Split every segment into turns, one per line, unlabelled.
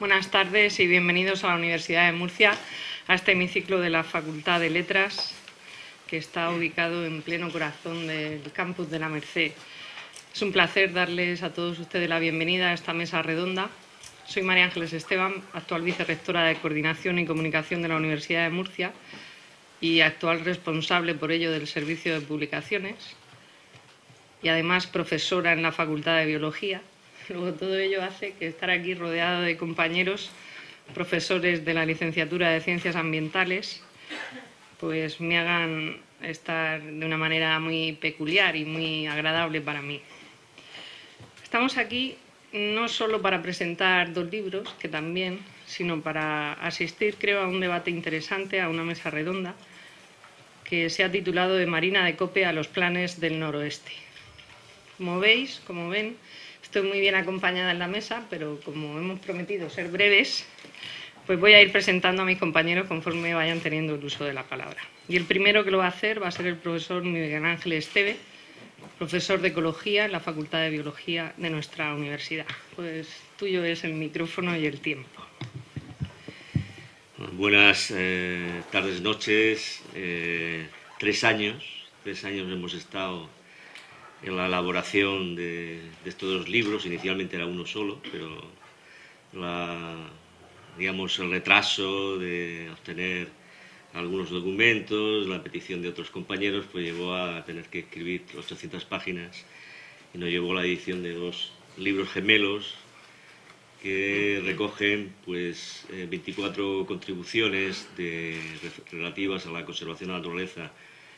Buenas tardes y bienvenidos a la Universidad de Murcia, a este hemiciclo de la Facultad de Letras, que está ubicado en pleno corazón del campus de la Merced. Es un placer darles a todos ustedes la bienvenida a esta mesa redonda. Soy María Ángeles Esteban, actual vicerrectora de Coordinación y Comunicación de la Universidad de Murcia y actual responsable por ello del Servicio de Publicaciones, y además profesora en la Facultad de Biología. Luego todo ello hace que estar aquí rodeado de compañeros, profesores de la licenciatura de Ciencias Ambientales, pues me hagan estar de una manera muy peculiar y muy agradable para mí. Estamos aquí no solo para presentar dos libros, que también, sino para asistir, creo, a un debate interesante, a una mesa redonda, que se ha titulado de Marina de Cope a los planes del noroeste. Como veis, como ven, estoy muy bien acompañada en la mesa, pero como hemos prometido ser breves, pues voy a ir presentando a mis compañeros conforme vayan teniendo el uso de la palabra. Y el primero que lo va a hacer va a ser el profesor Miguel Ángel Esteve, profesor de Ecología en la Facultad de Biología de nuestra universidad. Pues tuyo es el micrófono y el tiempo.
Buenas tardes, noches. 3 años hemos estado en la elaboración de estos dos libros. Inicialmente era uno solo, pero el retraso de obtener algunos documentos, la petición de otros compañeros, pues llevó a tener que escribir 800 páginas y nos llevó a la edición de 2 libros gemelos que recogen pues 24 contribuciones relativas a la conservación de la naturaleza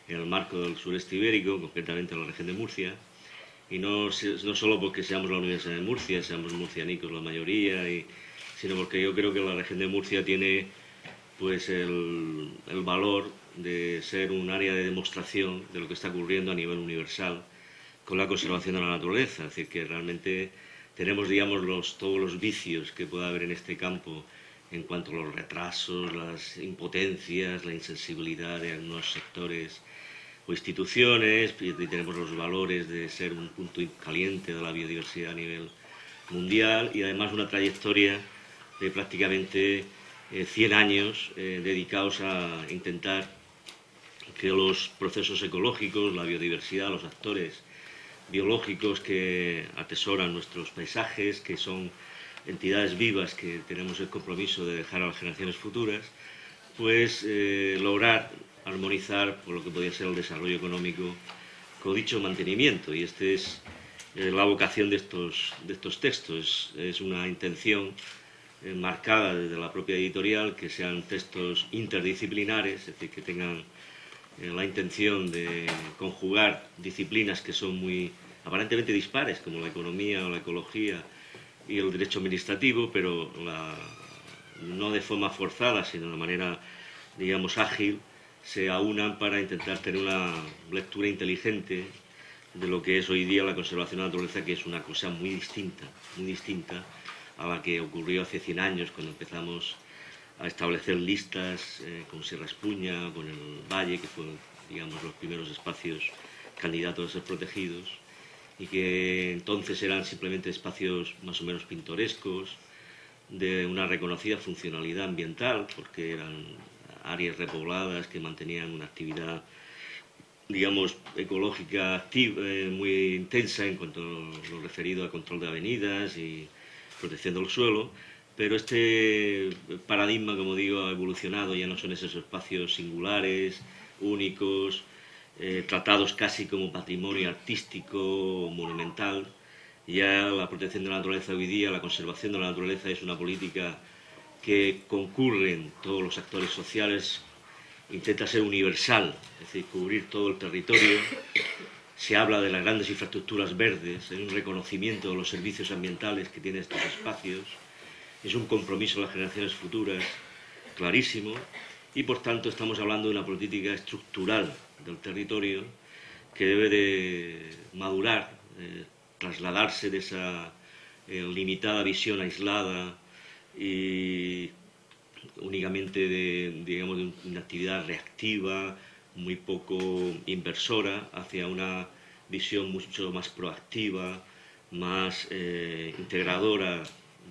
en el marco del sureste ibérico, concretamente en la región de Murcia, y no solo porque seamos la Universidad de Murcia, seamos murcianicos la mayoría, sino porque yo creo que la región de Murcia tiene pues el valor de ser un área de demostración de lo que está ocurriendo a nivel universal con la conservación de la naturaleza. Es decir, que realmente tenemos, digamos, todos los vicios que pueda haber en este campo en cuanto a los retrasos, las impotencias, la insensibilidad de algunos sectores o instituciones, y tenemos los valores de ser un punto caliente de la biodiversidad a nivel mundial, y además una trayectoria de prácticamente 100 años dedicados a intentar que los procesos ecológicos, la biodiversidad, los actores biológicos que atesoran nuestros paisajes, que son entidades vivas que tenemos el compromiso de dejar a las generaciones futuras, pues lograr armonizar por lo que podría ser el desarrollo económico con dicho mantenimiento. Y esta es la vocación de estos textos. Es una intención marcada desde la propia editorial, que sean textos interdisciplinares, es decir, que tengan la intención de conjugar disciplinas que son muy aparentemente dispares, como la economía o la ecología y el derecho administrativo, pero no de forma forzada, sino de manera, digamos, ágil, se aunan para intentar tener una lectura inteligente de lo que es hoy día la conservación de la naturaleza, que es una cosa muy distinta a la que ocurrió hace 100 años, cuando empezamos a establecer listas con Sierra Espuña, con el Valle, que fueron, digamos, los primeros espacios candidatos a ser protegidos, y que entonces eran simplemente espacios más o menos pintorescos, de una reconocida funcionalidad ambiental, porque eran áreas repobladas que mantenían una actividad, digamos, ecológica activa, muy intensa en cuanto a lo referido a control de avenidas y protección del suelo. Pero este paradigma, como digo, ha evolucionado. Ya no son esos espacios singulares, únicos, tratados casi como patrimonio artístico o monumental. Ya la protección de la naturaleza hoy día, la conservación de la naturaleza, es una política que concurren todos los actores sociales, intenta ser universal, es decir, cubrir todo el territorio. Se habla de las grandes infraestructuras verdes, hay un reconocimiento de los servicios ambientales que tienen estos espacios. Es un compromiso de las generaciones futuras clarísimo, y por tanto estamos hablando de una política estructural del territorio que debe de madurar, trasladarse de esa limitada visión aislada y únicamente digamos, de una actividad reactiva, muy poco inversora, hacia una visión mucho más proactiva, más integradora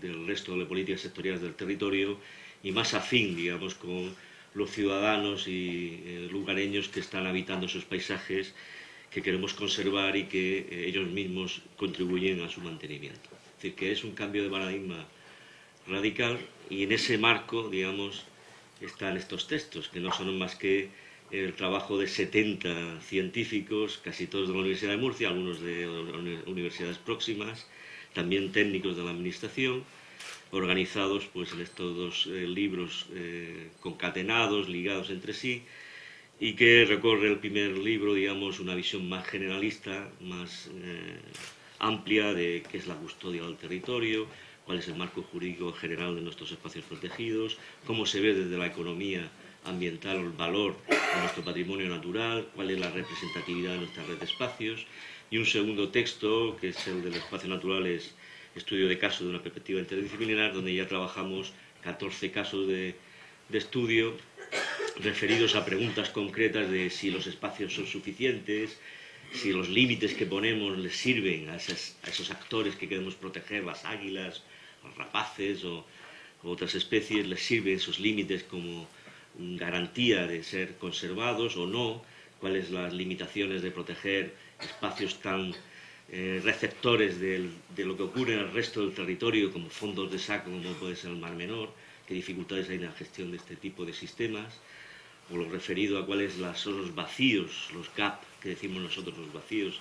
del resto de políticas sectoriales del territorio y más afín, digamos, con los ciudadanos y lugareños que están habitando esos paisajes que queremos conservar y que ellos mismos contribuyen a su mantenimiento. Es decir, que es un cambio de paradigma radical y en ese marco, digamos, están estos textos, que no son más que el trabajo de 70 científicos, casi todos de la Universidad de Murcia, algunos de universidades próximas, también técnicos de la administración, organizados pues, en estos dos libros concatenados, ligados entre sí, y que recorre el primer libro, digamos, una visión más generalista, más amplia de qué es la custodia del territorio, cuál es el marco jurídico general de nuestros espacios protegidos, cómo se ve desde la economía ambiental el valor de nuestro patrimonio natural, cuál es la representatividad de nuestra red de espacios, y un segundo texto, que es el de los espacios naturales, estudio de casos de una perspectiva interdisciplinar, donde ya trabajamos 14 casos de estudio referidos a preguntas concretas de si los espacios son suficientes, si los límites que ponemos les sirven a esos actores que queremos proteger, las águilas, los rapaces o otras especies, les sirven esos límites como garantía de ser conservados o no, cuáles las limitaciones de proteger espacios tan receptores de lo que ocurre en el resto del territorio, como fondos de saco, como puede ser el Mar Menor, qué dificultades hay en la gestión de este tipo de sistemas, o lo referido a cuáles son los vacíos, los gaps, que decimos nosotros, los vacíos,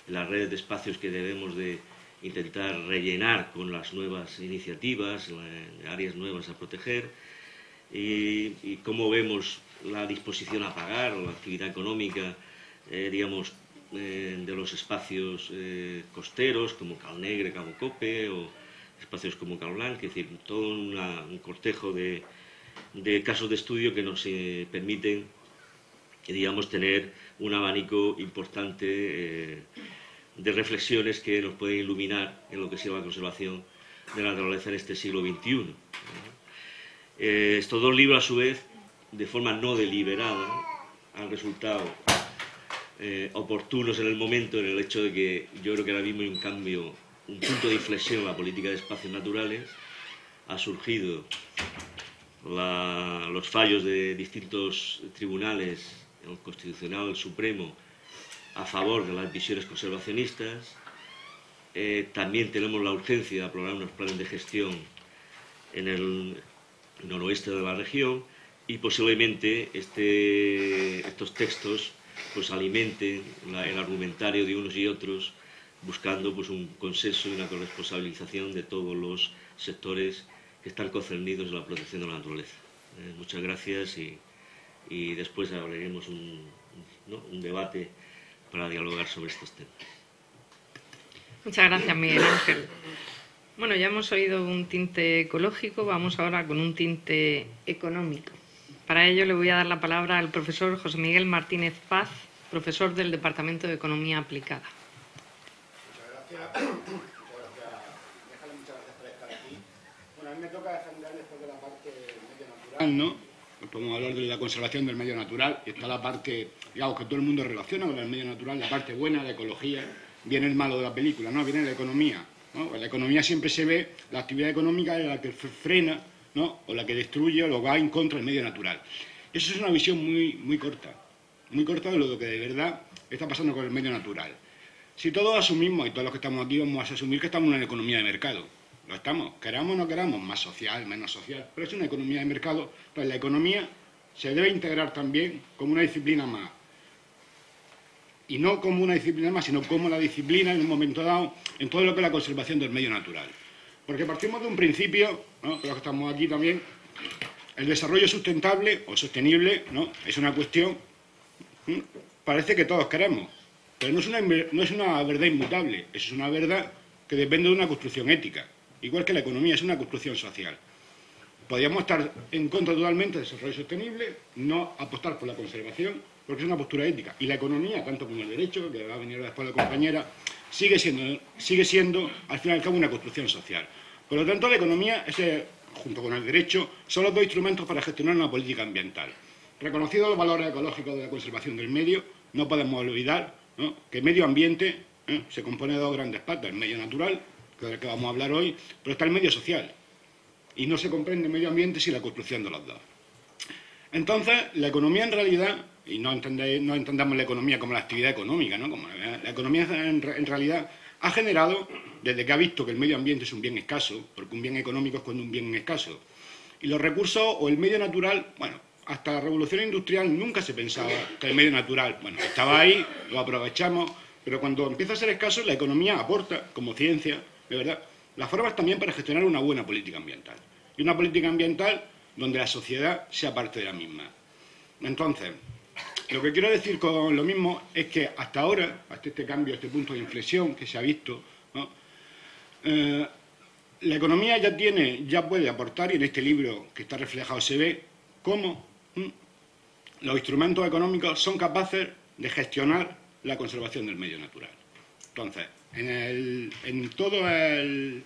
en las redes de espacios que debemos de intentar rellenar con las nuevas iniciativas, áreas nuevas a proteger, y cómo vemos la disposición a pagar o la actividad económica, digamos, de los espacios costeros como Cal Negre, Cabo Cope o espacios como Cal Blanc, es decir, todo un cortejo de casos de estudio que nos permiten, digamos, tener un abanico importante de reflexiones que nos pueden iluminar en lo que sea la conservación de la naturaleza en este siglo XXI. Estos dos libros, a su vez, de forma no deliberada, han resultado oportunos en el momento, en el hecho de que yo creo que ahora mismo hay un cambio, un punto de inflexión en la política de espacios naturales. Ha surgido los fallos de distintos tribunales, el Constitucional, el Supremo, a favor de las visiones conservacionistas. También tenemos la urgencia de aprobar unos planes de gestión en el noroeste de la región y posiblemente estos textos pues alimenten el argumentario de unos y otros, buscando pues un consenso y una corresponsabilización de todos los sectores que están concernidos en la protección de la naturaleza. Muchas gracias y después abriremos un debate para dialogar sobre estos temas.
Muchas gracias, Miguel Ángel. Bueno, ya hemos oído un tinte ecológico, vamos ahora con un tinte económico. Para ello le voy a dar la palabra al profesor José Miguel Martínez Paz, profesor del Departamento de Economía Aplicada.
Muchas gracias. Muchas gracias por estar aquí. Bueno, a mí me toca defender después de la parte del medio natural, ¿no? Pues podemos hablar de la conservación del medio natural y está la parte, digamos, que todo el mundo relaciona con el medio natural, la parte buena, la ecología, viene el malo de la película, ¿no? Viene la economía, ¿no? Pues la economía siempre se ve, la actividad económica es la que frena, ¿no? O la que destruye o lo va en contra del medio natural. Eso es una visión muy corta de lo que de verdad está pasando con el medio natural. Si todos asumimos, y todos los que estamos aquí vamos a asumir que estamos en una economía de mercado, lo estamos, queramos o no queramos, más social, menos social, pero es una economía de mercado, pues la economía se debe integrar también como una disciplina más. Y no como una disciplina más, sino como la disciplina en un momento dado en todo lo que es la conservación del medio natural. Porque partimos de un principio, ¿no? Los que estamos aquí también, el desarrollo sustentable o sostenible, ¿no? Es una cuestión, parece que todos queremos, pero no es una verdad inmutable, es una verdad que depende de una construcción ética, igual que la economía es una construcción social. Podríamos estar en contra totalmente del desarrollo sostenible, no apostar por la conservación, porque es una postura ética. Y la economía, tanto como el derecho, que va a venir después la compañera, sigue siendo, al fin y al cabo, una construcción social. Por lo tanto, la economía, junto con el derecho, son los dos instrumentos para gestionar una política ambiental. Reconocidos los valores ecológicos de la conservación del medio, no podemos olvidar, ¿no?, que el medio ambiente se compone de dos grandes patas, el medio natural, que es del que vamos a hablar hoy, pero está el medio social. Y no se comprende el medio ambiente sin la construcción de los dos. Entonces, la economía en realidad, y no entendamos la economía como la actividad económica, ¿no? Como la economía en realidad ha generado, desde que ha visto que el medio ambiente es un bien escaso, porque un bien económico es cuando un bien es escaso, y los recursos o el medio natural, bueno, hasta la revolución industrial nunca se pensaba que el medio natural, bueno, estaba ahí, lo aprovechamos, pero cuando empieza a ser escaso, la economía aporta, como ciencia, de verdad, las formas también para gestionar una buena política ambiental. Y una política ambiental donde la sociedad sea parte de la misma. Entonces, lo que quiero decir con lo mismo es que hasta ahora, hasta este cambio, este punto de inflexión que se ha visto, ¿no? La economía ya puede aportar, y en este libro que está reflejado se ve cómo los instrumentos económicos son capaces de gestionar la conservación del medio natural. Entonces, en todo el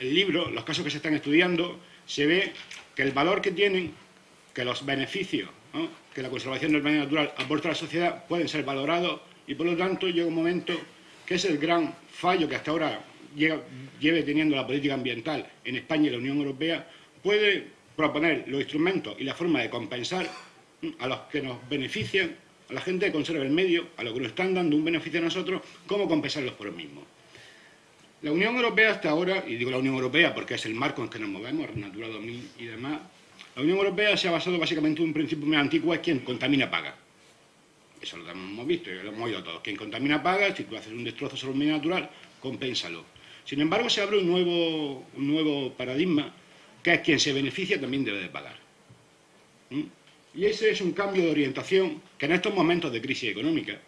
libro, los casos que se están estudiando, se ve que el valor que tienen, que los beneficios, ¿no?, que la conservación del medio natural aporta a la sociedad pueden ser valorados, y por lo tanto llega un momento que es el gran fallo que hasta ahora lleve teniendo la política ambiental en España y la Unión Europea, puede proponer los instrumentos y la forma de compensar a los que nos benefician, a la gente que conserva el medio, a los que nos están dando un beneficio a nosotros, cómo compensarlos por el mismo. La Unión Europea hasta ahora, y digo la Unión Europea porque es el marco en que nos movemos, Natura 2000 y demás, la Unión Europea se ha basado básicamente en un principio muy antiguo, es quien contamina paga. Eso lo hemos visto, lo hemos oído todos. Quien contamina paga, si tú haces un destrozo sobre el medio natural, compénsalo. Sin embargo, se abre un nuevo paradigma, que es quien se beneficia también debe de pagar. Y ese es un cambio de orientación que en estos momentos de crisis económica,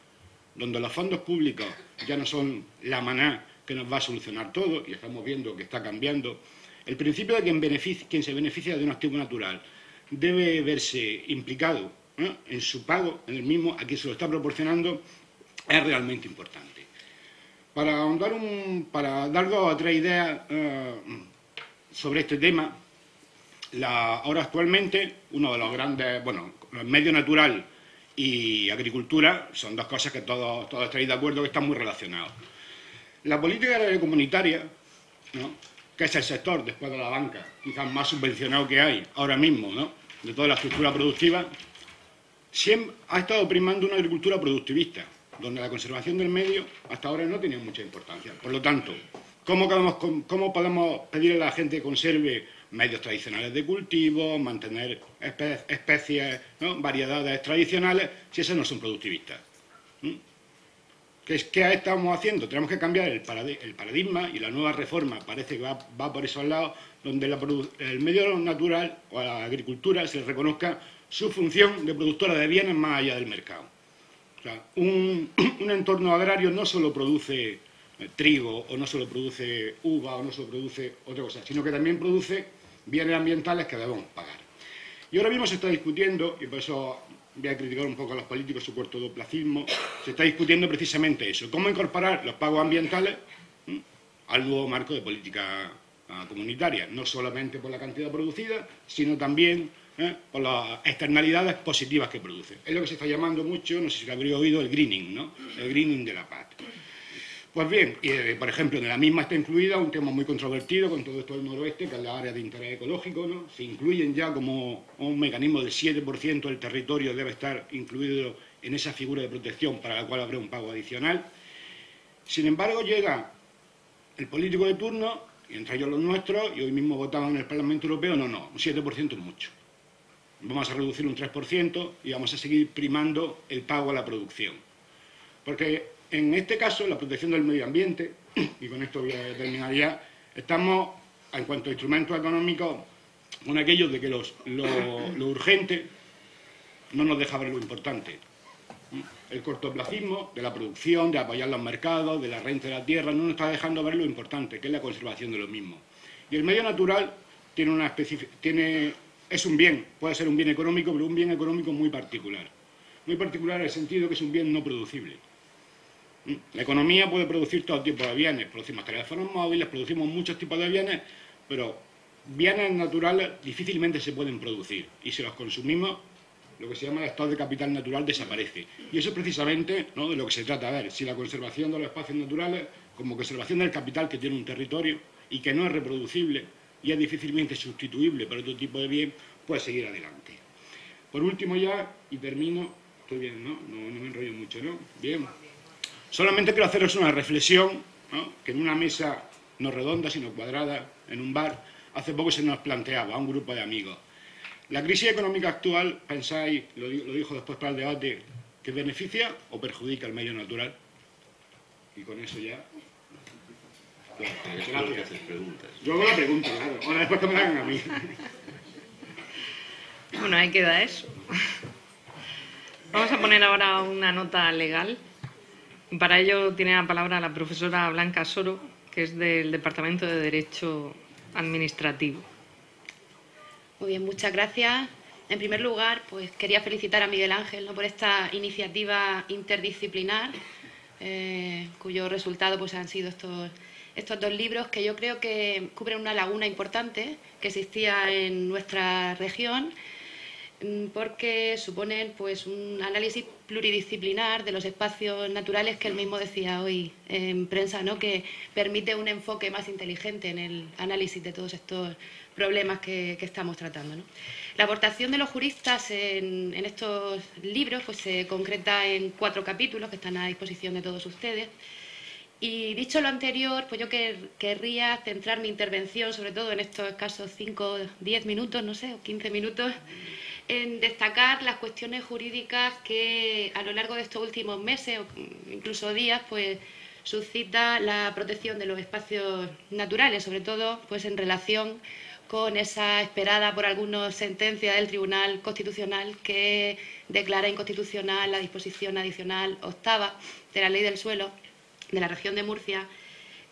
donde los fondos públicos ya no son la maná que nos va a solucionar todo, y estamos viendo que está cambiando, el principio de quien se beneficia de un activo natural debe verse implicado, ¿no?, en su pago, en el mismo, a quien se lo está proporcionando, es realmente importante. Para dar 2 o 3 ideas sobre este tema, ahora actualmente uno de los grandes, bueno, medio natural y agricultura son 2 cosas que todos estáis de acuerdo que están muy relacionados. La política agraria comunitaria, ¿no?, que es el sector, después de la banca, quizás más subvencionado que hay ahora mismo, ¿no?, de toda la estructura productiva, siempre ha estado primando una agricultura productivista, donde la conservación del medio hasta ahora no tenía mucha importancia. Por lo tanto, ¿cómo podemos pedir a la gente que conserve medios tradicionales de cultivo, mantener especies, ¿no?, variedades tradicionales, si esas no son productivistas? ¿Qué estamos haciendo? Tenemos que cambiar el paradigma, y la nueva reforma parece que va por esos lados, donde el medio natural o a la agricultura se le reconozca su función de productora de bienes más allá del mercado. O sea, un entorno agrario no solo produce trigo, o no solo produce uva, o no solo produce otra cosa, sino que también produce bienes ambientales que debemos pagar. Y ahora mismo se está discutiendo, y por eso voy a criticar un poco a los políticos su cortoplacismo, se está discutiendo precisamente eso, cómo incorporar los pagos ambientales al nuevo marco de política comunitaria, no solamente por la cantidad producida, sino también por las externalidades positivas que produce. Es lo que se está llamando mucho, no sé si lo habréis oído, el greening, ¿no?, el greening de la PAC. Pues bien, por ejemplo, en la misma está incluida un tema muy controvertido con todo esto del noroeste, que es la área de interés ecológico, ¿no? Se incluyen ya como un mecanismo del 7% del territorio debe estar incluido en esa figura de protección para la cual habrá un pago adicional. Sin embargo, llega el político de turno, y entre ellos los nuestros, y hoy mismo votaban en el Parlamento Europeo, no, un 7% es mucho. Vamos a reducir un 3% y vamos a seguir primando el pago a la producción. Porque en este caso, la protección del medio ambiente, y con esto voy a terminar ya, estamos, en cuanto a instrumentos económicos, con aquellos de que lo urgente no nos deja ver lo importante. El cortoplacismo de la producción, de apoyar los mercados, de la renta de la tierra, no nos está dejando ver lo importante, que es la conservación de lo mismo. Y el medio natural es un bien, puede ser un bien económico, pero un bien económico muy particular. Muy particular en el sentido que es un bien no producible. La economía puede producir todo tipo de bienes, producimos teléfonos móviles, producimos muchos tipos de bienes, pero bienes naturales difícilmente se pueden producir, y si los consumimos, lo que se llama el estado de capital natural desaparece. Y eso es precisamente, ¿no?, de lo que se trata, a ver si la conservación de los espacios naturales como conservación del capital que tiene un territorio y que no es reproducible y es difícilmente sustituible por otro tipo de bien, pues seguir adelante. Por último ya, y termino, estoy bien, ¿no? No me enrollo mucho, ¿no? Bien. Solamente quiero haceros una reflexión, ¿no? Que en una mesa no redonda, sino cuadrada, en un bar, hace poco se nos planteaba a un grupo de amigos. La crisis económica actual, pensáis, lo dijo después para el debate, que beneficia o perjudica al medio natural. Y con eso ya... Gracias. Yo hago la pregunta, claro. Ahora después que me la hagan a mí.
Bueno, ahí queda eso. Vamos a poner ahora una nota legal. Para ello tiene la palabra la profesora Blanca Soro, que es del Departamento de Derecho Administrativo.
Muy bien, muchas gracias. En primer lugar, pues quería felicitar a Miguel Ángel, ¿no?, por esta iniciativa interdisciplinar, cuyo resultado pues han sido estos dos libros que yo creo que cubren una laguna importante que existía en nuestra región, porque suponen pues un análisis pluridisciplinar de los espacios naturales que él mismo decía hoy en prensa, ¿no?, que permite un enfoque más inteligente en el análisis de todos estos problemas que estamos tratando, ¿no? La aportación de los juristas en estos libros pues se concreta en 4 capítulos que están a disposición de todos ustedes. Y dicho lo anterior, pues yo querría centrar mi intervención, sobre todo en estos escasos 5 o 10 minutos, no sé, o 15 minutos, en destacar las cuestiones jurídicas que a lo largo de estos últimos meses o incluso días pues suscita la protección de los espacios naturales, sobre todo pues en relación con esa esperada por algunos sentencia del Tribunal Constitucional que declara inconstitucional la disposición adicional 8ª de la Ley del Suelo de la región de Murcia,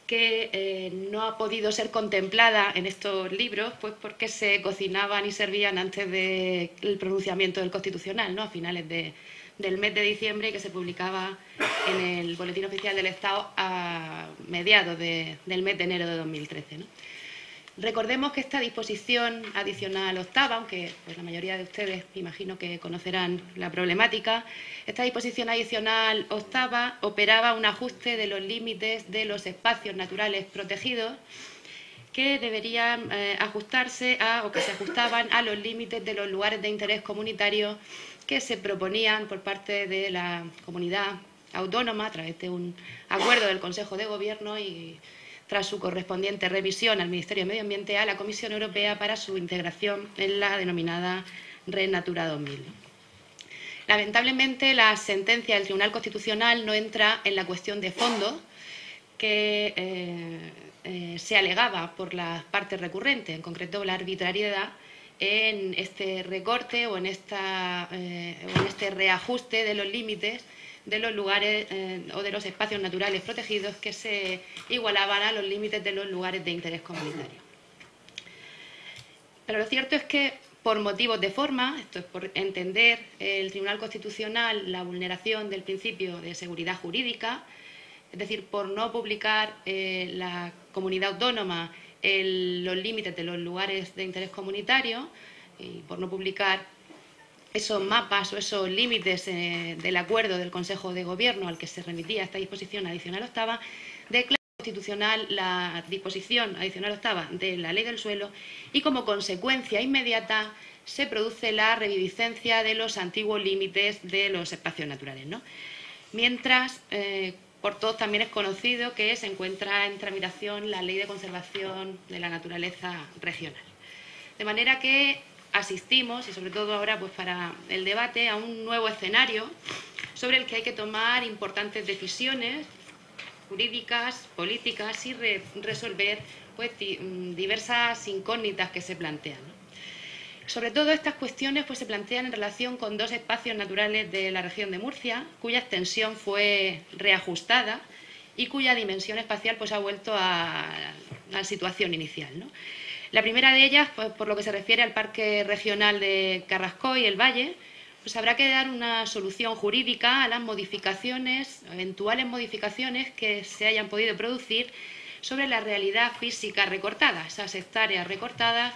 que no ha podido ser contemplada en estos libros pues porque se cocinaban y servían antes del pronunciamiento del Constitucional, ¿no?, a finales del mes de diciembre, y que se publicaba en el Boletín Oficial del Estado a mediados del mes de enero de 2013, ¿no? Recordemos que esta disposición adicional 8ª, aunque pues, la mayoría de ustedes imagino que conocerán la problemática, esta disposición adicional 8ª operaba un ajuste de los límites de los espacios naturales protegidos que deberían ajustarse o que se ajustaban a los límites de los lugares de interés comunitario que se proponían por parte de la comunidad autónoma a través de un acuerdo del Consejo de Gobierno y tras su correspondiente revisión al Ministerio de Medio Ambiente, a la Comisión Europea para su integración en la denominada Red Natura 2000. Lamentablemente, la sentencia del Tribunal Constitucional no entra en la cuestión de fondo que se alegaba por las partes recurrentes, en concreto la arbitrariedad en este recorte o en este reajuste de los límites de los lugares o de los espacios naturales protegidos que se igualaban a los límites de los lugares de interés comunitario. Pero lo cierto es que, por motivos de forma, esto es por entender el Tribunal Constitucional la vulneración del principio de seguridad jurídica, es decir, por no publicar la comunidad autónoma los límites de los lugares de interés comunitario y por no publicar esos mapas o esos límites del acuerdo del Consejo de Gobierno al que se remitía esta disposición adicional 8ª, declara constitucional la disposición adicional 8ª de la Ley del Suelo y como consecuencia inmediata se produce la reviviscencia de los antiguos límites de los espacios naturales, ¿no? Mientras, por todos también es conocido que se encuentra en tramitación la Ley de Conservación de la Naturaleza Regional. De manera que asistimos, y sobre todo ahora pues para el debate, a un nuevo escenario sobre el que hay que tomar importantes decisiones jurídicas, políticas y resolver pues, diversas incógnitas que se plantean, ¿no? Sobre todo estas cuestiones pues, se plantean en relación con 2 espacios naturales de la región de Murcia, cuya extensión fue reajustada y cuya dimensión espacial pues, ha vuelto a la situación inicial, ¿no? La primera de ellas, pues, por lo que se refiere al Parque Regional de Carrascoy y el Valle, pues habrá que dar una solución jurídica a las modificaciones, eventuales modificaciones que se hayan podido producir sobre la realidad física recortada. Esas hectáreas recortadas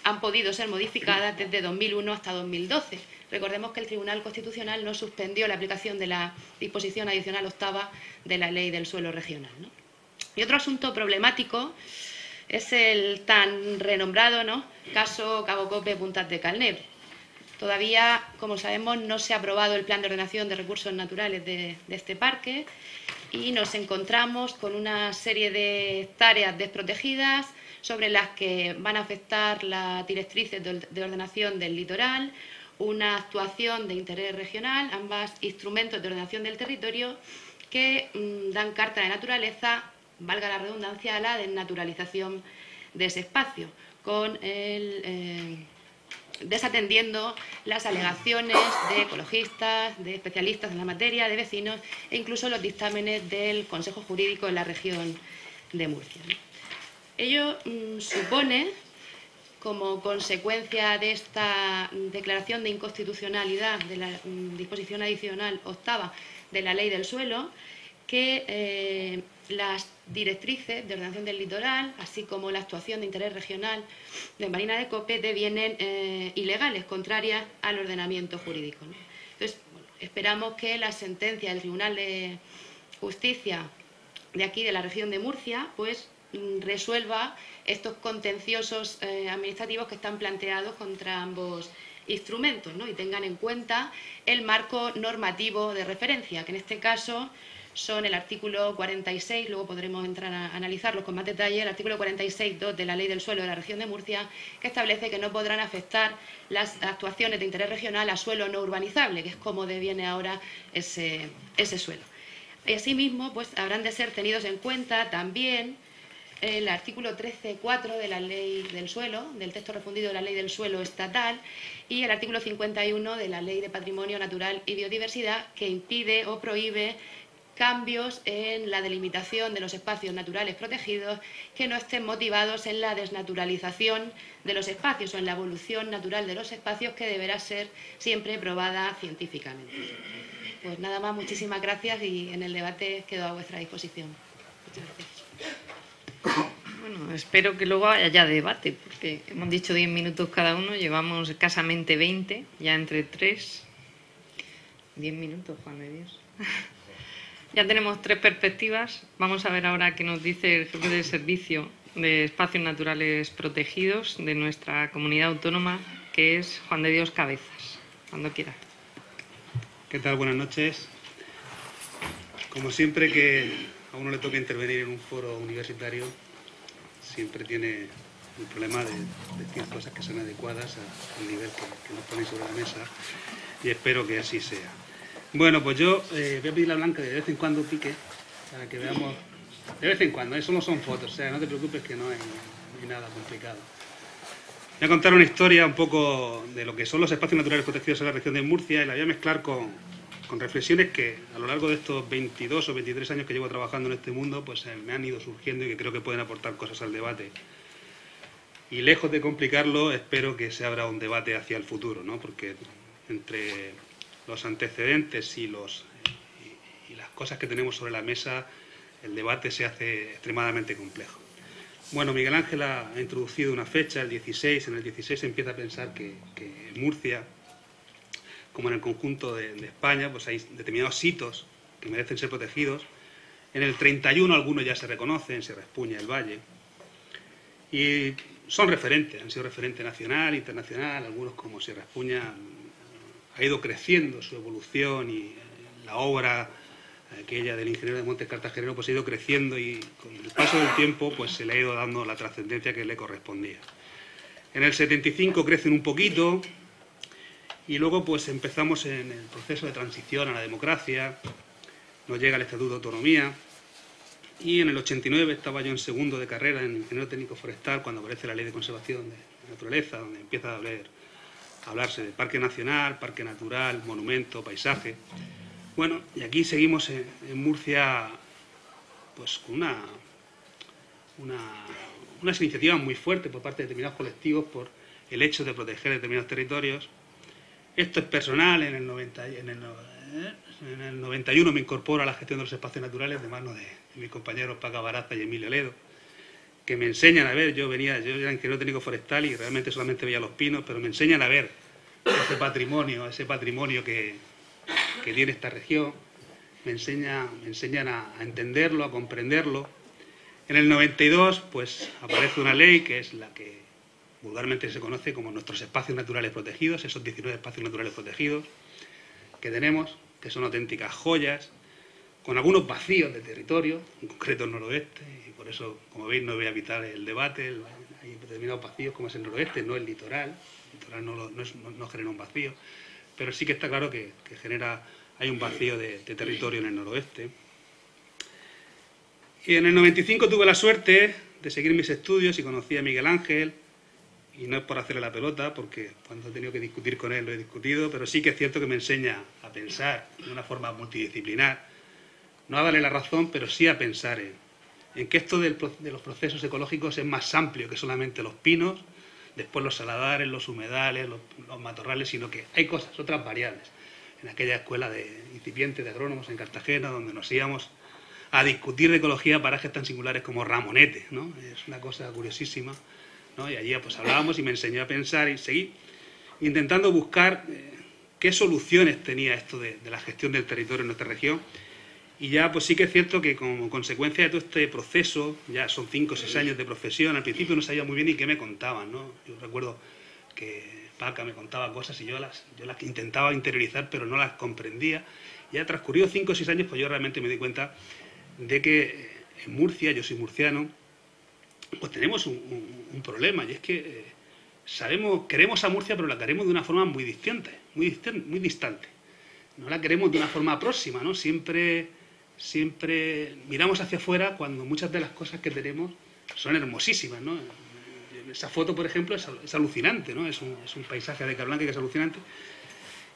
han podido ser modificadas desde 2001 hasta 2012, Recordemos que el Tribunal Constitucional no suspendió la aplicación de la disposición adicional octava de la Ley del Suelo Regional, ¿no? Y otro asunto problemático es el tan renombrado, ¿no?, caso Cabo Cope Puntas de Calnero. Todavía, como sabemos, no se ha aprobado el Plan de Ordenación de Recursos Naturales de este parque y nos encontramos con una serie de hectáreas desprotegidas sobre las que van a afectar las directrices de ordenación del litoral, una actuación de interés regional, ambas instrumentos de ordenación del territorio que dan carta de naturaleza, valga la redundancia, a la desnaturalización de ese espacio, con desatendiendo las alegaciones de ecologistas, de especialistas en la materia, de vecinos e incluso los dictámenes del Consejo Jurídico de la región de Murcia. Ello supone, como consecuencia de esta declaración de inconstitucionalidad de la disposición adicional octava de la Ley del Suelo, que las directrices de ordenación del litoral, así como la actuación de interés regional de Marina de Cope, devienen ilegales, contrarias al ordenamiento jurídico, ¿no? Entonces, bueno, esperamos que la sentencia del Tribunal de Justicia de aquí, de la región de Murcia, pues resuelva estos contenciosos administrativos que están planteados contra ambos instrumentos, ¿no?, y tengan en cuenta el marco normativo de referencia, que en este caso son el artículo 46, luego podremos entrar a analizarlos con más detalle, el artículo 46.2 de la Ley del Suelo de la región de Murcia, que establece que no podrán afectar las actuaciones de interés regional a suelo no urbanizable, que es como deviene ahora ese suelo. Y asimismo, pues habrán de ser tenidos en cuenta también el artículo 13.4 de la Ley del Suelo, del texto refundido de la Ley del Suelo estatal, y el artículo 51 de la Ley de Patrimonio Natural y Biodiversidad, que impide o prohíbe cambios en la delimitación de los espacios naturales protegidos que no estén motivados en la desnaturalización de los espacios o en la evolución natural de los espacios, que deberá ser siempre probada científicamente. Pues nada más, muchísimas gracias y en el debate quedo a vuestra disposición. Muchas gracias.
Bueno, espero que luego haya debate, porque hemos dicho 10 minutos cada uno, llevamos escasamente 20, ya entre 3. 10 minutos, Juan de Dios. Ya tenemos 3 perspectivas. Vamos a ver ahora qué nos dice el jefe de servicio de espacios naturales protegidos de nuestra comunidad autónoma, que es Juan de Dios Cabezas. Cuando quiera.
¿Qué tal? Buenas noches. Como siempre que a uno le toca intervenir en un foro universitario, siempre tiene el problema de decir cosas que son adecuadas al nivel que nos ponen sobre la mesa, y espero que así sea. Bueno, pues yo voy a pedirle a Blanca que de vez en cuando pique, para que veamos, de vez en cuando, eso no son fotos, o sea, no te preocupes que no hay nada complicado. Voy a contar una historia un poco de lo que son los espacios naturales protegidos en la región de Murcia, y la voy a mezclar con reflexiones que a lo largo de estos 22 o 23 años que llevo trabajando en este mundo, pues me han ido surgiendo y que creo que pueden aportar cosas al debate. Y lejos de complicarlo, espero que se abra un debate hacia el futuro, ¿no? Porque entre los antecedentes y las cosas que tenemos sobre la mesa, el debate se hace extremadamente complejo. Bueno, Miguel Ángel ha introducido una fecha, el 16. En el 16 se empieza a pensar que en Murcia, como en el conjunto de España, pues hay determinados hitos que merecen ser protegidos. En el 31 algunos ya se reconocen, Sierra Espuña, el Valle, y son referentes, han sido referente nacional, internacional. Algunos, como Sierra Espuña, ha ido creciendo su evolución, y la obra aquella del ingeniero de Montes Cartagenero pues ha ido creciendo, y con el paso del tiempo pues se le ha ido dando la trascendencia que le correspondía. En el 75 crecen un poquito, y luego pues empezamos en el proceso de transición a la democracia, nos llega el Estatuto de Autonomía, y en el 89 estaba yo en segundo de carrera en ingeniero técnico forestal, cuando aparece la Ley de Conservación de la Naturaleza, donde empieza a hablarse de parque nacional, parque natural, monumento, paisaje. Bueno, y aquí seguimos en Murcia pues con unas iniciativas muy fuertes por parte de determinados colectivos por el hecho de proteger determinados territorios. Esto es personal. En el 91 me incorporo a la gestión de los espacios naturales de manos de mis compañeros Paca Baraza y Emilio Ledo, que me enseñan a ver. Yo era ingeniero técnico forestal y realmente solamente veía los pinos, pero me enseñan a ver los ese patrimonio que tiene esta región, me enseñan a entenderlo, a comprenderlo. En el 92 pues aparece una ley que es la que vulgarmente se conoce como nuestros espacios naturales protegidos, esos 19 espacios naturales protegidos que tenemos, que son auténticas joyas, con algunos vacíos de territorio, en concreto el noroeste, y por eso, como veis, no voy a evitar el debate. Hay determinados vacíos como es el noroeste, no el litoral. El litoral no genera un vacío, pero sí que está claro que hay un vacío de territorio en el noroeste. Y en el 95 tuve la suerte de seguir mis estudios y conocí a Miguel Ángel, y no es por hacerle la pelota, porque cuando he tenido que discutir con él lo he discutido, pero sí que es cierto que me enseña a pensar de una forma multidisciplinar, no a darle la razón, pero sí a pensar en que esto de los procesos ecológicos es más amplio que solamente los pinos, después los saladares, los humedales, los matorrales, sino que hay cosas, otras variables. En aquella escuela de incipientes de agrónomos en Cartagena, donde nos íbamos a discutir de ecología a parajes tan singulares como Ramonete, ¿no? Es una cosa curiosísima, ¿no? Y allí pues hablábamos y me enseñó a pensar y seguí intentando buscar qué soluciones tenía esto de la gestión del territorio en nuestra región. Y ya pues sí que es cierto que como consecuencia de todo este proceso, ya son 5 o 6 años de profesión, al principio no sabía muy bien ni qué me contaban, ¿no? Yo recuerdo que Paca me contaba cosas y yo las intentaba interiorizar, pero no las comprendía. Ya transcurridos 5 o 6 años, pues yo realmente me di cuenta de que en Murcia, yo soy murciano, pues tenemos un problema, y es que queremos a Murcia, pero la queremos de una forma muy distante. No la queremos de una forma próxima, ¿no? Siempre miramos hacia afuera cuando muchas de las cosas que tenemos son hermosísimas, ¿no? Esa foto, por ejemplo, es alucinante, ¿no? Es un paisaje de Casablanca que es alucinante.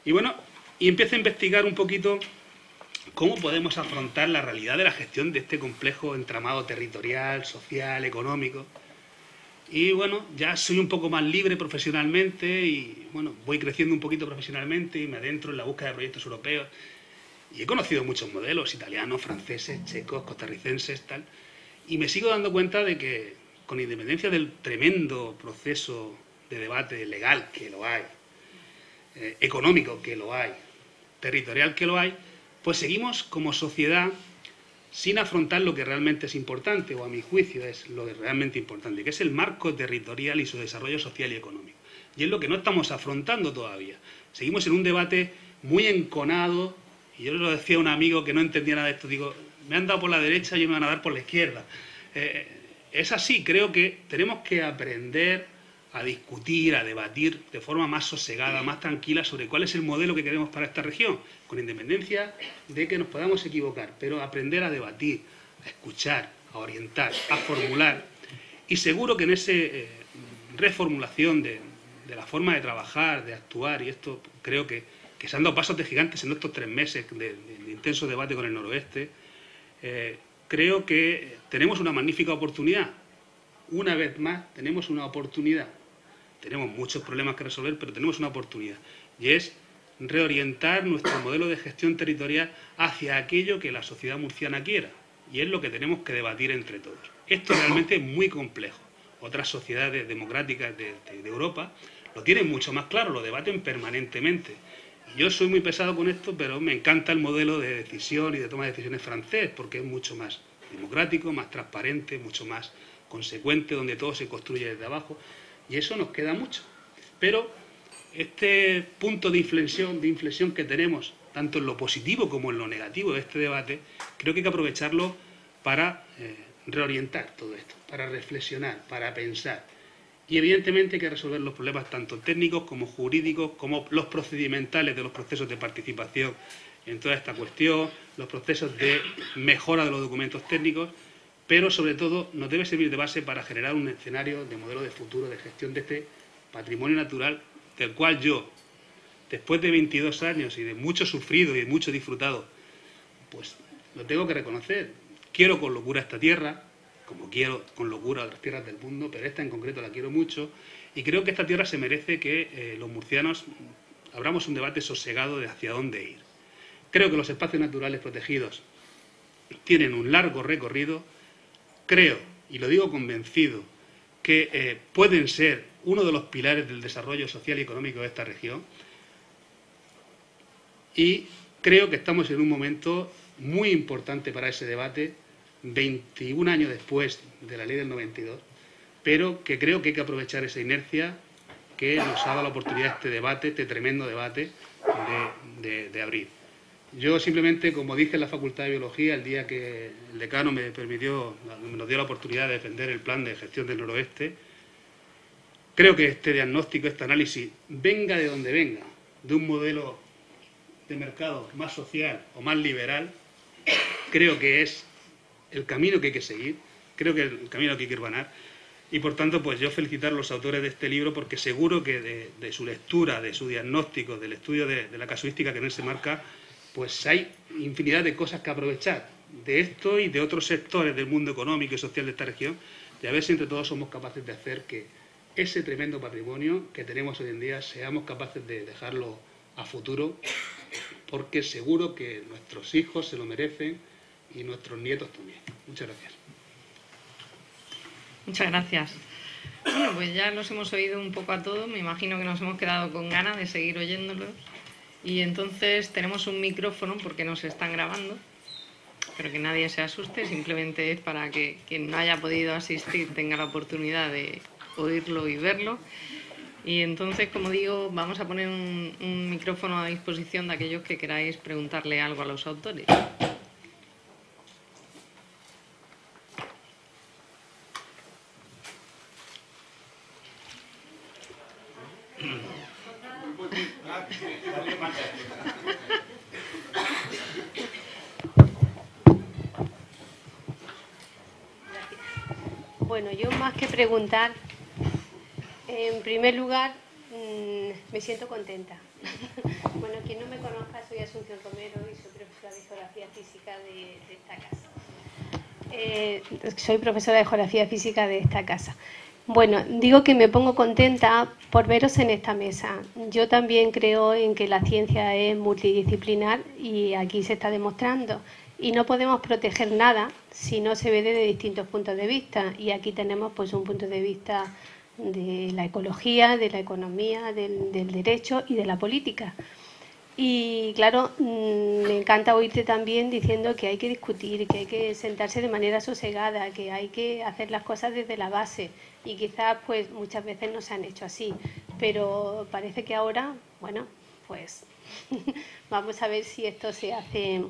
Y bueno, y empiezo a investigar un poquito cómo podemos afrontar la realidad de la gestión de este complejo entramado territorial, social, económico. Y bueno, ya soy un poco más libre profesionalmente y bueno, voy creciendo un poquito profesionalmente y me adentro en la búsqueda de proyectos europeos. Y he conocido muchos modelos, italianos, franceses, checos, costarricenses, tal. Y me sigo dando cuenta de que, con independencia del tremendo proceso de debate legal que lo hay, económico que lo hay, territorial que lo hay, pues seguimos como sociedad sin afrontar lo que realmente es importante, o a mi juicio es lo que realmente importante, que es el marco territorial y su desarrollo social y económico. Y es lo que no estamos afrontando todavía. Seguimos en un debate muy enconado, y yo le lo decía a un amigo que no entendía nada de esto, digo, me han dado por la derecha y me van a dar por la izquierda. Es así, creo que tenemos que aprender a discutir, a debatir de forma más sosegada, más tranquila sobre cuál es el modelo que queremos para esta región, con independencia de que nos podamos equivocar, pero aprender a debatir, a escuchar, a orientar, a formular. Y seguro que en esa reformulación de la forma de trabajar, de actuar, y esto creo que se han dado pasos de gigantes en estos 3 meses de intenso debate con el noroeste, creo que tenemos una magnífica oportunidad. Una vez más, tenemos una oportunidad. Tenemos muchos problemas que resolver, pero tenemos una oportunidad. Y es reorientar nuestro modelo de gestión territorial hacia aquello que la sociedad murciana quiera. Y es lo que tenemos que debatir entre todos. Esto realmente es muy complejo. Otras sociedades democráticas de Europa lo tienen mucho más claro, lo debaten permanentemente. Y yo soy muy pesado con esto, pero me encanta el modelo de decisión y de toma de decisiones francés, porque es mucho más democrático, más transparente, mucho más consecuente, donde todo se construye desde abajo. Y eso nos queda mucho. Pero este punto de inflexión que tenemos, tanto en lo positivo como en lo negativo de este debate, creo que hay que aprovecharlo para reorientar todo esto, para reflexionar, para pensar. Y evidentemente hay que resolver los problemas tanto técnicos como jurídicos, como los procedimentales de los procesos de participación en toda esta cuestión, los procesos de mejora de los documentos técnicos, pero sobre todo nos debe servir de base para generar un escenario de modelo de futuro de gestión de este patrimonio natural, del cual yo, después de 22 años y de mucho sufrido y de mucho disfrutado, pues lo tengo que reconocer. Quiero con locura esta tierra, como quiero con locura otras tierras del mundo, pero esta en concreto la quiero mucho, y creo que esta tierra se merece que los murcianos abramos un debate sosegado de hacia dónde ir. Creo que los espacios naturales protegidos tienen un largo recorrido. Creo, y lo digo convencido, que pueden ser uno de los pilares del desarrollo social y económico de esta región. y creo que estamos en un momento muy importante para ese debate, 21 años después de la ley del 92, pero que creo que hay que aprovechar esa inercia que nos ha dado la oportunidad este debate, este tremendo debate de abrir. Yo simplemente, como dije en la Facultad de Biología, el día que el decano nos dio la oportunidad de defender el plan de gestión del noroeste, creo que este diagnóstico, este análisis, venga de donde venga, de un modelo de mercado más social o más liberal, creo que es el camino que hay que seguir, creo que es el camino que hay que urbanar. Y por tanto, pues yo felicitar a los autores de este libro porque seguro que de su lectura, de su diagnóstico, del estudio de la casuística que en él se marca, pues hay infinidad de cosas que aprovechar de esto y de otros sectores del mundo económico y social de esta región, y a ver si entre todos somos capaces de hacer que ese tremendo patrimonio que tenemos hoy en día seamos capaces de dejarlo a futuro, porque seguro que nuestros hijos se lo merecen y nuestros nietos también. Muchas gracias.
Muchas gracias. Bueno, pues ya los hemos oído un poco a todos, me imagino que nos hemos quedado con ganas de seguir oyéndolos. Y entonces tenemos un micrófono porque nos están grabando, pero que nadie se asuste, simplemente es para que quien no haya podido asistir tenga la oportunidad de oírlo y verlo. Y entonces, como digo, vamos a poner un micrófono a disposición de aquellos que queráis preguntarle algo a los autores.
Bueno, yo más que preguntar, en primer lugar, me siento contenta. Bueno, quien no me conozca, soy Asunción Romero y soy profesora de Geografía Física de esta casa. Soy profesora de Geografía Física de esta casa. Bueno, digo que me pongo contenta por veros en esta mesa. Yo también creo en que la ciencia es multidisciplinar y aquí se está demostrando. Y no podemos proteger nada si no se ve desde distintos puntos de vista. Y aquí tenemos pues un punto de vista de la ecología, de la economía, del derecho y de la política. Y claro, me encanta oírte también diciendo que hay que discutir, que hay que sentarse de manera sosegada, que hay que hacer las cosas desde la base. Y quizás pues muchas veces no se han hecho así. Pero parece que ahora, bueno, pues vamos a ver si esto se hace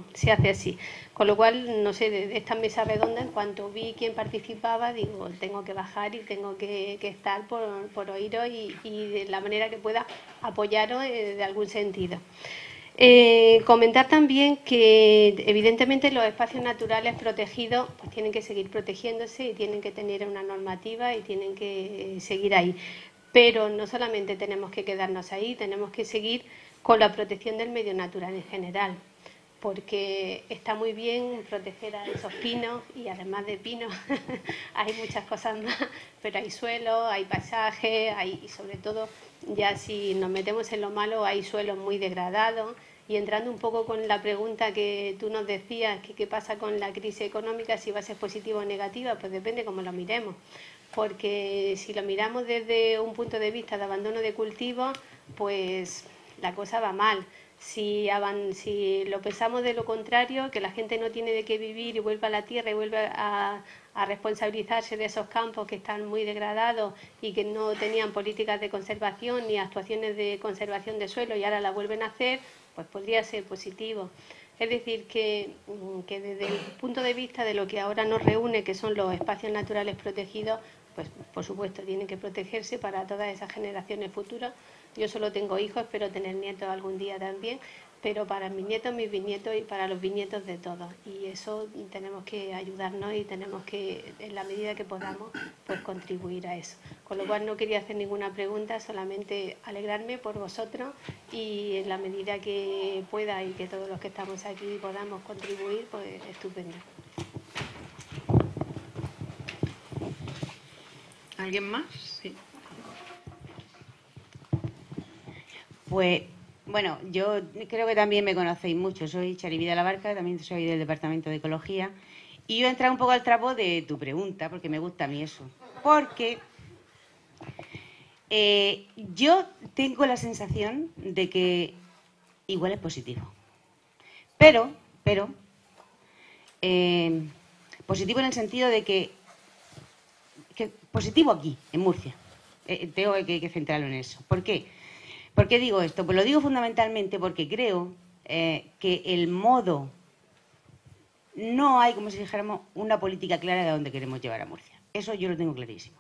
así. Con lo cual, no sé, de esta mesa redonda, en cuanto vi quién participaba, digo, tengo que bajar y tengo que estar por oíros y de la manera que pueda apoyaros de algún sentido. Comentar también que evidentemente los espacios naturales protegidos pues tienen que seguir protegiéndose y tienen que tener una normativa y tienen que seguir ahí. Pero no solamente tenemos que quedarnos ahí, tenemos que seguir con la protección del medio natural en general, porque está muy bien proteger a esos pinos y además de pinos hay muchas cosas más, pero hay suelos, hay paisajes, y sobre todo ya si nos metemos en lo malo hay suelos muy degradados. Y entrando un poco con la pregunta que tú nos decías, que qué pasa con la crisis económica, si va a ser positiva o negativa, pues depende cómo lo miremos. Porque si lo miramos desde un punto de vista de abandono de cultivos, pues la cosa va mal. Si lo pensamos de lo contrario, que la gente no tiene de qué vivir y vuelve a la tierra y vuelve a responsabilizarse de esos campos que están muy degradados y que no tenían políticas de conservación ni actuaciones de conservación de suelo y ahora la vuelven a hacer, pues podría ser positivo. Es decir, que desde el punto de vista de lo que ahora nos reúne, que son los espacios naturales protegidos, pues por supuesto tienen que protegerse para todas esas generaciones futuras. Yo solo tengo hijos, espero tener nietos algún día también, pero para mis nietos, mis bisnietos y para los bisnietos de todos. Y eso tenemos que ayudarnos y tenemos que, en la medida que podamos, pues contribuir a eso. Con lo cual no quería hacer ninguna pregunta, solamente alegrarme por vosotros y en la medida que pueda y que todos los que estamos aquí podamos contribuir, pues estupendo.
¿Alguien más? Sí.
Pues, bueno, yo creo que también me conocéis mucho. Soy Chariví de la Barca, también soy del Departamento de Ecología. Y yo he entrado un poco al trapo de tu pregunta, porque me gusta a mí eso. Porque yo tengo la sensación de que igual es positivo. Pero, positivo en el sentido de que positivo aquí, en Murcia. Tengo que centrarlo en eso. ¿Por qué? ¿Por qué digo esto? Pues lo digo fundamentalmente porque creo que el modo... No hay, como si dijéramos, una política clara de a dónde queremos llevar a Murcia. Eso yo lo tengo clarísimo.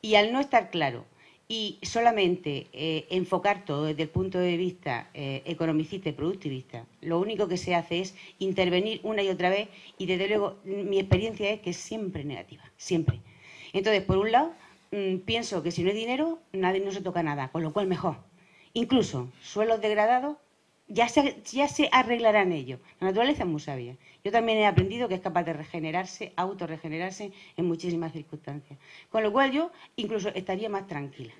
Y al no estar claro y solamente enfocar todo desde el punto de vista economicista y productivista, lo único que se hace es intervenir una y otra vez y desde luego mi experiencia es que es siempre negativa, siempre. Entonces, por un lado, pienso que si no hay dinero, no se toca nada, con lo cual mejor. Incluso suelos degradados, ya se arreglarán ellos. La naturaleza es muy sabia. Yo también he aprendido que es capaz de regenerarse, autorregenerarse en muchísimas circunstancias. Con lo cual yo incluso estaría más tranquila.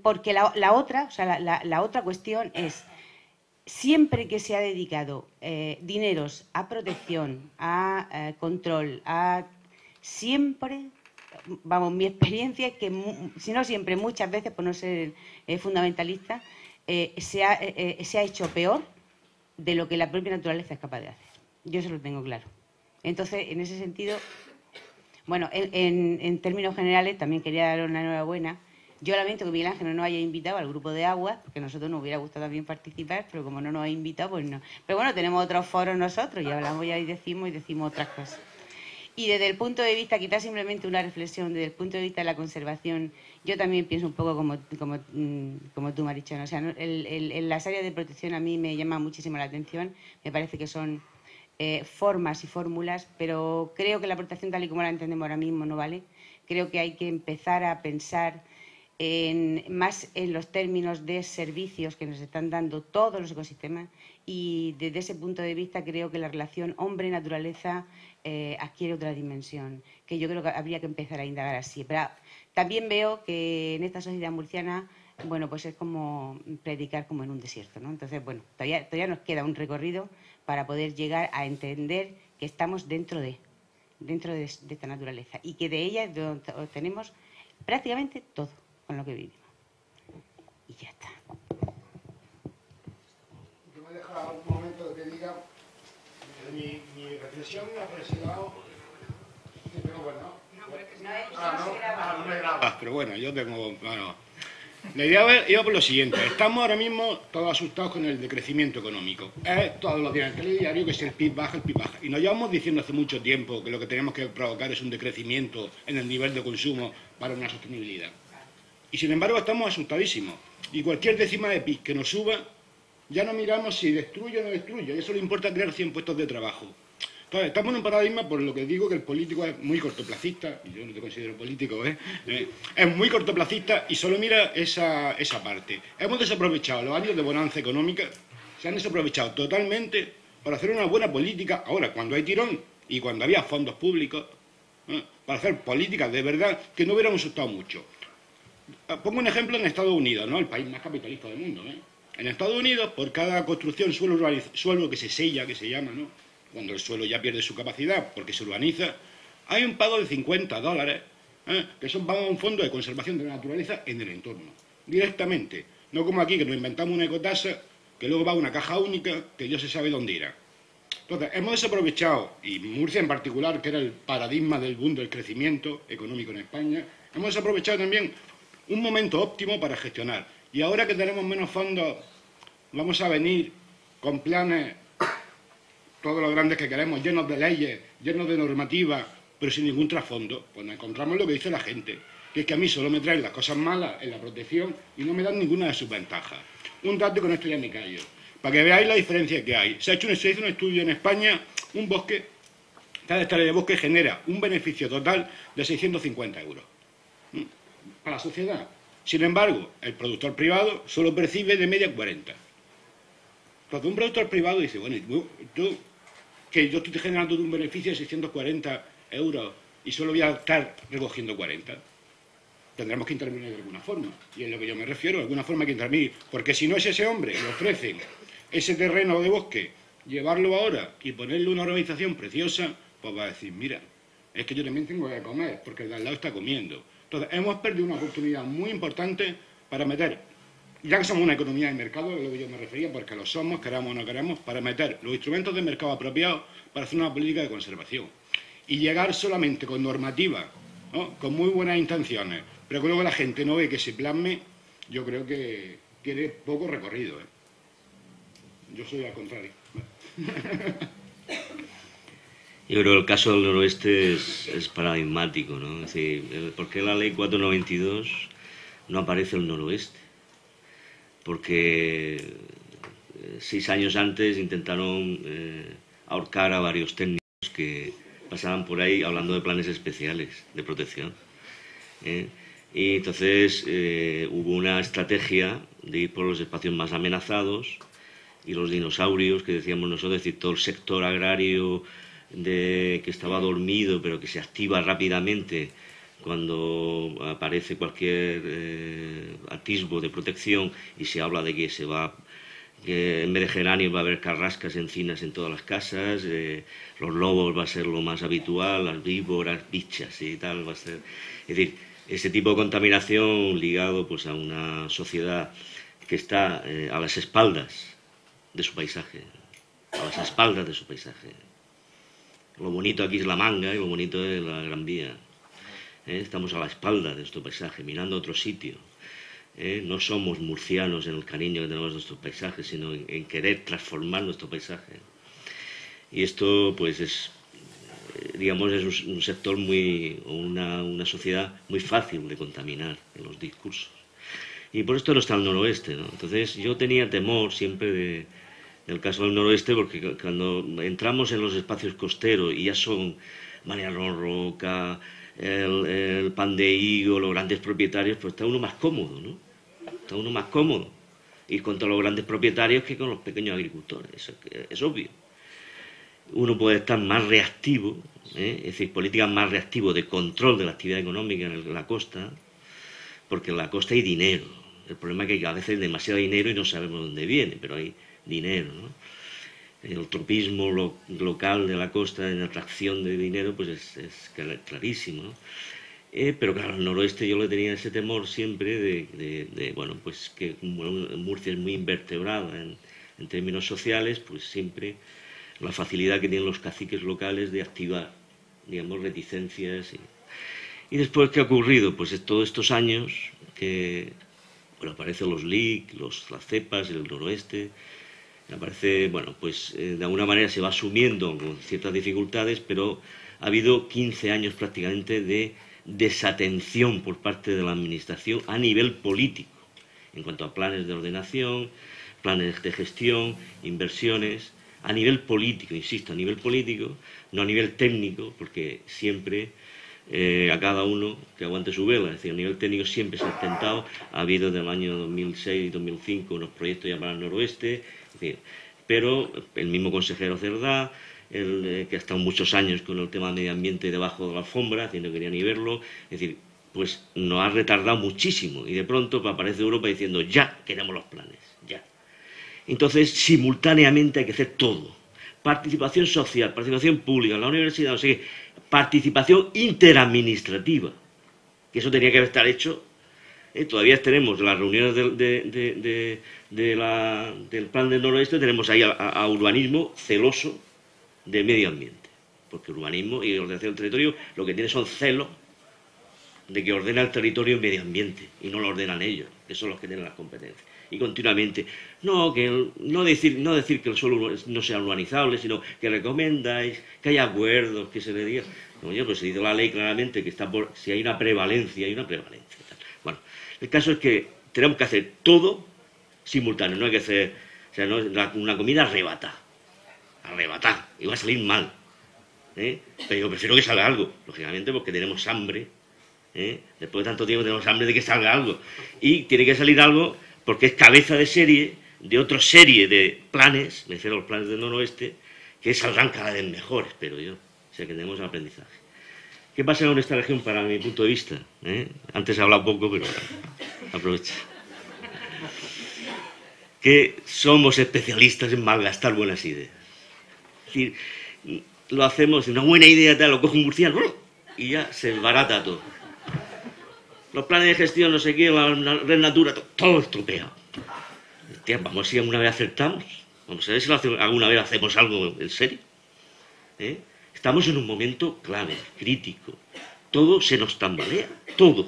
Porque la otra cuestión es, siempre que se ha dedicado dineros a protección, a control, siempre, vamos, mi experiencia es que, si no siempre, muchas veces, por no ser fundamentalista, se ha hecho peor de lo que la propia naturaleza es capaz de hacer. Yo eso lo tengo claro. Entonces, en ese sentido, bueno, en términos generales, también quería dar una enhorabuena. Yo lamento que Miguel Ángel no nos haya invitado al grupo de agua, porque a nosotros nos hubiera gustado también participar, pero como no nos ha invitado, pues no. Pero bueno, tenemos otros foros nosotros y hablamos ya y decimos decimos otras cosas. Y desde el punto de vista, quizás simplemente una reflexión, desde el punto de vista de la conservación, yo también pienso un poco como tú, Marichón. O sea, en las áreas de protección a mí me llama muchísimo la atención, me parece que son formas y fórmulas, pero creo que la protección tal y como la entendemos ahora mismo no vale. Creo que hay que empezar a pensar más en los términos de servicios que nos están dando todos los ecosistemas, y desde ese punto de vista creo que la relación hombre-naturaleza adquiere otra dimensión, que yo creo que habría que empezar a indagar así. Pero también veo que en esta sociedad murciana, bueno, pues es como predicar como en un desierto, ¿no? Entonces, bueno, todavía nos queda un recorrido para poder llegar a entender que estamos dentro de esta naturaleza y que de ella obtenemos prácticamente todo con lo que vivimos. Y ya está.
Yo me dejo un momento de que diga mi reflexión iba por ese lado. Sí, pero bueno. No me graba. Pero bueno, yo tengo... Bueno, la idea iba por lo siguiente. Estamos ahora mismo todos asustados con el decrecimiento económico. Todos los días en el telediario que si el PIB baja, el PIB baja. Y nos llevamos diciendo hace mucho tiempo que lo que tenemos que provocar es un decrecimiento en el nivel de consumo para una sostenibilidad. Y sin embargo estamos asustadísimos. Y cualquier décima de PIB que nos suba, ya no miramos si destruye o no destruye. Y eso le importa crear 100 puestos de trabajo. Entonces, estamos en un paradigma, por lo que digo, que el político es muy cortoplacista, y yo no te considero político, es muy cortoplacista y solo mira esa parte. Hemos desaprovechado los años de bonanza económica, se han desaprovechado totalmente para hacer una buena política, ahora, cuando hay tirón y cuando había fondos públicos, para hacer políticas de verdad que no hubieran asustado mucho. Pongo un ejemplo en Estados Unidos, ¿no? El país más capitalista del mundo, En Estados Unidos, por cada construcción suelo que se sella, que se llama, ¿no? Cuando el suelo ya pierde su capacidad porque se urbaniza, hay un pago de $50, que son pagos a un fondo de conservación de la naturaleza en el entorno, directamente. No como aquí, que nos inventamos una ecotasa, que luego va a una caja única, que ya se sabe dónde irá. Entonces, hemos desaprovechado, y Murcia en particular, que era el paradigma del boom del crecimiento económico en España, hemos desaprovechado también un momento óptimo para gestionar. Y ahora que tenemos menos fondos, vamos a venir con planes, todos los grandes que queremos, llenos de leyes, llenos de normativas, pero sin ningún trasfondo. Pues nos encontramos lo que dice la gente, que es que a mí solo me traen las cosas malas en la protección y no me dan ninguna de sus ventajas. Un dato, con esto ya me callo, para que veáis la diferencia que hay. Se hizo un estudio en España, un bosque, cada hectárea de bosque genera un beneficio total de 650 euros para la sociedad. Sin embargo, el productor privado solo percibe de media 40. Entonces, un productor privado dice, bueno, tú que yo estoy generando un beneficio de 640 euros y solo voy a estar recogiendo 40. Tendremos que intervenir de alguna forma. Y es lo que yo me refiero, de alguna forma hay que intervenir. Porque si no es ese hombre, le ofrecen ese terreno de bosque, llevarlo ahora y ponerle una urbanización preciosa, pues va a decir, mira, es que yo también tengo que comer, porque el de al lado está comiendo. Entonces, hemos perdido una oportunidad muy importante para meter ya que somos una economía de mercado, es lo que yo me refería, porque lo somos, queramos o no queremos, para meter los instrumentos de mercado apropiados para hacer una política de conservación. Y llegar solamente con normativa, ¿no?, con muy buenas intenciones, pero que luego la gente no ve que se plasme, yo creo que tiene poco recorrido, ¿eh? Yo soy al contrario.
Yo creo que el caso del noroeste es paradigmático, ¿no? Es decir, ¿por qué en la ley 492 no aparece el noroeste? Porque 6 años antes intentaron ahorcar a varios técnicos que pasaban por ahí hablando de planes especiales de protección. Y entonces hubo una estrategia de ir por los espacios más amenazados y los dinosaurios que decíamos nosotros, es decir, todo el sector agrario que estaba dormido pero que se activa rápidamente cuando aparece cualquier atisbo de protección y se habla de que que en vez de geranios va a haber carrascas, encinas en todas las casas, los lobos va a ser lo más habitual, las víboras, bichas y tal, va a ser... Es decir, ese tipo de contaminación ligado pues a una sociedad que está a las espaldas de su paisaje, a las espaldas de su paisaje. Lo bonito aquí es la Manga y lo bonito es la Gran Vía. Estamos a la espalda de nuestro paisaje, mirando a otro sitio. No somos murcianos en el cariño que tenemos de nuestros paisajes, sino en querer transformar nuestro paisaje. Y esto, pues, es un sector una sociedad muy fácil de contaminar en los discursos. Y por esto no está el noroeste, ¿no? Entonces, yo tenía temor siempre del caso del noroeste, porque cuando entramos en los espacios costeros y ya son Mariano Roca, el Pan de Higo, los grandes propietarios, pues está uno más cómodo, ¿no? Está uno más cómodo ir contra los grandes propietarios que con los pequeños agricultores, eso es obvio. Uno puede estar más reactivo, es decir, políticas más reactivas de control de la actividad económica en la costa, porque en la costa hay dinero. El problema es que a veces hay demasiado dinero y no sabemos dónde viene, pero hay dinero, ¿no? El tropismo local de la costa en atracción de dinero pues es clarísimo, ¿no? Pero claro, al noroeste yo le tenía ese temor siempre bueno, pues que Murcia es muy invertebrada en términos sociales, pues siempre la facilidad que tienen los caciques locales de activar, digamos, reticencias. Y después, ¿qué ha ocurrido? Pues todos estos años que, bueno, aparecen los LIC, las cepas, el noroeste, aparece, bueno, pues de alguna manera se va asumiendo con ciertas dificultades, pero ha habido 15 años prácticamente de desatención por parte de la administración a nivel político, en cuanto a planes de ordenación, planes de gestión, inversiones, a nivel político, insisto, a nivel político, no a nivel técnico, porque siempre a cada uno que aguante su vela, es decir, a nivel técnico siempre se ha intentado, ha habido desde el año 2006 y 2005 unos proyectos ya para el noroeste, es decir, pero el mismo consejero Cerdá, que ha estado muchos años con el tema de medio ambiente debajo de la alfombra, no quería ni verlo, es decir, pues nos ha retardado muchísimo y de pronto aparece Europa diciendo ya queremos los planes, ya. Entonces, simultáneamente hay que hacer todo. Participación social, participación pública, en la universidad, no sé qué, participación interadministrativa, que eso tenía que estar hecho. Todavía tenemos las reuniones del plan del noroeste, tenemos ahí a urbanismo celoso de medio ambiente, porque urbanismo y ordenación del territorio lo que tiene son celos de que ordena el territorio en medio ambiente y no lo ordenan ellos, que son los que tienen las competencias. Y continuamente, no decir que el suelo no sea urbanizable, sino que recomendáis que haya acuerdos, que se le diga. Oye, pues se dice la ley claramente que está si hay una prevalencia, hay una prevalencia. Bueno, el caso es que tenemos que hacer todo simultáneo, no hay que hacer, o sea, no, una comida arrebatada, y va a salir mal. Pero yo prefiero que salga algo, lógicamente, porque tenemos hambre. Después de tanto tiempo tenemos hambre de que salga algo. Y tiene que salir algo porque es cabeza de serie de otra serie de planes, me refiero a los planes del noroeste, que saldrán cada vez mejor, espero yo. O sea, que tenemos un aprendizaje. ¿Qué pasa con esta región para mi punto de vista? Antes he hablado poco, pero aprovecho. Que somos especialistas en malgastar buenas ideas. Es decir, lo hacemos, una buena idea tal, lo coge un murciano y ya se barata todo. Los planes de gestión, no sé qué, la red Natura, todo estropeado. Tía, vamos a ver si alguna vez acertamos. Vamos a ver si alguna vez hacemos algo en serio. Estamos en un momento clave, crítico. Todo se nos tambalea, todo.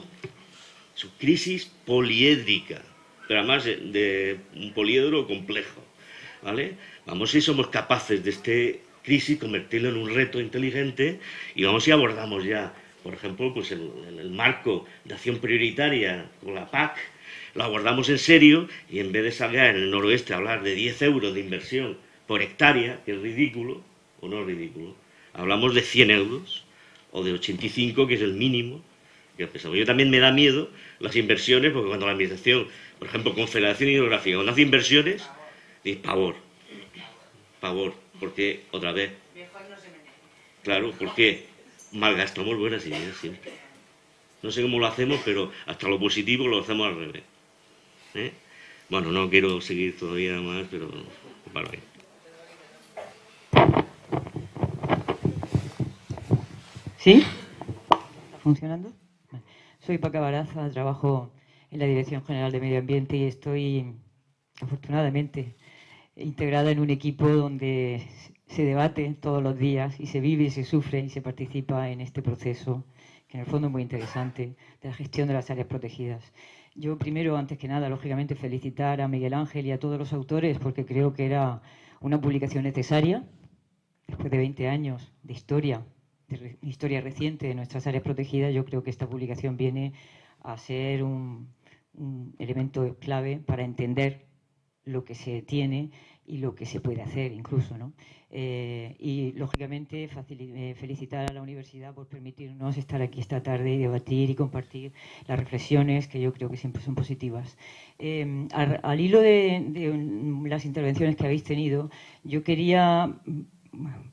Es una crisis poliédrica, pero además de un poliedro complejo, ¿vale? Vamos si somos capaces de esta crisis convertirlo en un reto inteligente y vamos si abordamos ya, por ejemplo, pues en el marco de acción prioritaria con la PAC, lo abordamos en serio y en vez de salir en el noroeste a hablar de 10 euros de inversión por hectárea, que es ridículo, o no es ridículo, hablamos de 100 euros o de 85, que es el mínimo. Yo también me da miedo las inversiones, porque cuando la administración, por ejemplo, Confederación Hidrográfica, cuando hace inversiones, dice pavor, porque otra vez, claro, porque malgastamos buenas ideas siempre. No sé cómo lo hacemos, pero hasta lo positivo lo hacemos al revés. Bueno, no quiero seguir todavía más, pero para ahí.
¿Sí? ¿Está funcionando? Soy Paca Baraza, trabajo en la Dirección General de Medio Ambiente y estoy, afortunadamente, integrada en un equipo donde se debate todos los días y se vive y se sufre y se participa en este proceso, que en el fondo es muy interesante, de la gestión de las áreas protegidas. Yo primero, antes que nada, lógicamente, felicitar a Miguel Ángel y a todos los autores porque creo que era una publicación necesaria, después de 20 años de historia reciente de nuestras áreas protegidas. Yo creo que esta publicación viene a ser un elemento clave para entender lo que se tiene y lo que se puede hacer incluso, ¿no? Y lógicamente felicitar a la universidad por permitirnos estar aquí esta tarde y debatir y compartir las reflexiones que yo creo que siempre son positivas. Al hilo de las intervenciones que habéis tenido, yo quería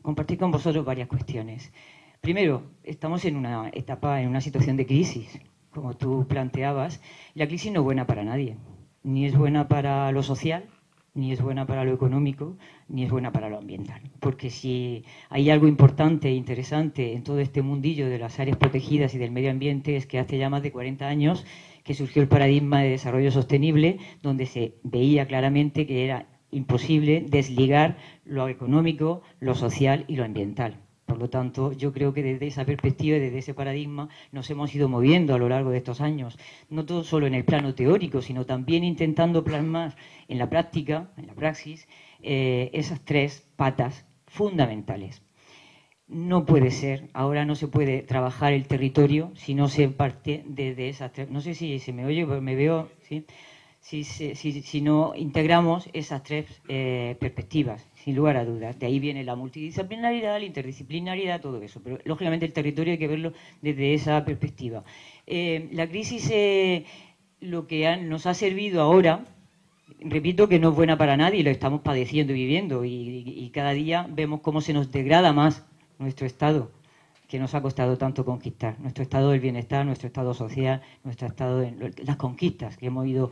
compartir con vosotros varias cuestiones. Primero, estamos en una etapa, en una situación de crisis, como tú planteabas. La crisis no es buena para nadie, ni es buena para lo social, ni es buena para lo económico, ni es buena para lo ambiental. Porque si hay algo importante e interesante en todo este mundillo de las áreas protegidas y del medio ambiente, es que hace ya más de 40 años que surgió el paradigma de desarrollo sostenible, donde se veía claramente que era imposible desligar lo económico, lo social y lo ambiental. Por lo tanto, yo creo que desde esa perspectiva y desde ese paradigma nos hemos ido moviendo a lo largo de estos años, no todo solo en el plano teórico, sino también intentando plasmar en la práctica, en la praxis, esas tres patas fundamentales. No puede ser, ahora no se puede trabajar el territorio si no se parte desde esas tres. No sé si se me oye, pero me veo, ¿sí? Si no integramos esas tres perspectivas, sin lugar a dudas. De ahí viene la multidisciplinaridad, la interdisciplinaridad, todo eso. Pero, lógicamente, el territorio hay que verlo desde esa perspectiva. La crisis, lo que nos ha servido ahora, repito que no es buena para nadie, lo estamos padeciendo y viviendo. Y cada día vemos cómo se nos degrada más nuestro estado, que nos ha costado tanto conquistar, nuestro estado del bienestar, nuestro estado social, nuestro estado de las conquistas que hemos ido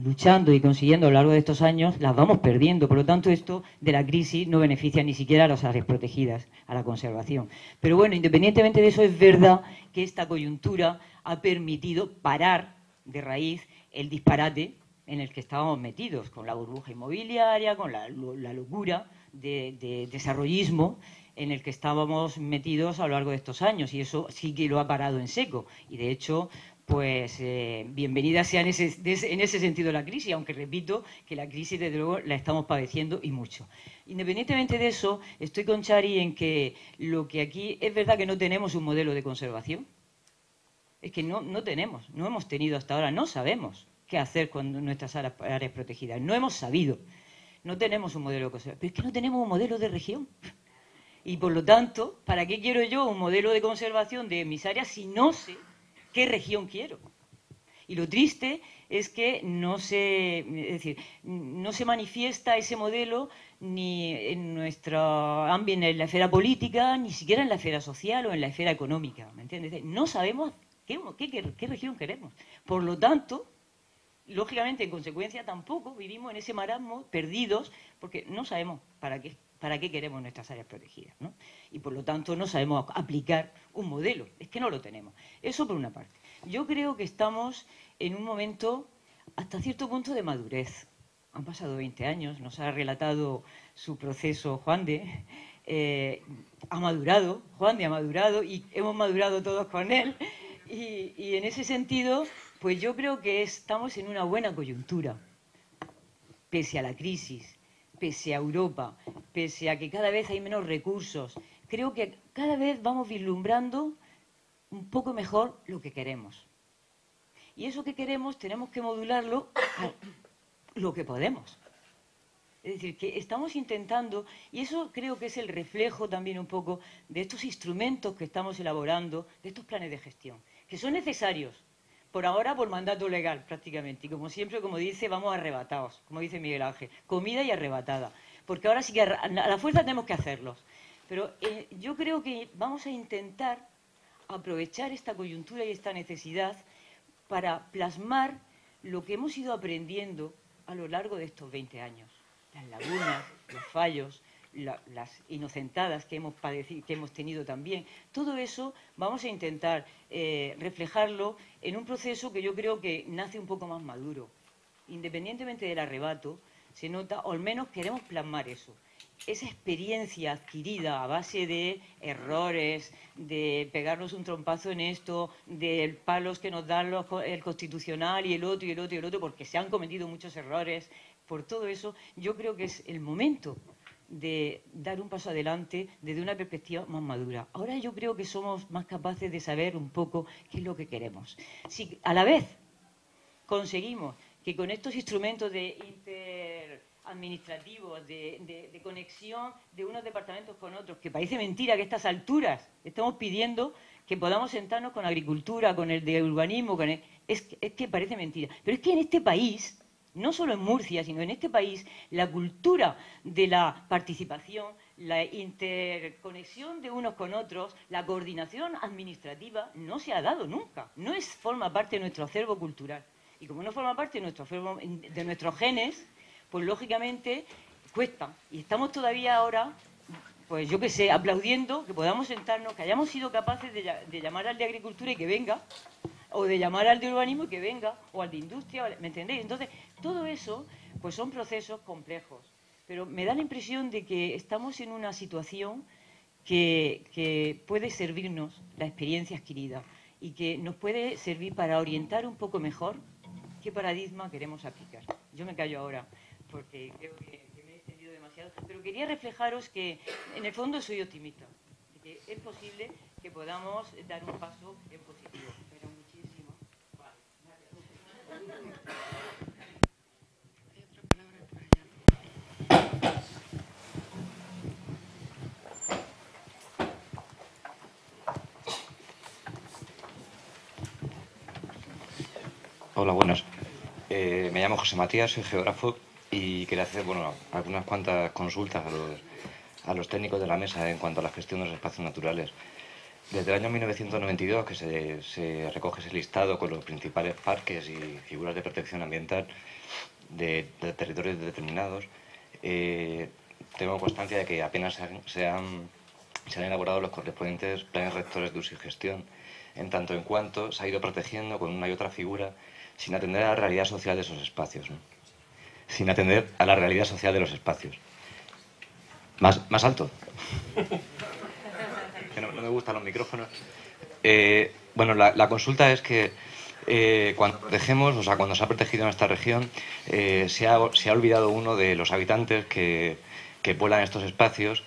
luchando y consiguiendo a lo largo de estos años, las vamos perdiendo. Por lo tanto, esto de la crisis no beneficia ni siquiera a las áreas protegidas, a la conservación. Pero bueno, independientemente de eso, es verdad que esta coyuntura ha permitido parar de raíz el disparate en el que estábamos metidos, con la burbuja inmobiliaria, con la locura de desarrollismo en el que estábamos metidos a lo largo de estos años, y eso sí que lo ha parado en seco. Y de hecho, pues bienvenida sea en ese sentido la crisis, aunque repito que la crisis desde luego la estamos padeciendo y mucho. Independientemente de eso, estoy con Chari en que lo que aquí es verdad que no tenemos un modelo de conservación, es que no tenemos, no hemos tenido hasta ahora, no sabemos qué hacer con nuestras áreas protegidas, no hemos sabido, no tenemos un modelo de conservación, pero es que no tenemos un modelo de región. Y por lo tanto, ¿para qué quiero yo un modelo de conservación de mis áreas si no sé qué región quiero? Y lo triste es que no se manifiesta ese modelo ni en nuestro ámbito, en la esfera política, ni siquiera en la esfera social o en la esfera económica, ¿me entiendes? No sabemos qué región queremos. Por lo tanto, lógicamente, en consecuencia, tampoco vivimos en ese marasmo, perdidos, porque no sabemos para qué queremos nuestras áreas protegidas, ¿no? Y por lo tanto no sabemos aplicar un modelo, es que no lo tenemos. Eso por una parte. Yo creo que estamos en un momento hasta cierto punto de madurez Han pasado 20 años, nos ha relatado su proceso Juan de, ha madurado, Juan de ha madurado y hemos madurado todos con él. Y en ese sentido, pues yo creo que estamos en una buena coyuntura, pese a la crisis, pese a Europa, pese a que cada vez hay menos recursos. Creo que cada vez vamos vislumbrando un poco mejor lo que queremos. Y eso que queremos tenemos que modularlo a lo que podemos. Es decir, que estamos intentando, y eso creo que es el reflejo también un poco de estos instrumentos que estamos elaborando, de estos planes de gestión, que son necesarios, por ahora por mandato legal prácticamente, y como siempre, como dice, vamos arrebatados, como dice Miguel Ángel, comida y arrebatada, porque ahora sí que a la fuerza tenemos que hacerlos. Pero yo creo que vamos a intentar aprovechar esta coyuntura y esta necesidad para plasmar lo que hemos ido aprendiendo a lo largo de estos 20 años. Las lagunas, los fallos, las inocentadas que hemos padecido, que hemos tenido también. Todo eso vamos a intentar reflejarlo en un proceso que yo creo que nace un poco más maduro. Independientemente del arrebato, se nota, o al menos queremos plasmar eso. Esa experiencia adquirida a base de errores, de pegarnos un trompazo en esto, de palos que nos dan el Constitucional y el otro y el otro y el otro, porque se han cometido muchos errores. Por todo eso, yo creo que es el momento de dar un paso adelante desde una perspectiva más madura. Ahora yo creo que somos más capaces de saber un poco qué es lo que queremos. Si a la vez conseguimos que con estos instrumentos de interadministrativos, de conexión de unos departamentos con otros, que parece mentira que a estas alturas estamos pidiendo que podamos sentarnos con agricultura, con el de urbanismo, es que parece mentira. Pero es que en este país, no solo en Murcia, sino en este país, la cultura de la participación, la interconexión de unos con otros, la coordinación administrativa, no se ha dado nunca. No forma parte de nuestro acervo cultural. Y como no forma parte de nuestros genes, pues lógicamente cuesta. Y estamos todavía ahora, pues yo qué sé, aplaudiendo que podamos sentarnos, que hayamos sido capaces de llamar al de agricultura y que venga, o de llamar al de urbanismo y que venga, o al de industria, ¿me entendéis? Entonces, todo eso, pues son procesos complejos. Pero me da la impresión de que estamos en una situación que puede servirnos la experiencia adquirida y que nos puede servir para orientar un poco mejor qué paradigma queremos aplicar. Yo me callo ahora, porque creo que me he extendido demasiado, pero quería reflejaros que, en el fondo, soy optimista, de que es posible que podamos dar un paso en positivo. Pero muchísimo. Vale, gracias.
Hola, buenas. Me llamo José Matías, soy geógrafo y quería hacer algunas cuantas consultas a los técnicos de la mesa en cuanto a la gestión de los espacios naturales. Desde el año 1992, que se recoge ese listado con los principales parques y figuras de protección ambiental de territorios determinados, tengo constancia de que apenas se han elaborado los correspondientes planes rectores de uso y gestión, en tanto en cuanto se ha ido protegiendo con una y otra figura sin atender a la realidad social de esos espacios, ¿no? Sin atender a la realidad social de los espacios. Más alto. Que no me gustan los micrófonos. Bueno, la consulta es que cuando protegemos, o sea, cuando se ha protegido en esta región, se ha olvidado uno de los habitantes que pueblan estos espacios,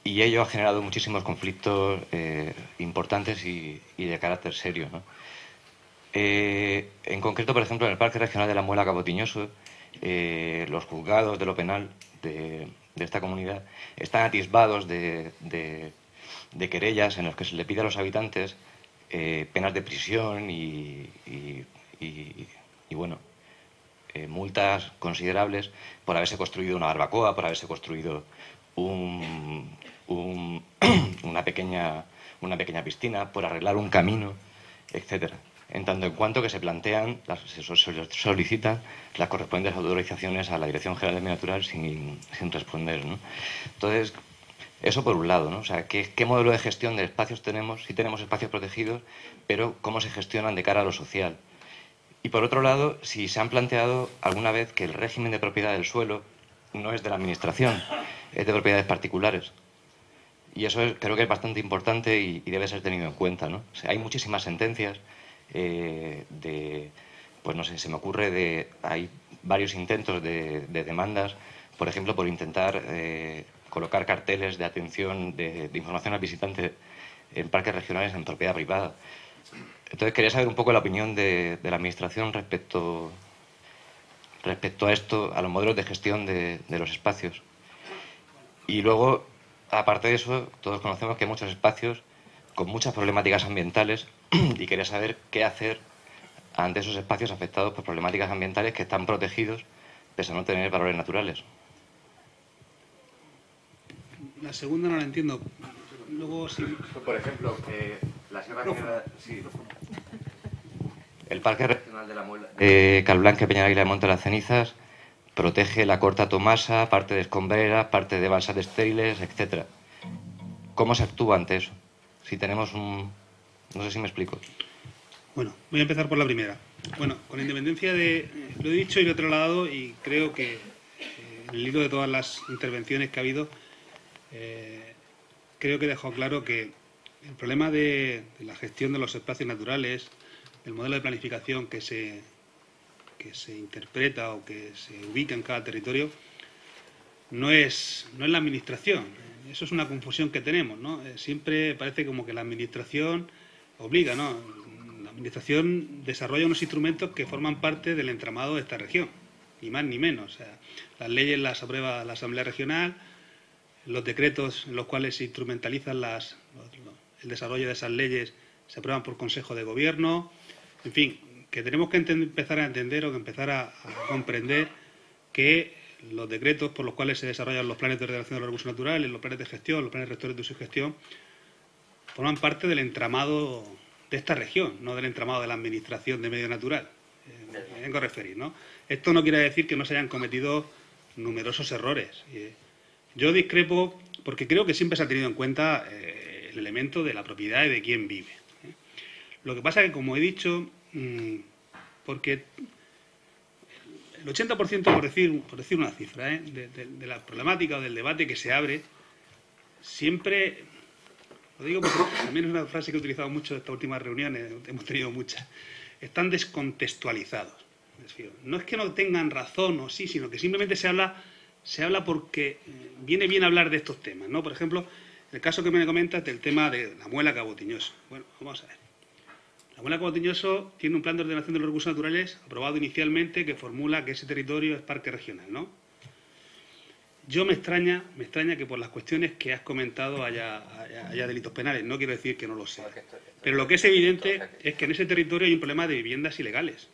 y ello ha generado muchísimos conflictos importantes y de carácter serio, ¿no? En concreto, por ejemplo, en el Parque Regional de la Muela Cabo Tiñoso, los juzgados de lo penal de esta comunidad están atisbados de querellas en las que se le pide a los habitantes penas de prisión y bueno, multas considerables por haberse construido una barbacoa, por haberse construido una pequeña piscina, por arreglar un camino, etcétera. En tanto en cuanto que se plantean, se solicitan las correspondientes autorizaciones a la Dirección General de Medio Natural sin responder, ¿no? Entonces, eso por un lado, ¿no? O sea, ¿qué modelo de gestión de espacios tenemos? Sí tenemos espacios protegidos, pero ¿cómo se gestionan de cara a lo social? Y por otro lado, si se han planteado alguna vez que el régimen de propiedad del suelo no es de la Administración, es de propiedades particulares. Y eso creo que es bastante importante y debe ser tenido en cuenta, ¿no? O sea, hay muchísimas sentencias pues no sé, se me ocurre hay varios intentos de demandas, por ejemplo, por intentar colocar carteles de atención, de información al visitante en parques regionales en propiedad privada. Entonces quería saber un poco la opinión de la Administración respecto a esto, a los modelos de gestión de los espacios. Y luego, aparte de eso, todos conocemos que hay muchos espacios con muchas problemáticas ambientales y quería saber qué hacer ante esos espacios afectados por problemáticas ambientales que están protegidos pese a no tener valores naturales.
La segunda no la entiendo. Luego, sí.
Por ejemplo, la Sierra Nevada, sí. El Parque Regional de la Muela, Calblanque, Peñaláguila y Monte de las Cenizas protege la Corta Tomasa, parte de escombreras, parte de balsas estériles, etc. ¿Cómo se actúa ante eso? Si tenemos un... No sé si me explico.
Bueno, voy a empezar por la primera. Bueno, con independencia de... Lo he dicho y lo he trasladado y creo que en el hilo de todas las intervenciones que ha habido, creo que he dejado claro que el problema de la gestión de los espacios naturales, el modelo de planificación que se interpreta o que se ubica en cada territorio, no es la Administración. Eso es una confusión que tenemos, ¿no? Siempre parece como que la Administración obliga, ¿no? La Administración desarrolla unos instrumentos que forman parte del entramado de esta región, ni más ni menos. O sea, las leyes las aprueba la Asamblea Regional, los decretos en los cuales se instrumentalizan el desarrollo de esas leyes se aprueban por Consejo de Gobierno. En fin, que tenemos que empezar a entender o que empezar a comprender que los decretos por los cuales se desarrollan los planes de ordenación de los recursos naturales, los planes de gestión, los planes rectores de uso y gestión, forman parte del entramado de esta región, no del entramado de la Administración de Medio Natural. Me vengo a referir, ¿no? Esto no quiere decir que no se hayan cometido numerosos errores. Yo discrepo porque creo que siempre se ha tenido en cuenta el elemento de la propiedad y de quién vive. Lo que pasa es que, como he dicho, porque el 80%, por decir una cifra, de la problemática o del debate que se abre, siempre, lo digo porque también es una frase que he utilizado mucho en estas últimas reuniones, hemos tenido muchas, están descontextualizados. Es decir, no es que no tengan razón o sí, sino que simplemente se habla porque viene bien hablar de estos temas, ¿no? Por ejemplo, el caso que me comentas del tema de la Muela Cabo Tiñoso. Bueno, vamos a ver. La Muela Cabo Tiñoso tiene un plan de ordenación de los recursos naturales aprobado inicialmente que formula que ese territorio es parque regional, ¿no? Yo me extraña que por las cuestiones que has comentado haya delitos penales. No quiero decir que no lo sea. Pero lo que es evidente es que en ese territorio hay un problema de viviendas ilegales,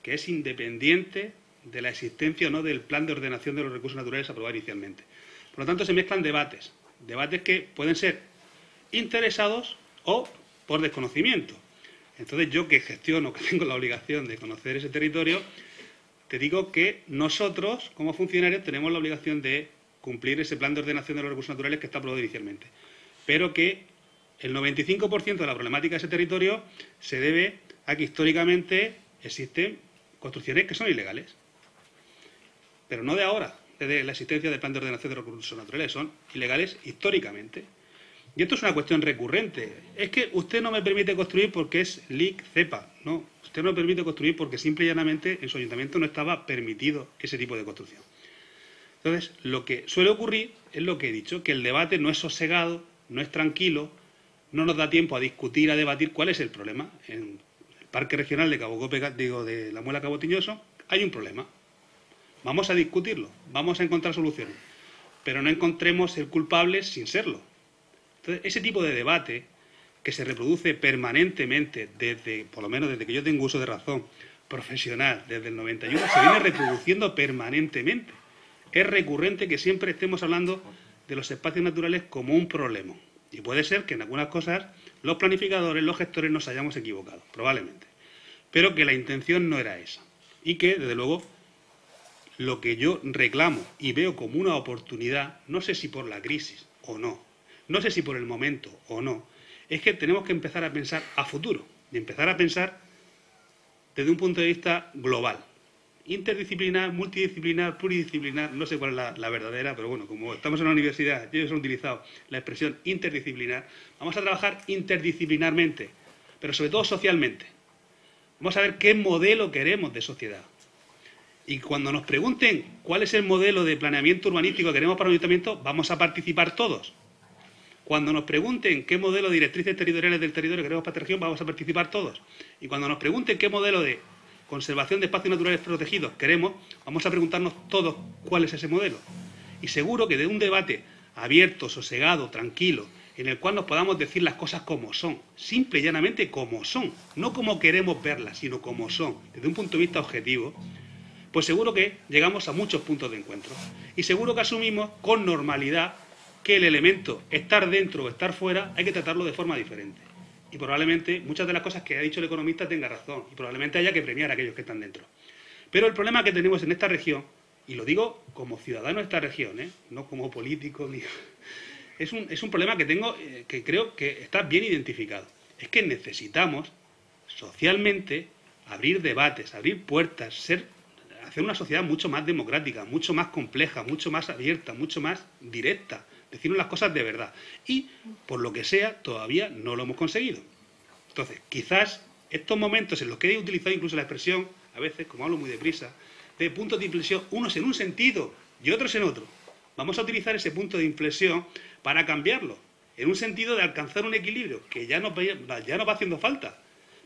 que es independiente de la existencia o no del plan de ordenación de los recursos naturales aprobado inicialmente. Por lo tanto, se mezclan debates que pueden ser interesados o por desconocimiento. Entonces, yo que gestiono, que tengo la obligación de conocer ese territorio, te digo que nosotros, como funcionarios, tenemos la obligación de cumplir ese plan de ordenación de los recursos naturales que está aprobado inicialmente. Pero que el 95% de la problemática de ese territorio se debe a que históricamente existen construcciones que son ilegales. Pero no de ahora, desde la existencia del plan de ordenación de los recursos naturales, son ilegales históricamente. Y esto es una cuestión recurrente. Es que usted no me permite construir porque es LIC CEPA. No, usted no me permite construir porque simple y llanamente en su ayuntamiento no estaba permitido ese tipo de construcción. Entonces, lo que suele ocurrir es lo que he dicho, que el debate no es sosegado, no es tranquilo, no nos da tiempo a discutir, a debatir cuál es el problema. En el Parque Regional de de la Muela Cabo Tiñoso hay un problema. Vamos a discutirlo, vamos a encontrar soluciones, pero no encontremos el culpable sin serlo. Entonces, ese tipo de debate que se reproduce permanentemente, por lo menos desde que yo tengo uso de razón profesional, desde el 91, se viene reproduciendo permanentemente. Es recurrente que siempre estemos hablando de los espacios naturales como un problema. Y puede ser que en algunas cosas los planificadores, los gestores nos hayamos equivocado, probablemente. Pero que la intención no era esa. Y que, desde luego, lo que yo reclamo y veo como una oportunidad, no sé si por la crisis o no, no sé si por el momento o no, es que tenemos que empezar a pensar a futuro y empezar a pensar desde un punto de vista global. Interdisciplinar, multidisciplinar, pluridisciplinar, no sé cuál es la verdadera, pero bueno, como estamos en la universidad, yo he utilizado la expresión interdisciplinar, vamos a trabajar interdisciplinarmente, pero sobre todo socialmente. Vamos a ver qué modelo queremos de sociedad. Y cuando nos pregunten cuál es el modelo de planeamiento urbanístico que queremos para un ayuntamiento, vamos a participar todos. Cuando nos pregunten qué modelo de directrices territoriales del territorio queremos para esta región, vamos a participar todos. Y cuando nos pregunten qué modelo de conservación de espacios naturales protegidos queremos, vamos a preguntarnos todos cuál es ese modelo. Y seguro que de un debate abierto, sosegado, tranquilo, en el cual nos podamos decir las cosas como son, simple y llanamente como son, no como queremos verlas, sino como son, desde un punto de vista objetivo, pues seguro que llegamos a muchos puntos de encuentro. Y seguro que asumimos con normalidad que el elemento estar dentro o estar fuera hay que tratarlo de forma diferente. Y probablemente muchas de las cosas que ha dicho el economista tenga razón, y probablemente haya que premiar a aquellos que están dentro. Pero el problema que tenemos en esta región, y lo digo como ciudadano de esta región, no como político, es un problema que tengo, que creo que está bien identificado. Es que necesitamos socialmente abrir debates, abrir puertas, hacer una sociedad mucho más democrática, mucho más compleja, mucho más abierta, mucho más directa, decirnos las cosas de verdad. Y, por lo que sea, todavía no lo hemos conseguido. Entonces, quizás estos momentos en los que he utilizado incluso la expresión, a veces, como hablo muy deprisa, de puntos de inflexión, unos en un sentido y otros en otro. Vamos a utilizar ese punto de inflexión para cambiarlo, en un sentido de alcanzar un equilibrio, que ya nos va haciendo falta.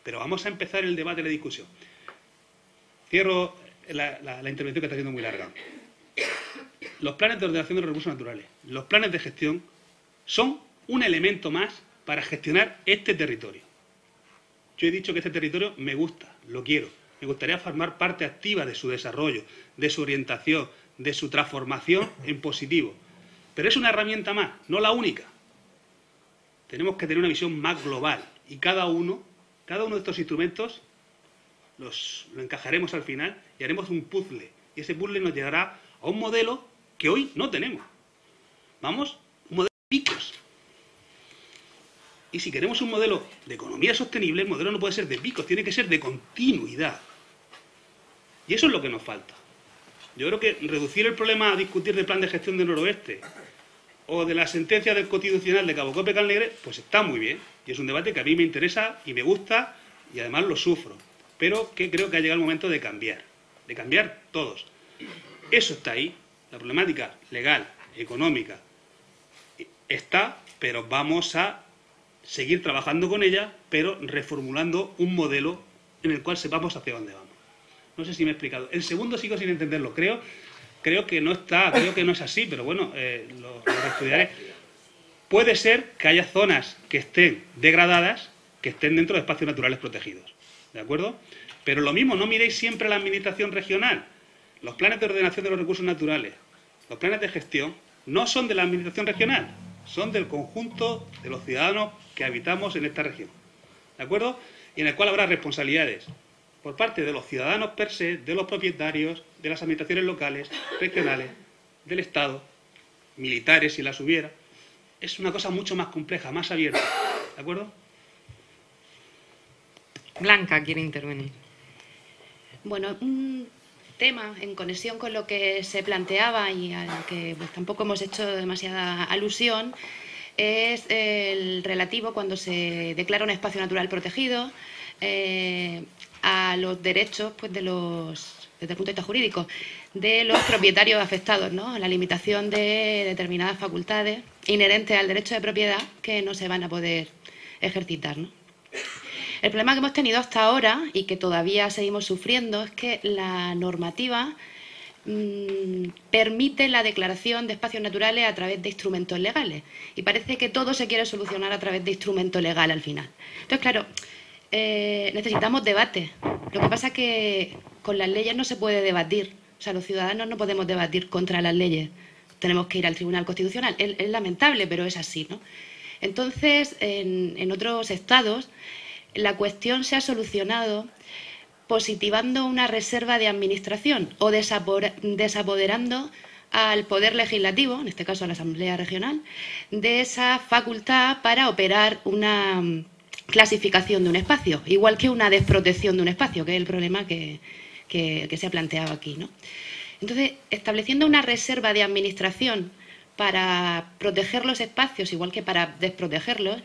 Pero vamos a empezar el debate y la discusión. Cierro la intervención que está siendo muy larga. Los planes de ordenación de los recursos naturales, los planes de gestión, son un elemento más para gestionar este territorio. Yo he dicho que este territorio me gusta, lo quiero. Me gustaría formar parte activa de su desarrollo, de su orientación, de su transformación en positivo. Pero es una herramienta más, no la única. Tenemos que tener una visión más global y cada uno de estos instrumentos lo encajaremos al final y haremos un puzzle. Y ese puzzle nos llevará a un modelo que hoy no tenemos. Vamos, un modelo de picos. Y si queremos un modelo de economía sostenible, el modelo no puede ser de picos, tiene que ser de continuidad. Y eso es lo que nos falta. Yo creo que reducir el problema a discutir del plan de gestión del noroeste o de la sentencia del Constitucional de Cabo Cope Calnegre, pues está muy bien. Y es un debate que a mí me interesa y me gusta y además lo sufro. Pero que creo que ha llegado el momento de cambiar todos. Eso está ahí. La problemática legal, económica, está, pero vamos a seguir trabajando con ella, pero reformulando un modelo en el cual sepamos hacia dónde vamos. No sé si me he explicado. El segundo sigo sin entenderlo. Creo que no es así, pero bueno, lo estudiaré. Puede ser que haya zonas que estén degradadas, que estén dentro de espacios naturales protegidos. ¿De acuerdo? Pero lo mismo, no miréis siempre a la administración regional. Los planes de ordenación de los recursos naturales, los planes de gestión, no son de la administración regional, son del conjunto de los ciudadanos que habitamos en esta región. ¿De acuerdo? Y en el cual habrá responsabilidades por parte de los ciudadanos per se, de los propietarios, de las administraciones locales, regionales, del Estado, militares si las hubiera. Es una cosa mucho más compleja, más abierta. ¿De acuerdo?
Blanca quiere intervenir.
Bueno, un tema en conexión con lo que se planteaba y al que pues, tampoco hemos hecho demasiada alusión es el relativo cuando se declara un espacio natural protegido a los derechos pues, desde el punto de vista jurídico de los propietarios afectados, ¿no? La limitación de determinadas facultades inherentes al derecho de propiedad que no se van a poder ejercitar, ¿no? El problema que hemos tenido hasta ahora y que todavía seguimos sufriendo es que la normativa permite la declaración de espacios naturales a través de instrumentos legales y parece que todo se quiere solucionar a través de instrumento legal al final. Entonces, claro, necesitamos debate. Lo que pasa es que con las leyes no se puede debatir. O sea, los ciudadanos no podemos debatir contra las leyes. Tenemos que ir al Tribunal Constitucional. Es lamentable, pero es así, ¿no? Entonces, en otros estados, la cuestión se ha solucionado positivando una reserva de administración o desapoderando al Poder Legislativo, en este caso a la Asamblea Regional, de esa facultad para operar una clasificación de un espacio, igual que una desprotección de un espacio, que es el problema que se ha planteado aquí, ¿no? Entonces, estableciendo una reserva de administración para proteger los espacios, igual que para desprotegerlos,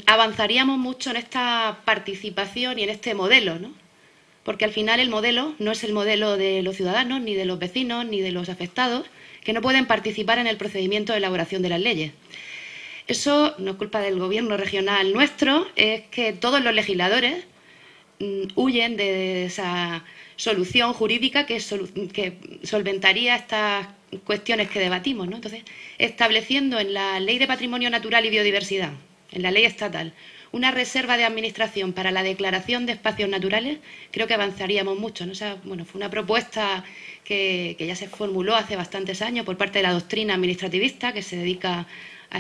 avanzaríamos mucho en esta participación y en este modelo, ¿no? Porque al final el modelo no es el modelo de los ciudadanos, ni de los vecinos, ni de los afectados, que no pueden participar en el procedimiento de elaboración de las leyes. Eso no es culpa del gobierno regional nuestro, es que todos los legisladores huyen de esa solución jurídica que solventaría estas cuestiones que debatimos, ¿no? Entonces, estableciendo en la Ley de Patrimonio Natural y Biodiversidad, en la ley estatal, una reserva de administración para la declaración de espacios naturales, creo que avanzaríamos mucho, ¿no? O sea, bueno, fue una propuesta que ya se formuló hace bastantes años por parte de la doctrina administrativista que se dedica a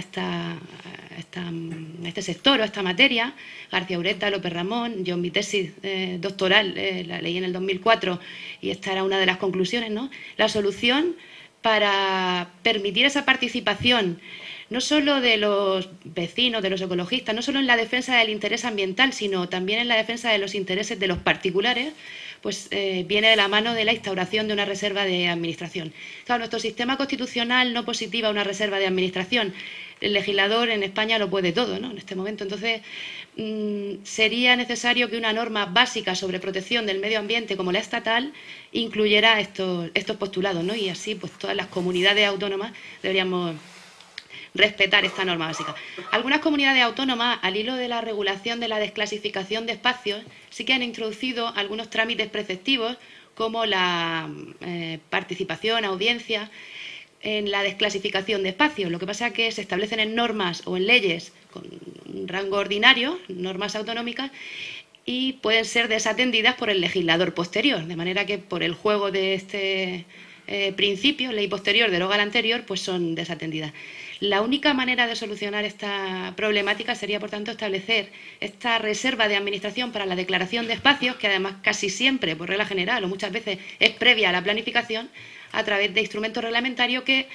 este sector o a esta materia. García Ureta, López Ramón, yo en mi tesis doctoral la leí en el 2004 y esta era una de las conclusiones, ¿no? La solución para permitir esa participación no solo de los vecinos, de los ecologistas, no solo en la defensa del interés ambiental, sino también en la defensa de los intereses de los particulares, pues viene de la mano de la instauración de una reserva de administración. Claro, nuestro sistema constitucional no positiva una reserva de administración. El legislador en España lo puede todo, ¿no? En este momento. Entonces, sería necesario que una norma básica sobre protección del medio ambiente como la estatal incluyera estos postulados, ¿no? Y así, pues todas las comunidades autónomas deberíamos respetar esta norma básica. Algunas comunidades autónomas, al hilo de la regulación de la desclasificación de espacios, sí que han introducido algunos trámites preceptivos, como la participación, audiencia, en la desclasificación de espacios. Lo que pasa es que se establecen en normas o en leyes con un rango ordinario, normas autonómicas, y pueden ser desatendidas por el legislador posterior, de manera que por el juego de este principio, ley posterior deroga la anterior, pues son desatendidas. La única manera de solucionar esta problemática sería, por tanto, establecer esta reserva de administración para la declaración de espacios, que además casi siempre, por regla general o muchas veces, es previa a la planificación, a través de instrumentos reglamentarios que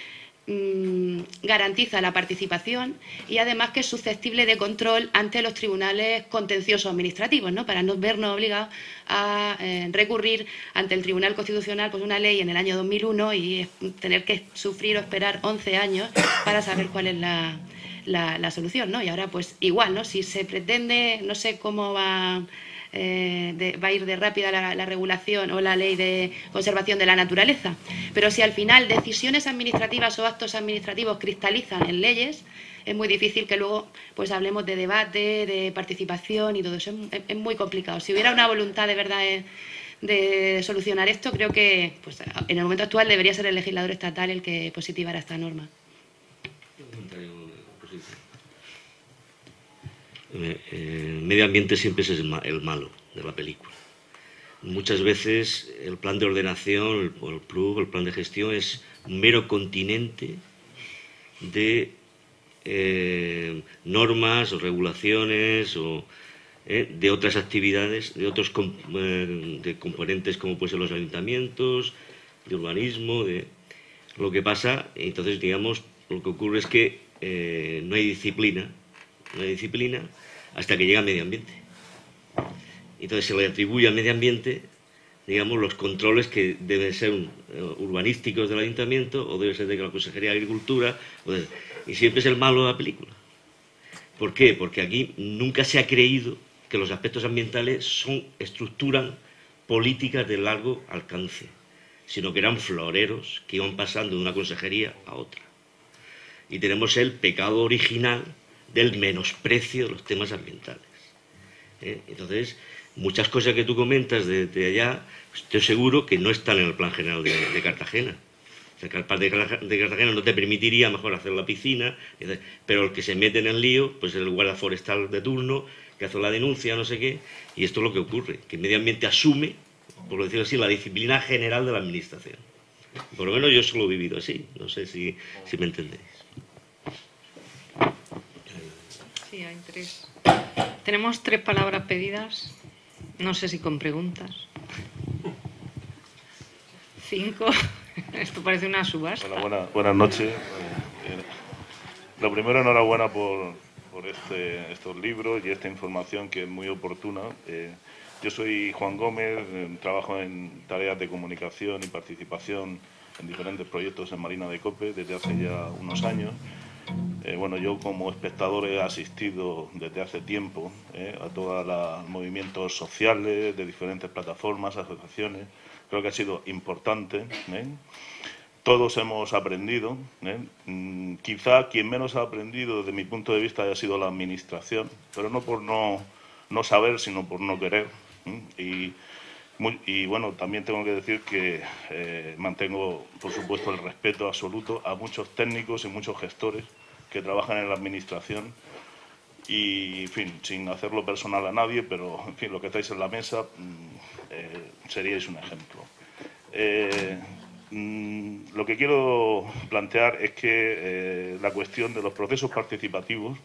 garantiza la participación y además que es susceptible de control ante los tribunales contenciosos administrativos, ¿no? Para no vernos obligados a recurrir ante el Tribunal Constitucional pues una ley en el año 2001 y tener que sufrir o esperar 11 años para saber cuál es la solución, ¿no? Y ahora pues igual, ¿no? Si se pretende, no sé cómo va a ir de rápida la regulación o la ley de conservación de la naturaleza, pero si al final decisiones administrativas o actos administrativos cristalizan en leyes, es muy difícil que luego pues hablemos de debate, de participación y todo eso. Es muy complicado. Si hubiera una voluntad de verdad de solucionar esto, creo que pues, en el momento actual debería ser el legislador estatal el que positivara esta norma.
El medio ambiente siempre es el malo de la película. Muchas veces el plan de ordenación, el PLUG, el plan de gestión, es un mero continente de normas o regulaciones o de otras actividades, de otros de componentes como pueden ser los ayuntamientos, de urbanismo, de lo que pasa. Entonces, digamos, lo que ocurre es que no hay disciplina hasta que llega al medio ambiente. Entonces se le atribuye al medio ambiente, digamos, los controles que deben ser urbanísticos del ayuntamiento o deben ser de la Consejería de Agricultura, y siempre es el malo de la película. ¿Por qué? Porque aquí nunca se ha creído que los aspectos ambientales estructuran políticas de largo alcance, sino que eran floreros que iban pasando de una consejería a otra. Y tenemos el pecado original del menosprecio de los temas ambientales. Entonces, muchas cosas que tú comentas de allá, estoy seguro que no están en el Plan General de Cartagena. O sea, que el Plan de Cartagena no te permitiría mejor hacer la piscina, pero el que se mete en el lío, pues es el guardia forestal de turno, que hace la denuncia, no sé qué, y esto es lo que ocurre, que el medio ambiente asume, por decirlo así, la disciplina general de la administración. Por lo menos yo solo he vivido así, no sé si me entendéis.
Sí, hay 3. Tenemos 3 palabras pedidas. No sé si con preguntas. 5. Esto parece una subasta.
Buenas noches. Lo primero, enhorabuena por por estos libros y esta información que es muy oportuna. Yo soy Juan Gómez, trabajo en tareas de comunicación y participación en diferentes proyectos en Marina de Cope desde hace ya unos años. Bueno, yo como espectador he asistido desde hace tiempo a todos los movimientos sociales de diferentes plataformas, asociaciones. Creo que ha sido importante. Todos hemos aprendido. Quizá quien menos ha aprendido desde mi punto de vista haya sido la administración, pero no por no saber, sino por no querer. Y bueno, también tengo que decir que mantengo, por supuesto, el respeto absoluto a muchos técnicos y muchos gestores que trabajan en la administración y, en fin, sin hacerlo personal a nadie, pero, en fin, lo que estáis en la mesa seríais un ejemplo. Lo que quiero plantear es que la cuestión de los procesos participativos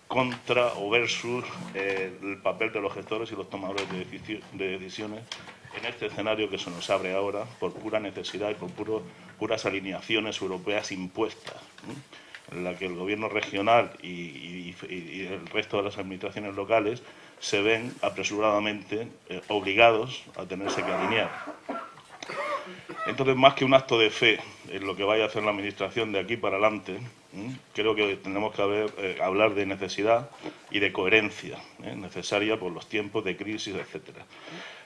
contra o versus el papel de los gestores y los tomadores de decisiones en este escenario que se nos abre ahora por pura necesidad y por puras alineaciones europeas impuestas, en la que el gobierno regional y el resto de las administraciones locales se ven apresuradamente obligados a tenerse que alinear. Entonces, más que un acto de fe en lo que vaya a hacer la administración de aquí para adelante, creo que tenemos que hablar de necesidad y de coherencia necesaria por los tiempos de crisis, etcétera.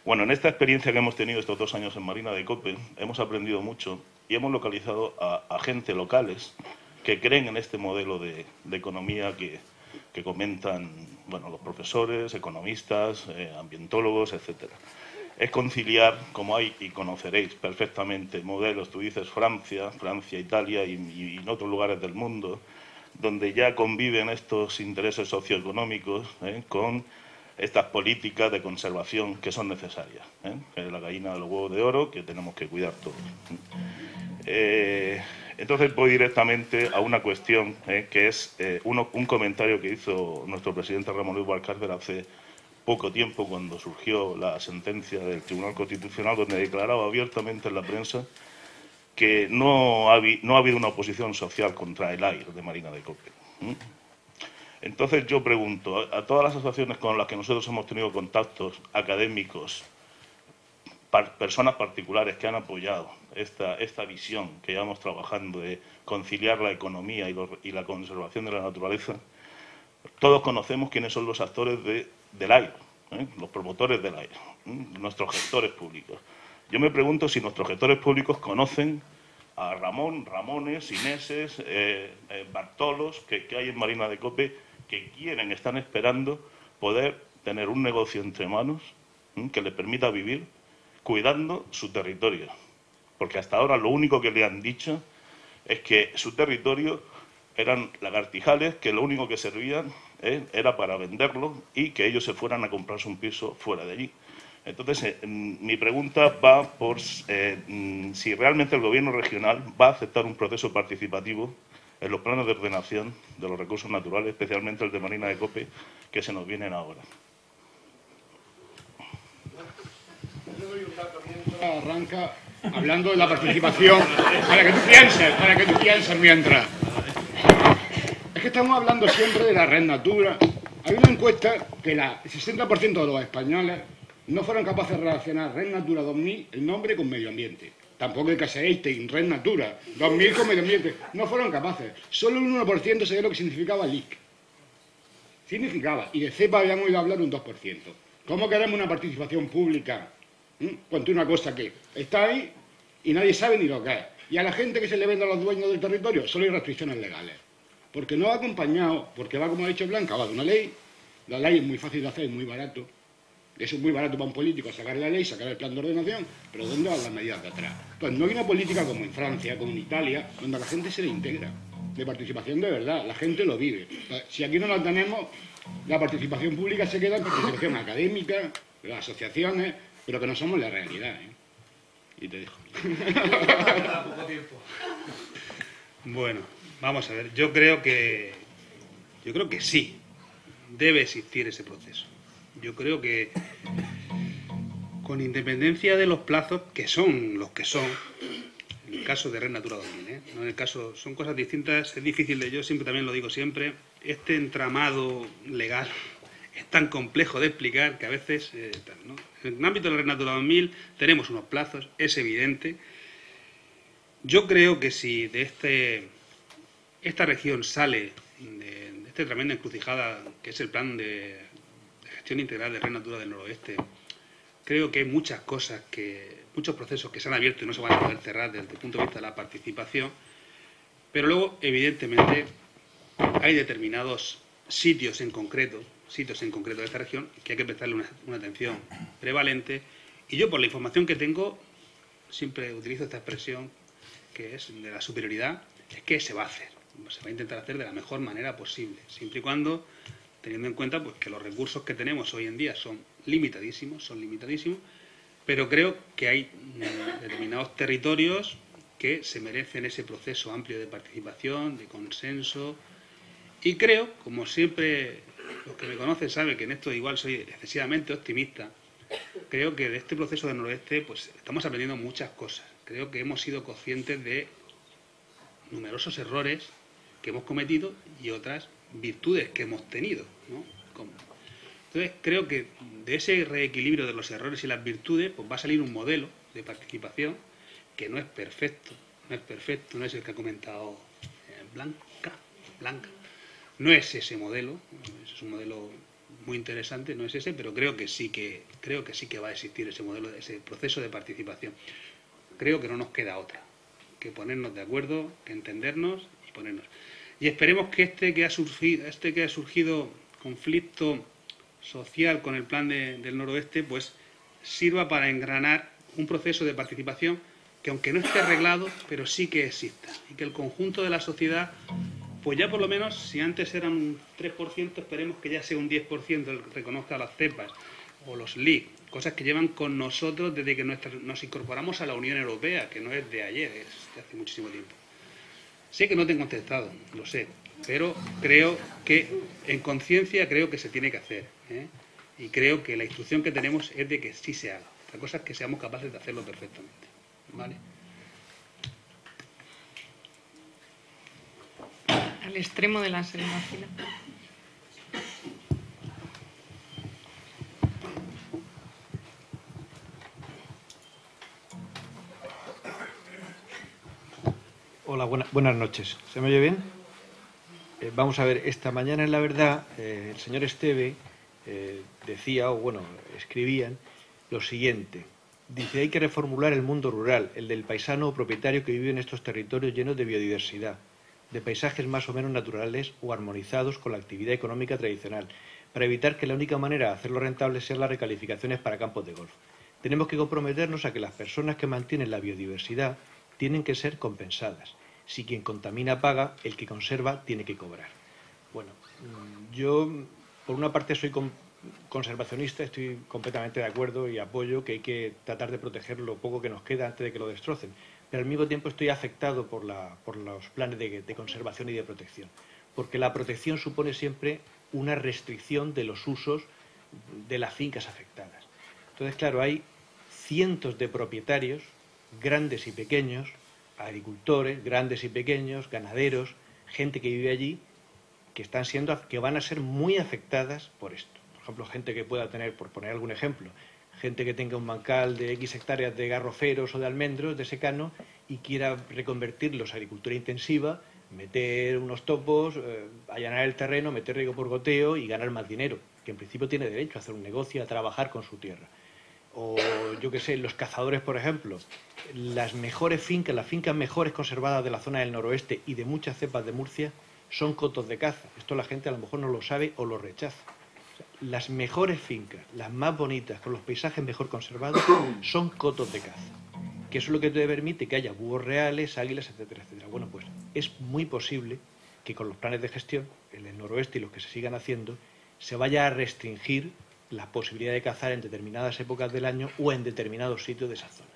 Bueno, en esta experiencia que hemos tenido estos 2 años en Marina de Cope, hemos aprendido mucho y hemos localizado a gente locales que creen en este modelo de economía que comentan, bueno, los profesores, economistas, ambientólogos, etcétera. Es conciliar, como hay, y conoceréis perfectamente, modelos, tú dices Francia, Italia y en otros lugares del mundo, donde ya conviven estos intereses socioeconómicos con estas políticas de conservación que son necesarias. La gallina de los huevos de oro que tenemos que cuidar todos. Entonces voy directamente a una cuestión que es un comentario que hizo nuestro presidente Ramón Luis Valcárcel hace poco tiempo, cuando surgió la sentencia del Tribunal Constitucional, donde declaraba abiertamente en la prensa que no ha habido una oposición social contra el AIR de Marina de Cope. Entonces yo pregunto, a todas las asociaciones con las que nosotros hemos tenido contactos, académicos, personas particulares que han apoyado esta visión que llevamos trabajando de conciliar la economía y la conservación de la naturaleza, todos conocemos quiénes son los actores del AIR, los promotores del AIR, nuestros gestores públicos. Yo me pregunto si nuestros gestores públicos conocen a Ramones, Ineses, Bartolos, que hay en Marina de Cope, que están esperando poder tener un negocio entre manos que les permita vivir cuidando su territorio. Porque hasta ahora lo único que le han dicho es que su territorio eran lagartijales que lo único que servían era para venderlo y que ellos se fueran a comprarse un piso fuera de allí. Entonces, mi pregunta va por si realmente el gobierno regional va a aceptar un proceso participativo en los planes de ordenación de los recursos naturales, especialmente el de Marina de Cope, que se nos vienen ahora.
Yo doy un dato mientras arranca hablando de la participación, para que tú pienses mientras. Es que estamos hablando siempre de la Red Natura. Hay una encuesta que el 60% de los españoles no fueron capaces de relacionar Red Natura 2000, el nombre, con medio ambiente. Tampoco el caso Einstein, Red Natura 2000 con medio ambiente. No fueron capaces. Solo un 1% sabía lo que significaba LIC. Significaba. Y de CEPA habíamos oído hablar un 2%. ¿Cómo queremos una participación pública? Cuando una cosa que está ahí y nadie sabe ni lo que es. Y a la gente que se le vende a los dueños del territorio solo hay restricciones legales. Porque no va acompañado, porque va, como ha dicho Blanca, va de una ley. La ley es muy fácil de hacer, es muy barato. Eso es muy barato para un político, sacar la ley, sacar el plan de ordenación, pero ¿dónde van las medidas de atrás? Entonces no hay una política como en Francia, como en Italia, donde a la gente se le integra, de participación de verdad, la gente lo vive. Entonces, si aquí no la tenemos, la participación pública se queda en participación académica, las asociaciones, pero que no somos la realidad. Y te dejo.
Bueno, vamos a ver, yo creo que sí, debe existir ese proceso. Yo creo que, con independencia de los plazos, que son los que son, en el caso de Red Natura 2000, no en el caso, son cosas distintas, es difícil yo siempre también lo digo siempre, este entramado legal es tan complejo de explicar que a veces, ¿no? En el ámbito de la Red Natura 2000 tenemos unos plazos, es evidente. Yo creo que si de esta región sale de esta tremenda encrucijada que es el plan de gestión integral de Red Natura del Noroeste, creo que hay muchas cosas, muchos procesos que se han abierto y no se van a poder cerrar desde el punto de vista de la participación, pero luego, evidentemente, hay determinados sitios en concreto de esta región que hay que prestarle una atención prevalente, y yo, por la información que tengo, siempre utilizo esta expresión que es de la superioridad, es que se va a hacer, se va a intentar hacer de la mejor manera posible, siempre y cuando, teniendo en cuenta pues, que los recursos que tenemos hoy en día son limitadísimos, pero creo que hay determinados territorios que se merecen ese proceso amplio de participación, de consenso, y creo, como siempre los que me conocen saben que en esto igual soy excesivamente optimista, creo que de este proceso del noroeste pues estamos aprendiendo muchas cosas. Creo que hemos sido conscientes de numerosos errores que hemos cometido y otras virtudes que hemos tenido, ¿no? Entonces creo que de ese reequilibrio de los errores y las virtudes pues va a salir un modelo de participación que no es perfecto, no es el que ha comentado Blanca. No es ese modelo, es un modelo muy interesante, no es ese, pero creo que sí que va a existir ese modelo, ese proceso de participación. Creo que no nos queda otra que ponernos de acuerdo, que entendernos y ponernos. Y esperemos que este que ha surgido conflicto social con el plan del noroeste, pues sirva para engranar un proceso de participación que, aunque no esté arreglado, pero sí que exista, y que el conjunto de la sociedad, pues ya por lo menos, si antes eran un 3%, esperemos que ya sea un 10% el que reconozca las cepas o los LIC, cosas que llevan con nosotros desde que nos incorporamos a la Unión Europea, que no es de ayer, es de hace muchísimo tiempo. Sé que no te he contestado, lo sé, pero creo que en conciencia creo que se tiene que hacer, ¿eh? Y creo que la instrucción que tenemos es de que sí se haga. Otra cosa es que seamos capaces de hacerlo perfectamente, ¿vale?
Al extremo de la segunda fila.
Hola, buenas noches. ¿Se me oye bien? Vamos a ver, esta mañana en La Verdad, el señor Esteve decía, o bueno, escribían lo siguiente. Dice, hay que reformular el mundo rural, el del paisano o propietario que vive en estos territorios llenos de biodiversidad, de paisajes más o menos naturales o armonizados con la actividad económica tradicional, para evitar que la única manera de hacerlo rentable sean las recalificaciones para campos de golf. Tenemos que comprometernos a que las personas que mantienen la biodiversidad tienen que ser compensadas. Si quien contamina paga, el que conserva tiene que cobrar. Bueno, yo por una parte soy conservacionista, estoy completamente de acuerdo y apoyo que hay que tratar de proteger lo poco que nos queda antes de que lo destrocen, pero al mismo tiempo estoy afectado por los planes de conservación y de protección, porque la protección supone siempre una restricción de los usos de las fincas afectadas. Entonces, claro, hay cientos de propietarios, grandes y pequeños, agricultores, grandes y pequeños, ganaderos, gente que vive allí, que van a ser muy afectadas por esto. Por ejemplo, gente que pueda tener, por poner algún ejemplo, gente que tenga un bancal de X hectáreas de garroferos o de almendros, de secano, y quiera reconvertirlos a agricultura intensiva, meter unos topos, allanar el terreno, meter riego por goteo y ganar más dinero, que en principio tiene derecho a hacer un negocio, a trabajar con su tierra. O yo qué sé, los cazadores, por ejemplo, las mejores fincas, las fincas mejores conservadas de la zona del noroeste y de muchas cepas de Murcia son cotos de caza. Esto la gente a lo mejor no lo sabe o lo rechaza. O sea, las mejores fincas, las más bonitas, con los paisajes mejor conservados, son cotos de caza. Que eso es lo que te permite que haya búhos reales, águilas, etcétera, etcétera. Bueno, pues es muy posible que con los planes de gestión, en el noroeste y los que se sigan haciendo, se vaya a restringir la posibilidad de cazar en determinadas épocas del año o en determinados sitios de esas zonas.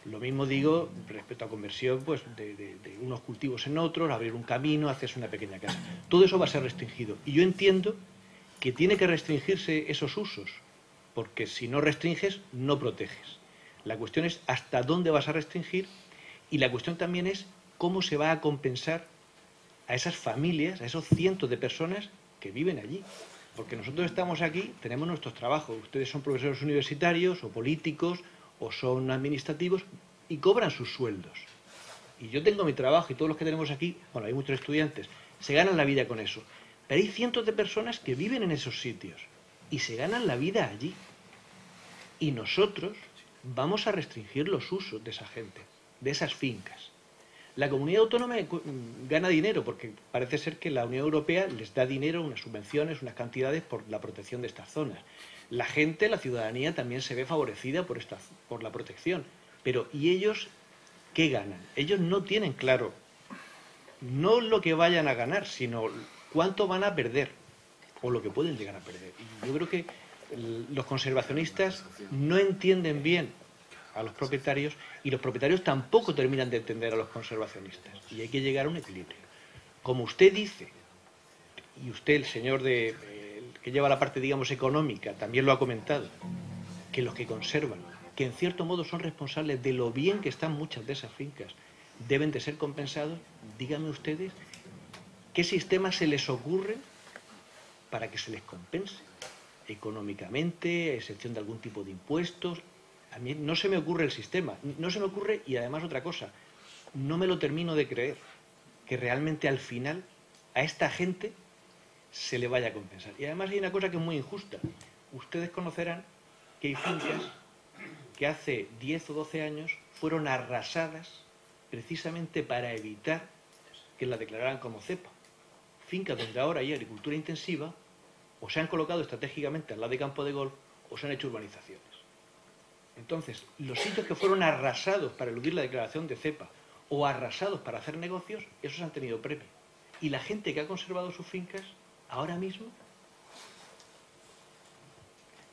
Lo mismo digo respecto a conversión pues, de unos cultivos en otros, abrir un camino, hacerse una pequeña casa. Todo eso va a ser restringido. Y yo entiendo que tiene que restringirse esos usos, porque si no restringes, no proteges. La cuestión es hasta dónde vas a restringir y la cuestión también es cómo se va a compensar a esas familias, a esos cientos de personas que viven allí. Porque nosotros estamos aquí, tenemos nuestros trabajos. Ustedes son profesores universitarios o políticos o son administrativos y cobran sus sueldos. Y yo tengo mi trabajo y todos los que tenemos aquí, bueno, hay muchos estudiantes, se ganan la vida con eso. Pero hay cientos de personas que viven en esos sitios y se ganan la vida allí. Y nosotros vamos a restringir los usos de esa gente, de esas fincas. La comunidad autónoma gana dinero porque parece ser que la Unión Europea les da dinero, unas subvenciones, unas cantidades por la protección de estas zonas. La gente, la ciudadanía también se ve favorecida por la protección. Pero ¿y ellos qué ganan? Ellos no tienen claro, no lo que vayan a ganar, sino cuánto van a perder o lo que pueden llegar a perder. Y yo creo que los conservacionistas no entienden bien a los propietarios y los propietarios tampoco terminan de entender a los conservacionistas. Y hay que llegar a un equilibrio. Como usted dice, y usted, el señor que lleva la parte, digamos, económica, también lo ha comentado, que los que conservan, que en cierto modo son responsables de lo bien que están muchas de esas fincas, deben de ser compensados. Díganme ustedes qué sistema se les ocurre para que se les compense económicamente, a excepción de algún tipo de impuestos. A mí no se me ocurre el sistema, no se me ocurre, y además otra cosa, no me lo termino de creer, que realmente al final a esta gente se le vaya a compensar. Y además hay una cosa que es muy injusta. Ustedes conocerán que hay fincas que hace 10 o 12 años fueron arrasadas precisamente para evitar que la declararan como cepa. Fincas donde ahora hay agricultura intensiva, o se han colocado estratégicamente al lado de campo de golf, o se han hecho urbanizaciones. Entonces, los sitios que fueron arrasados para eludir la declaración de cepa o arrasados para hacer negocios, esos han tenido premio. Y la gente que ha conservado sus fincas, ahora mismo,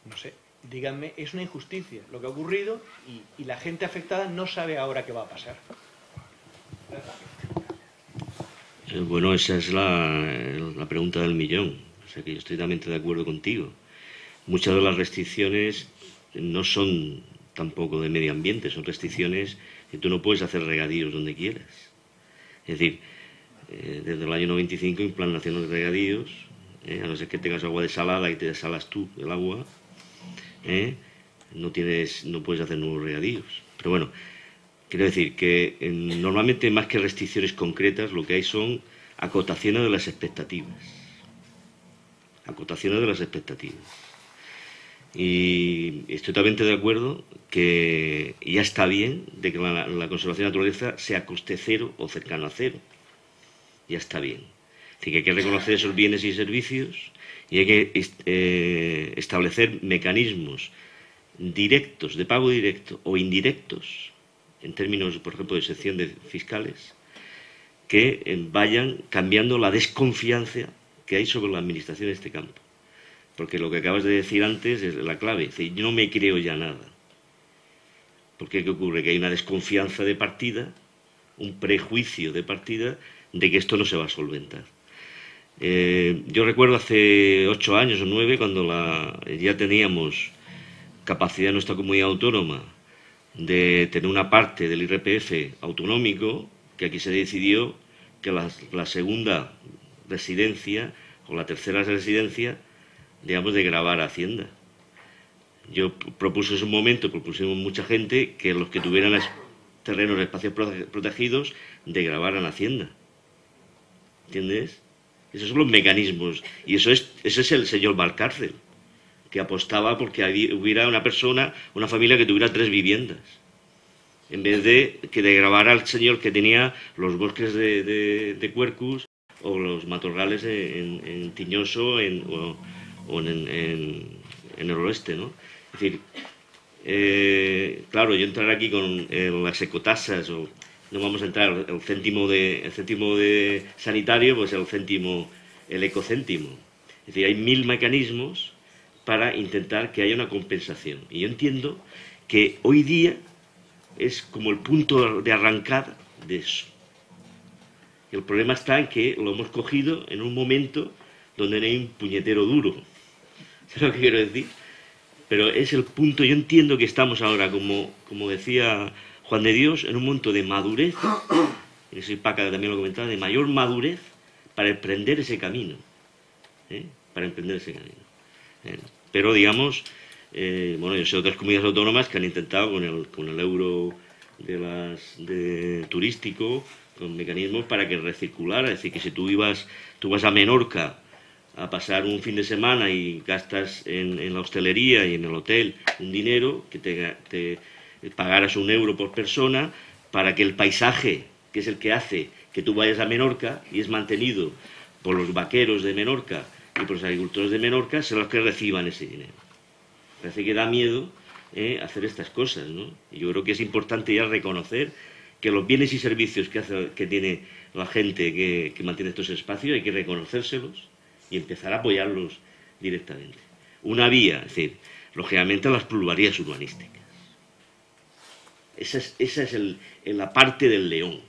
no sé, díganme, es una injusticia lo que ha ocurrido y la gente afectada no sabe ahora qué va a pasar.
Bueno, esa es la pregunta del millón. O sea que yo estoy totalmente de acuerdo contigo. Muchas de las restricciones no son tampoco de medio ambiente, son restricciones que tú no puedes hacer regadíos donde quieras. Es decir, desde el año 95 en Plan Nacional de Regadíos, a no ser que tengas agua desalada y te desalas tú el agua, no puedes hacer nuevos regadíos. Pero bueno, quiero decir que normalmente más que restricciones concretas lo que hay son acotaciones de las expectativas. Acotaciones de las expectativas. Y estoy totalmente de acuerdo que ya está bien de que la conservación de la naturaleza sea a coste cero o cercano a cero. Ya está bien. Es decir, que hay que reconocer esos bienes y servicios y hay que establecer mecanismos directos, de pago directo o indirectos, en términos, por ejemplo, de excepción de fiscales, que vayan cambiando la desconfianza que hay sobre la administración de este campo. Porque lo que acabas de decir antes es la clave. Es decir, yo no me creo ya nada. Porque ¿qué ocurre? Que hay una desconfianza de partida, un prejuicio de partida de que esto no se va a solventar. Yo recuerdo hace 8 años o 9, cuando ya teníamos capacidad en nuestra comunidad autónoma de tener una parte del IRPF autonómico, que aquí se decidió que la segunda residencia o la tercera residencia, digamos, de gravar Hacienda. Yo propuse en un momento, propusimos mucha gente, que los que tuvieran terrenos, espacios protegidos, de gravaran Hacienda. ¿Entiendes? Esos son los mecanismos. Y ese es el señor Valcárcel, que apostaba porque hubiera una familia que tuviera 3 viviendas, en vez de gravar al señor que tenía los bosques de Cuercus o los matorrales en Tiñoso o en el oeste, ¿no? Es decir, claro, yo entrar aquí con las ecotasas, o no vamos a entrar el céntimo de sanitario, pues el ecocéntimo. Es decir, hay 1000 mecanismos para intentar que haya una compensación. Y yo entiendo que hoy día es como el punto de arrancada de eso. Y el problema está en que lo hemos cogido en un momento donde no hay un puñetero duro. ¿Sabes lo que quiero decir? Pero es el punto. Yo entiendo que estamos ahora, como decía Juan de Dios, en un momento de madurez, y soy Paca también lo comentaba, de mayor madurez para emprender ese camino. Para emprender ese camino. Pero, digamos, bueno, yo sé otras comunidades autónomas que han intentado con el euro turístico, con mecanismos para que recirculara. Es decir, que si tú vas a Menorca a pasar un fin de semana y gastas en la hostelería y en el hotel un dinero, que te pagaras €1 por persona, para que el paisaje, que es el que hace que tú vayas a Menorca y es mantenido por los vaqueros de Menorca y por los agricultores de Menorca, son los que reciban ese dinero. Parece que da miedo hacer estas cosas, ¿no? Y yo creo que es importante ya reconocer que los bienes y servicios que tiene la gente que mantiene estos espacios hay que reconocérselos y empezar a apoyarlos directamente. Una vía, es decir, lógicamente las plusvalías urbanísticas. Esa es la parte del león.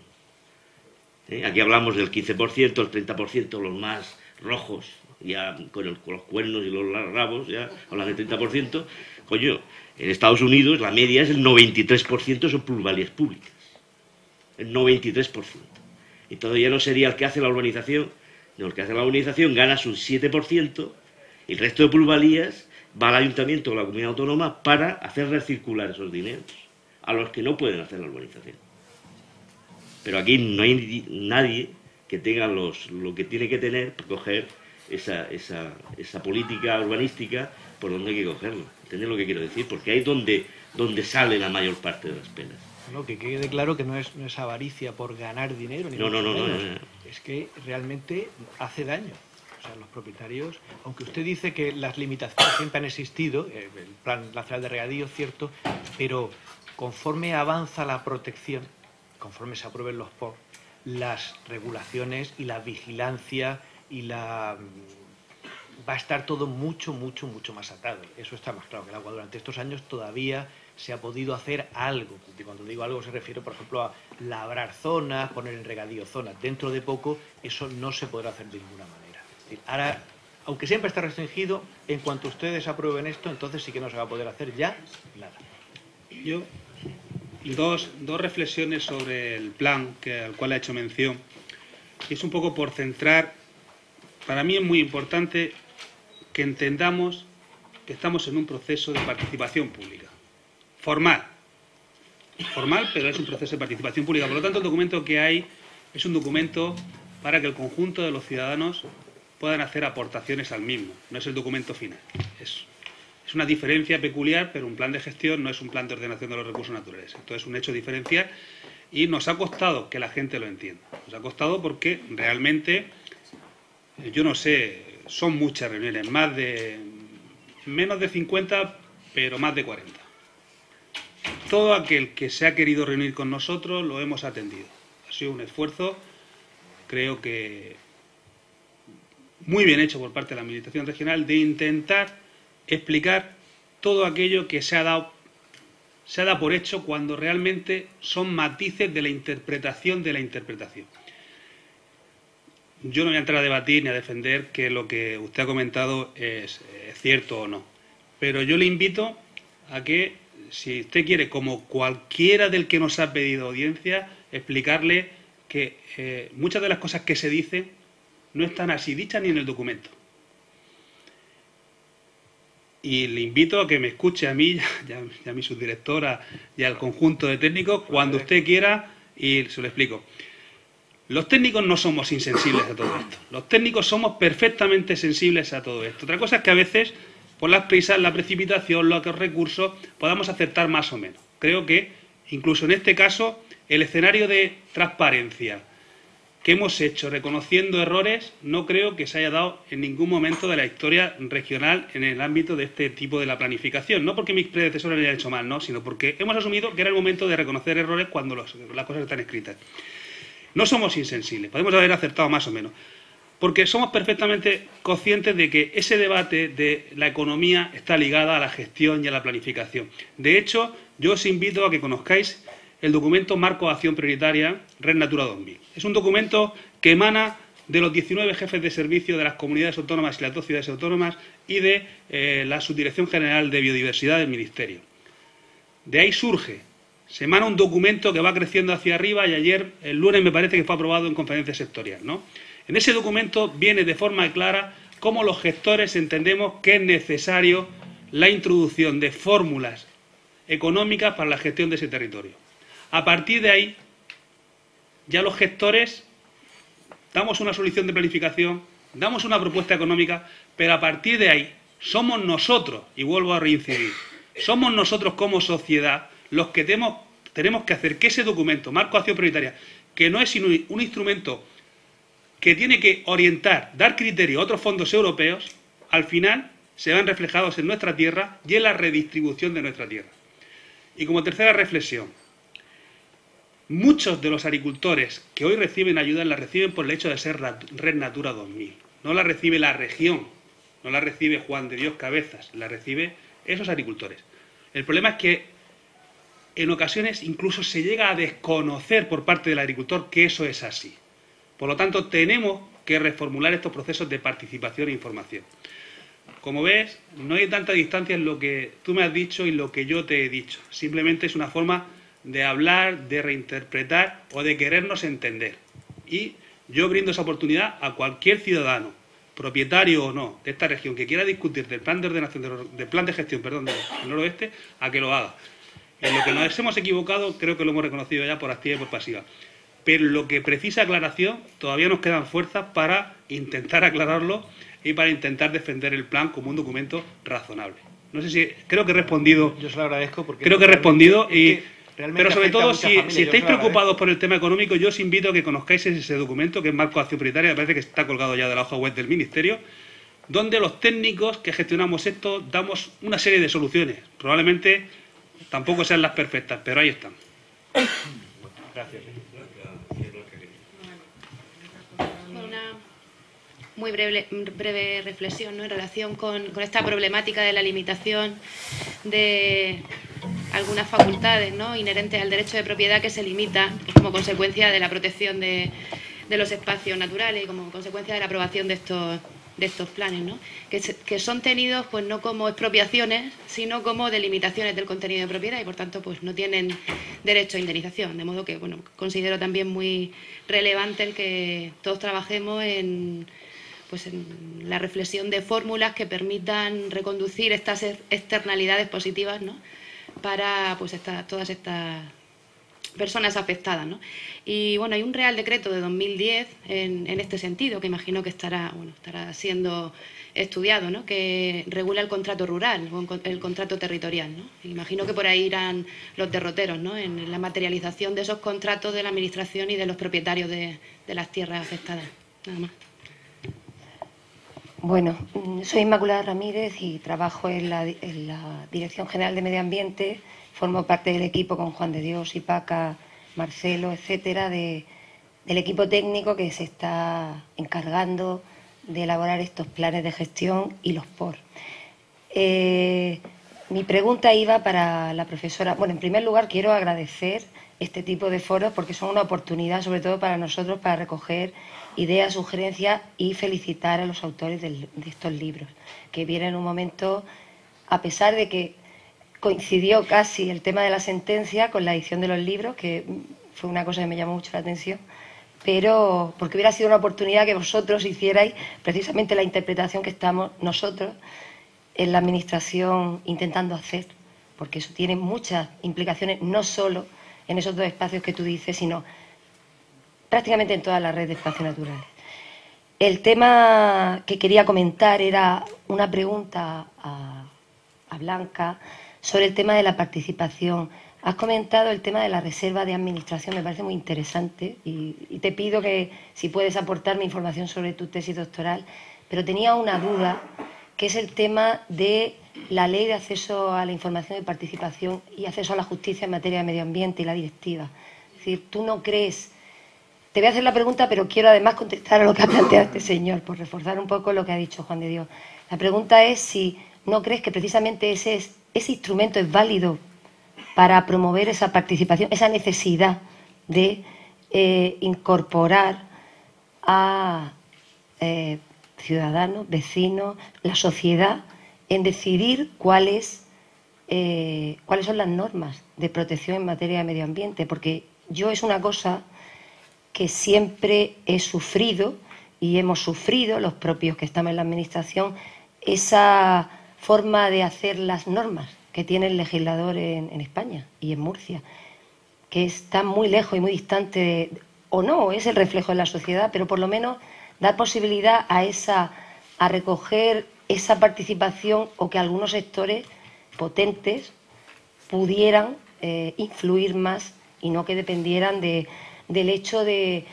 Aquí hablamos del 15%, el 30%, los más rojos, ya con los cuernos y los rabos, ya hablan del 30%. Coño, en Estados Unidos la media es el 93% son plusvalías públicas. El 93%. Y todavía no sería el que hace la urbanización. No, el que hace la urbanización gana su 7% y el resto de plusvalías va al ayuntamiento o a la comunidad autónoma para hacer recircular esos dineros a los que no pueden hacer la urbanización. Pero aquí no hay nadie que tenga lo que tiene que tener para coger esa política urbanística por donde hay que cogerlo. ¿Entendés lo que quiero decir? Porque ahí es donde sale la mayor parte de las penas.
No, que quede claro que no es avaricia por ganar dinero, ni
no.
Es que realmente hace daño. O sea, los propietarios, aunque usted dice que las limitaciones siempre han existido, el Plan Nacional de Regadío, cierto, pero conforme avanza la protección, conforme se aprueben los POR, las regulaciones y la vigilancia y va a estar todo mucho más atado. Eso está más claro, que el agua durante estos años todavía se ha podido hacer algo. Y cuando digo algo se refiere, por ejemplo, a labrar zonas, poner en regadío zonas. Dentro de poco eso no se podrá hacer de ninguna manera. Es decir, ahora, aunque siempre está restringido, en cuanto ustedes aprueben esto, entonces sí que no se va a poder hacer ya nada.
Yo, dos reflexiones sobre el plan al cual ha hecho mención. Es un poco por centrar. Para mí es muy importante que entendamos que estamos en un proceso de participación pública. Formal, pero es un proceso de participación pública. Por lo tanto, el documento que hay es un documento para que el conjunto de los ciudadanos puedan hacer aportaciones al mismo. No es el documento final. Es una diferencia peculiar, pero un plan de gestión no es un plan de ordenación de los recursos naturales. Esto es un hecho diferencial y nos ha costado que la gente lo entienda. Nos ha costado porque realmente, yo no sé, son muchas reuniones, menos de 50, pero más de 40. Todo aquel que se ha querido reunir con nosotros lo hemos atendido. Ha sido un esfuerzo, creo que muy bien hecho por parte de la Administración Regional, de intentar explicar todo aquello que se ha dado por hecho cuando realmente son matices de la interpretación de la interpretación. Yo no voy a entrar a debatir ni a defender que lo que usted ha comentado es cierto o no, pero yo le invito a que, si usted quiere, como cualquiera del que nos ha pedido audiencia, explicarle que muchas de las cosas que se dicen no están así dichas ni en el documento. Y le invito a que me escuche a mí, y a mi subdirectora y al conjunto de técnicos cuando usted quiera y se lo explico. Los técnicos no somos insensibles a todo esto. Los técnicos somos perfectamente sensibles a todo esto. Otra cosa es que a veces, por las prisas, la precipitación, los recursos, podamos acertar más o menos. Creo que, incluso en este caso, el escenario de transparencia que hemos hecho reconociendo errores, no creo que se haya dado en ningún momento de la historia regional en el ámbito de este tipo de la planificación. No porque mis predecesores lo hayan hecho mal, no, sino porque hemos asumido que era el momento de reconocer errores cuando las cosas están escritas. No somos insensibles, podemos haber acertado más o menos, porque somos perfectamente conscientes de que ese debate de la economía está ligada a la gestión y a la planificación. De hecho, yo os invito a que conozcáis el documento Marco de Acción Prioritaria Red Natura 2000. Es un documento que emana de los 19 jefes de servicio de las comunidades autónomas y las 2 ciudades autónomas y de la Subdirección General de Biodiversidad del Ministerio. De ahí surge, se emana un documento que va creciendo hacia arriba y ayer, el lunes, me parece que fue aprobado en conferencia sectorial, ¿no? En ese documento viene de forma clara cómo los gestores entendemos que es necesario la introducción de fórmulas económicas para la gestión de ese territorio. A partir de ahí, ya los gestores damos una solución de planificación, damos una propuesta económica, pero a partir de ahí somos nosotros, y vuelvo a reincidir, somos nosotros como sociedad los que tenemos que hacer que ese documento, Marco de Acción Prioritaria, que no es sino un instrumento que tiene que orientar, dar criterio a otros fondos europeos, al final se van reflejados en nuestra tierra y en la redistribución de nuestra tierra. Y como tercera reflexión, muchos de los agricultores que hoy reciben ayuda la reciben por el hecho de ser Red Natura 2000. No la recibe la región, no la recibe Juan de Dios Cabezas, la recibe esos agricultores. El problema es que en ocasiones incluso se llega a desconocer por parte del agricultor que eso es así. Por lo tanto, tenemos que reformular estos procesos de participación e información. Como ves, no hay tanta distancia en lo que tú me has dicho y lo que yo te he dicho. Simplemente es una forma de hablar, de reinterpretar o de querernos entender. Y yo brindo esa oportunidad a cualquier ciudadano, propietario o no, de esta región, que quiera discutir del plan de ordenación, del plan de gestión, perdón, del noroeste, a que lo haga. En lo que nos hemos equivocado, creo que lo hemos reconocido ya por activa y por pasiva. Pero lo que precisa aclaración, todavía nos quedan fuerzas para intentar aclararlo y para intentar defender el plan como un documento razonable. No sé si, creo que he respondido.
Yo se lo agradezco porque...
Creo que he respondido,
pero
sobre todo, si estáis preocupados por el tema económico, yo os invito a que conozcáis ese documento, que es Marco de Acción Prioritaria, me parece que está colgado ya de la hoja web del Ministerio, donde los técnicos que gestionamos esto damos una serie de soluciones. Probablemente tampoco sean las perfectas, pero ahí están.
Gracias.
Una muy breve reflexión, ¿no?, en relación con esta problemática de la limitación de algunas facultades, ¿no?, inherentes al derecho de propiedad, que se limita como consecuencia de la protección de los espacios naturales y como consecuencia de la aprobación de estos planes, ¿no?, que son tenidos pues no como expropiaciones, sino como delimitaciones del contenido de propiedad y por tanto pues no tienen derecho a indemnización. De modo que bueno, considero también muy relevante el que todos trabajemos en la reflexión de fórmulas que permitan reconducir estas externalidades positivas, ¿no?, para pues todas estas personas afectadas, ¿no? Y bueno, hay un Real Decreto de 2010 en este sentido, que imagino que estará siendo estudiado, ¿no?, que regula el contrato rural o el contrato territorial, ¿no? Imagino que por ahí irán los derroteros, ¿no?, en la materialización de esos contratos de la Administración y de los propietarios de las tierras afectadas. Nada más.
Bueno, soy Inmaculada Ramírez y trabajo en la Dirección General de Medio Ambiente. Formo parte del equipo con Juan de Dios, Paca, Marcelo, etcétera, del equipo técnico que se está encargando de elaborar estos planes de gestión y los POR. Mi pregunta iba para la profesora. Bueno, en primer lugar quiero agradecer este tipo de foros porque son una oportunidad, sobre todo para nosotros, para recoger ideas, sugerencias y felicitar a los autores de estos libros, que vienen en un momento, a pesar de que coincidió casi el tema de la sentencia con la edición de los libros, que fue una cosa que me llamó mucho la atención, pero porque hubiera sido una oportunidad que vosotros hicierais precisamente la interpretación que estamos nosotros en la Administración intentando hacer, porque eso tiene muchas implicaciones, no solo en esos dos espacios que tú dices, sino prácticamente en toda la red de espacios naturales. El tema que quería comentar era una pregunta a Blanca sobre el tema de la participación. Has comentado el tema de la reserva de administración, me parece muy interesante y te pido que si puedes aportarme información sobre tu tesis doctoral, pero tenía una duda, que es el tema de la Ley de Acceso a la Información y Participación y Acceso a la Justicia en materia de medio ambiente y la directiva. Es decir, ¿tú no crees? Te voy a hacer la pregunta, pero quiero además contestar a lo que ha planteado este señor, por reforzar un poco lo que ha dicho Juan de Dios. La pregunta es si no crees que precisamente ese instrumento es válido para promover esa participación, esa necesidad de incorporar a ciudadanos, vecinos, la sociedad, en decidir cuáles son las normas de protección en materia de medio ambiente, porque yo es una cosa que siempre he sufrido y hemos sufrido, los propios que estamos en la Administración, esa forma de hacer las normas que tiene el legislador en España y en Murcia, que está muy lejos y muy distante, o no, es el reflejo de la sociedad, pero por lo menos dar posibilidad a recoger esa participación, o que algunos sectores potentes pudieran influir más y no que dependieran del hecho de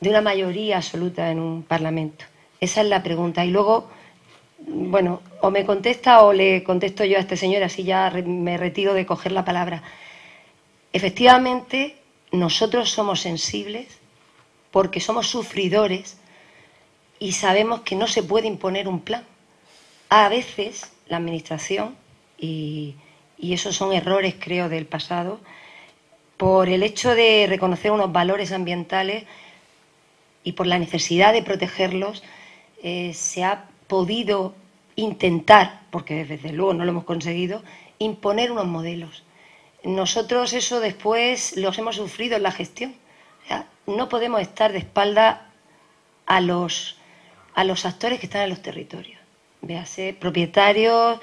una mayoría absoluta en un Parlamento. Esa es la pregunta. Y luego, bueno, o me contesta o le contesto yo a este señor, así ya me retiro de coger la palabra. Efectivamente, nosotros somos sensibles porque somos sufridores y sabemos que no se puede imponer un plan. A veces la Administración, y esos son errores, creo, del pasado, por el hecho de reconocer unos valores ambientales y por la necesidad de protegerlos, se ha podido intentar, porque desde luego no lo hemos conseguido, imponer unos modelos. Nosotros eso después los hemos sufrido en la gestión. O sea, no podemos estar de espalda a los actores que están en los territorios. Véase, propietarios,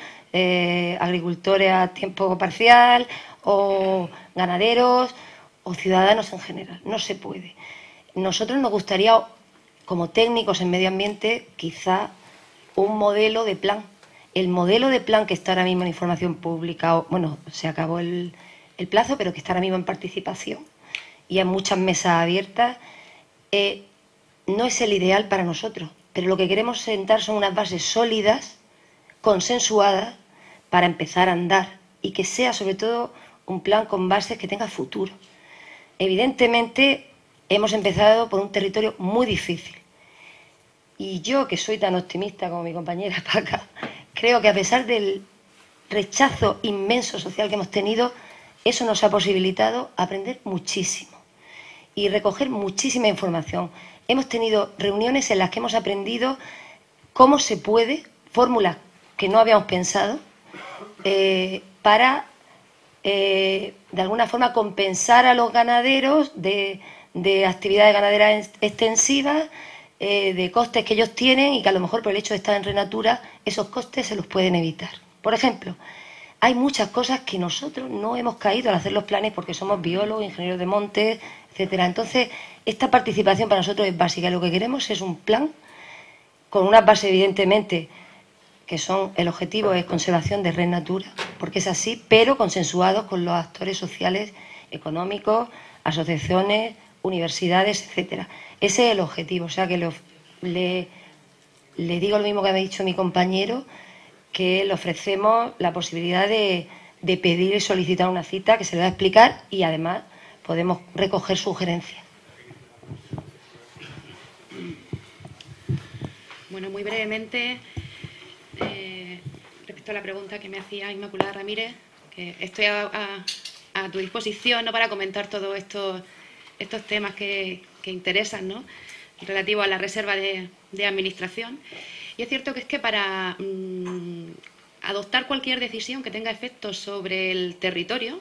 agricultores a tiempo parcial, o ganaderos, o ciudadanos en general. No se puede. Nosotros nos gustaría, como técnicos en medio ambiente, quizá un modelo de plan. El modelo de plan que está ahora mismo en información pública, bueno, se acabó el plazo, pero que está ahora mismo en participación y hay muchas mesas abiertas, no es el ideal para nosotros, pero lo que queremos sentar son unas bases sólidas, consensuadas, para empezar a andar, y que sea sobre todo un plan con bases que tenga futuro. Evidentemente hemos empezado por un territorio muy difícil, y yo, que soy tan optimista como mi compañera Paca, creo que a pesar del rechazo inmenso social que hemos tenido, eso nos ha posibilitado aprender muchísimo y recoger muchísima información. Hemos tenido reuniones en las que hemos aprendido cómo se puede, fórmulas que no habíamos pensado, para, de alguna forma, compensar a los ganaderos de actividades ganaderas extensivas, de costes que ellos tienen y que a lo mejor por el hecho de estar en Renatura esos costes se los pueden evitar. Por ejemplo, hay muchas cosas que nosotros no hemos caído al hacer los planes porque somos biólogos, ingenieros de montes, etcétera. Entonces, esta participación para nosotros es básica. Lo que queremos es un plan con unas bases, evidentemente, que son, el objetivo es conservación de red Natura, porque es así, pero consensuados con los actores sociales, económicos, asociaciones, universidades, etcétera. Ese es el objetivo. O sea que le digo lo mismo que me ha dicho mi compañero, que le ofrecemos la posibilidad de pedir y solicitar una cita que se le va a explicar, y además podemos recoger sugerencias.
Bueno, muy brevemente, respecto a la pregunta que me hacía Inmaculada Ramírez, que estoy a tu disposición, ¿no?, para comentar todos estos temas que interesan, ¿no?, relativo a la reserva de administración. Y es cierto que es que para adoptar cualquier decisión que tenga efectos sobre el territorio,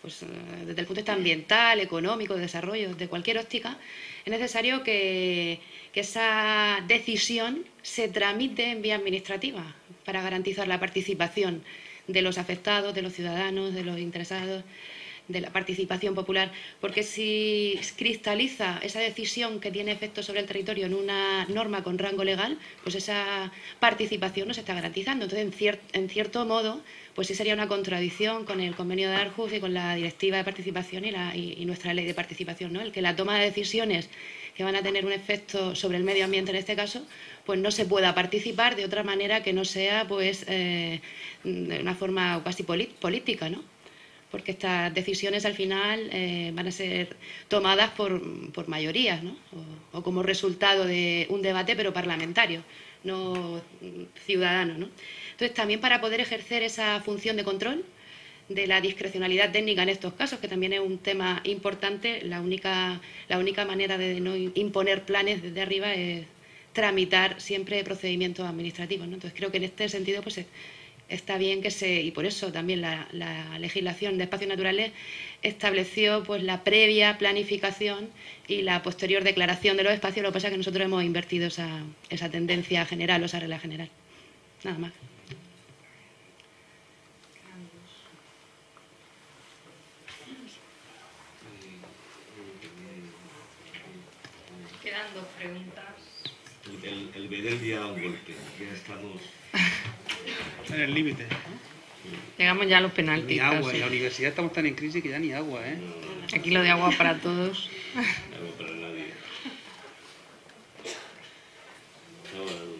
pues desde el punto de vista ambiental, económico, de desarrollo, de cualquier óptica, es necesario que esa decisión se tramite en vía administrativa para garantizar la participación de los afectados, de los ciudadanos, de los interesados, de la participación popular, porque si cristaliza esa decisión que tiene efecto sobre el territorio en una norma con rango legal, pues esa participación no se está garantizando. Entonces, en cierto modo, pues sí sería una contradicción con el convenio de Aarhus y con la directiva de participación y nuestra ley de participación, ¿no? El que la toma de decisiones que van a tener un efecto sobre el medio ambiente en este caso, pues no se pueda participar de otra manera que no sea, pues, de una forma casi política, ¿no? Porque estas decisiones al final van a ser tomadas por mayorías, ¿no? O como resultado de un debate, pero parlamentario, no ciudadano, ¿no? Entonces, también para poder ejercer esa función de control de la discrecionalidad técnica en estos casos, que también es un tema importante, la única manera de no imponer planes desde arriba es tramitar siempre procedimientos administrativos, ¿no? Entonces, creo que en este sentido, pues está bien y por eso también la legislación de espacios naturales estableció pues la previa planificación y la posterior declaración de los espacios. Lo que pasa es que nosotros hemos invertido esa tendencia general o esa regla general. Nada más.
Quedan 2 preguntas.
El Bedelvia da un golpe. Ya estamos
en el límite.
Llegamos ya a los penaltis.
Ni agua.
Casi.
En la universidad estamos tan en crisis que ya ni agua, ¿eh?
Aquí lo de agua para todos.
Agua para nadie. Agua para nadie.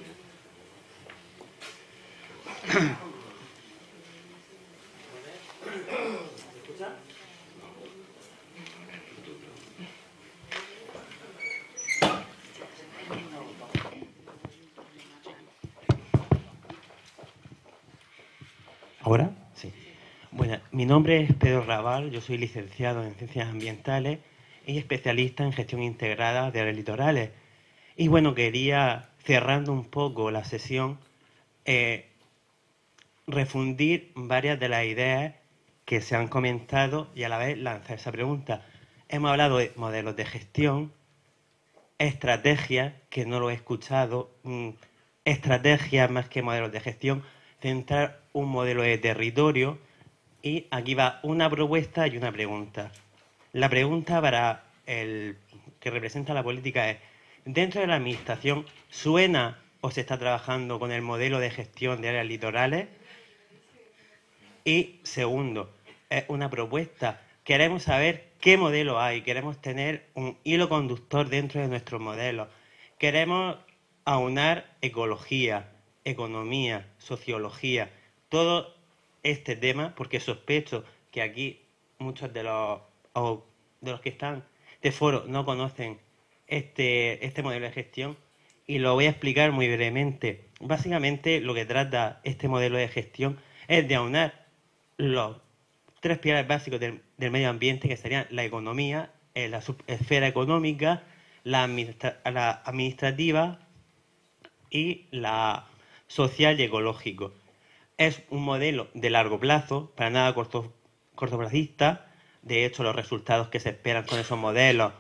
¿Ahora? Sí. Bueno, mi nombre es Pedro Raval, yo soy licenciado en Ciencias Ambientales y especialista en gestión integrada de áreas litorales. Y bueno, quería, cerrando un poco la sesión, refundir varias de las ideas que se han comentado y a la vez lanzar esa pregunta. Hemos hablado de modelos de gestión, estrategias, que no lo he escuchado, estrategias más que modelos de gestión, centrar un modelo de territorio, y aquí va una propuesta y una pregunta. La pregunta para el que representa la política es: ¿dentro de la administración suena o se está trabajando con el modelo de gestión de áreas litorales? Y segundo, es una propuesta. Queremos saber qué modelo hay, queremos tener un hilo conductor dentro de nuestros modelos. Queremos aunar ecología, economía, sociología, todo este tema, porque sospecho que aquí muchos de los que están de foro no conocen este modelo de gestión, y lo voy a explicar muy brevemente. Básicamente lo que trata este modelo de gestión es de aunar los 3 pilares básicos del medio ambiente, que serían la economía, la esfera económica, la administrativa y la social y ecológico. Es un modelo de largo plazo, para nada cortoplacista. De hecho, los resultados que se esperan con esos modelos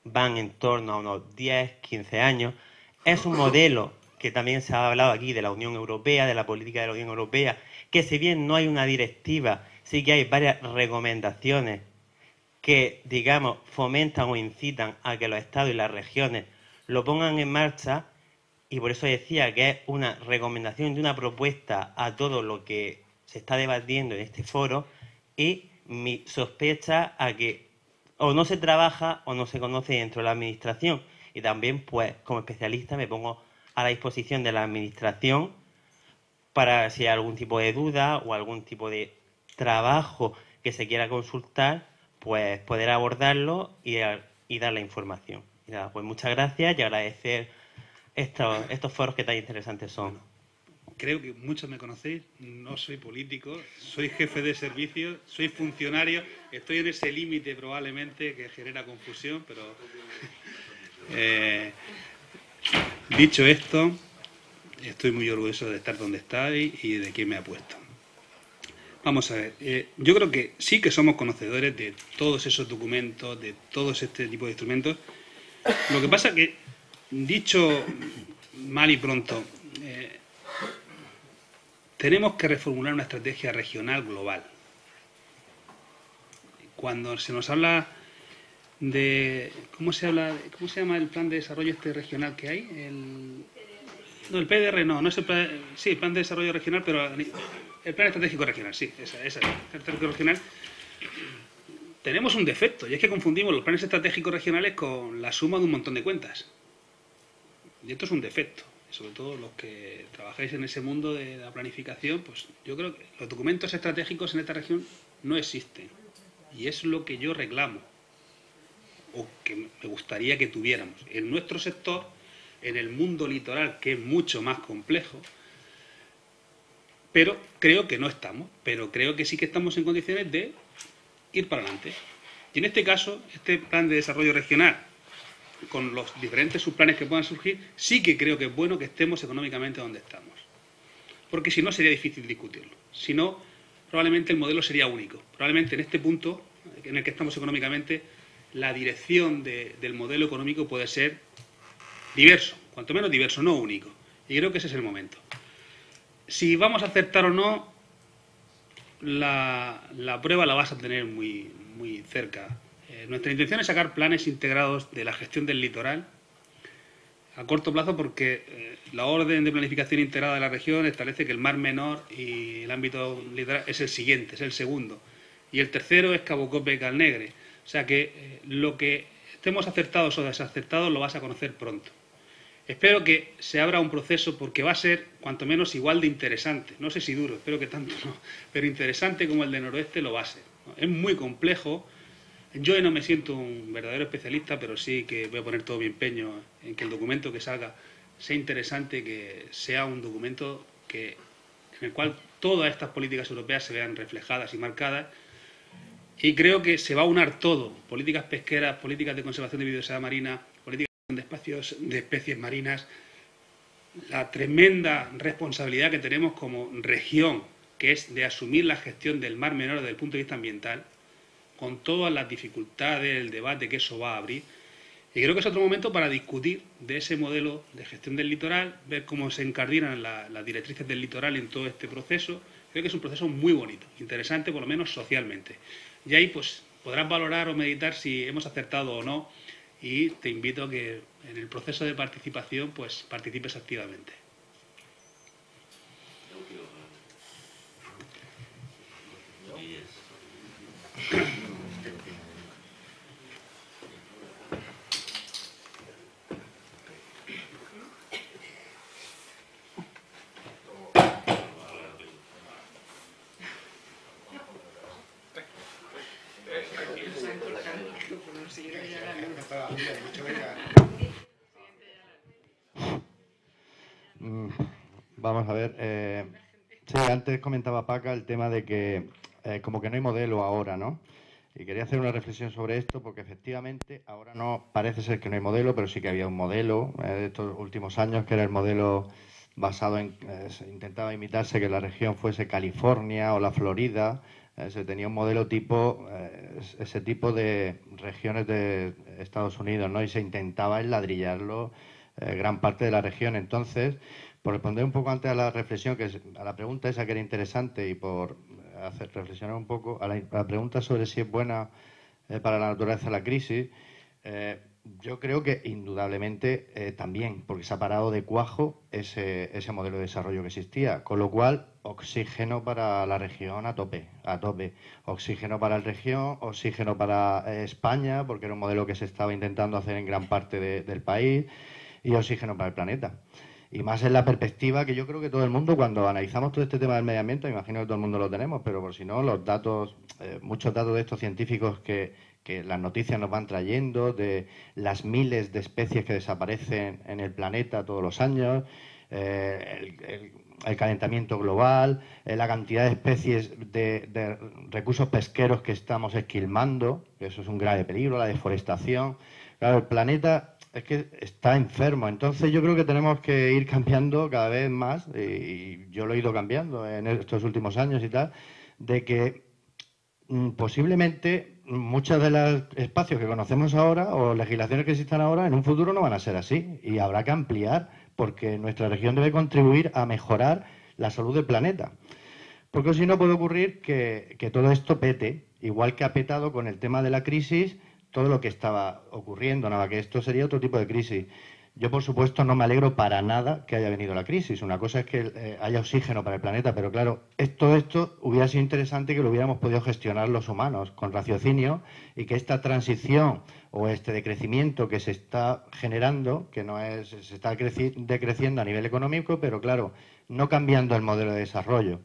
van en torno a unos 10, 15 años. Es un modelo que también se ha hablado aquí de la Unión Europea, de la política de la Unión Europea, que si bien no hay una directiva, sí que hay varias recomendaciones que, digamos, fomentan o incitan a que los estados y las regiones lo pongan en marcha. Y por eso decía que es una recomendación y una propuesta a todo lo que se está debatiendo en este foro, y mi sospecha a que o no se trabaja o no se conoce dentro de la administración. Y también, pues, como especialista me pongo a la disposición de la administración para, si hay algún tipo de duda o algún tipo de trabajo que se quiera consultar, pues poder abordarlo y dar la información. Y nada, pues muchas gracias y agradecer estos foros que tan interesantes son.
Creo que muchos me conocéis, no soy político, soy jefe de servicio, soy funcionario, estoy en ese límite probablemente que genera confusión, pero dicho esto, estoy muy orgulloso de estar donde estáis y de quién me ha puesto. Vamos a ver, yo creo que sí que somos conocedores de todos esos documentos, de todos este tipo de instrumentos. Lo que pasa que, dicho mal y pronto, tenemos que reformular una estrategia regional global. Cuando se nos habla de... ¿Cómo se llama el plan de desarrollo regional que hay? El PDR no es el plan... Sí, el plan de desarrollo regional, pero el plan estratégico regional, sí, el estratégico regional. Tenemos un defecto, y es que confundimos los planes estratégicos regionales con la suma de un montón de cuentas. Y esto es un defecto. Sobre todo los que trabajáis en ese mundo de la planificación, pues yo creo que los documentos estratégicos en esta región no existen. Y es lo que yo reclamo, o que me gustaría que tuviéramos. En nuestro sector, en el mundo litoral, que es mucho más complejo, pero creo que no estamos, pero creo que sí que estamos en condiciones de ir para adelante. Y en este caso, este plan de desarrollo regional, con los diferentes subplanes que puedan surgir, sí que creo que es bueno que estemos económicamente donde estamos. porque si no sería difícil discutirlo. Si no, probablemente el modelo sería único. Probablemente en este punto en el que estamos económicamente, la dirección del modelo económico puede ser diverso, cuanto menos diverso, no único. Y creo que ese es el momento. Si vamos a acertar o no, la prueba la vas a tener muy, muy cerca. Nuestra intención es sacar planes integrados de la gestión del litoral a corto plazo, porque la orden de planificación integrada de la región establece que el Mar Menor y el ámbito litoral es el siguiente, es el segundo. Y el tercero es Cabo Cope y Calnegre. O sea que lo que estemos acertados o desacertados lo vas a conocer pronto. Espero que se abra un proceso, porque va a ser cuanto menos igual de interesante. No sé si duro, espero que tanto no, pero interesante como el de Noroeste lo va a ser, ¿no? Es muy complejo. Yo no me siento un verdadero especialista, pero sí que voy a poner todo mi empeño en que el documento que salga sea interesante, que sea un documento en el cual todas estas políticas europeas se vean reflejadas y marcadas. Y creo que se va a unar todo: políticas pesqueras, políticas de conservación de biodiversidad marina, políticas de especies marinas, la tremenda responsabilidad que tenemos como región, que es de asumir la gestión del Mar Menor desde el punto de vista ambiental, con todas las dificultades, el debate que eso va a abrir. Y creo que es otro momento para discutir de ese modelo de gestión del litoral, ver cómo se encardinan las directrices del litoral en todo este proceso. Creo que es un proceso muy bonito, interesante, por lo menos socialmente. Y ahí pues podrás valorar o meditar si hemos acertado o no, y te invito a que en el proceso de participación pues participes activamente.
Vamos a ver, sí, antes comentaba Paca el tema de que como que no hay modelo ahora, ¿no? Y quería hacer una reflexión sobre esto, porque efectivamente ahora no parece ser que no hay modelo, pero sí que había un modelo de estos últimos años, que era el modelo basado en, se intentaba imitarse que la región fuese California o la Florida. Se tenía un modelo tipo, ese tipo de regiones de Estados Unidos, ¿no? Y se intentaba enladrillarlo gran parte de la región. Entonces, por responder un poco antes a la reflexión, a la pregunta esa que era interesante, y por hacer reflexionar un poco a la pregunta sobre si es buena para la naturaleza la crisis, yo creo que indudablemente también, porque se ha parado de cuajo ese modelo de desarrollo que existía, con lo cual oxígeno para la región a tope, oxígeno para la región, oxígeno para España, porque era un modelo que se estaba intentando hacer en gran parte del país, y oxígeno para el planeta. Y más en la perspectiva que yo creo que todo el mundo, cuando analizamos todo este tema del medio ambiente, imagino que todo el mundo lo tenemos, pero por si no, los datos, muchos datos de estos científicos que las noticias nos van trayendo, de las miles de especies que desaparecen en el planeta todos los años, el calentamiento global, la cantidad de especies de recursos pesqueros que estamos esquilmando, que eso es un grave peligro, la deforestación. Claro, el planeta es que está enfermo, entonces yo creo que tenemos que ir cambiando cada vez más, y yo lo he ido cambiando en estos últimos años y tal, de que posiblemente muchos de los espacios que conocemos ahora o legislaciones que existan ahora en un futuro no van a ser así, y habrá que ampliar, porque nuestra región debe contribuir a mejorar la salud del planeta. Porque si no puede ocurrir que todo esto pete, igual que ha petado con el tema de la crisis todo lo que estaba ocurriendo, nada, que esto sería otro tipo de crisis. Yo, por supuesto, no me alegro para nada que haya venido la crisis. Una cosa es que haya oxígeno para el planeta, pero claro, todo esto hubiera sido interesante que lo hubiéramos podido gestionar los humanos con raciocinio, y que esta transición o este decrecimiento que se está generando, que no es, se está decreciendo a nivel económico, pero claro, no cambiando el modelo de desarrollo.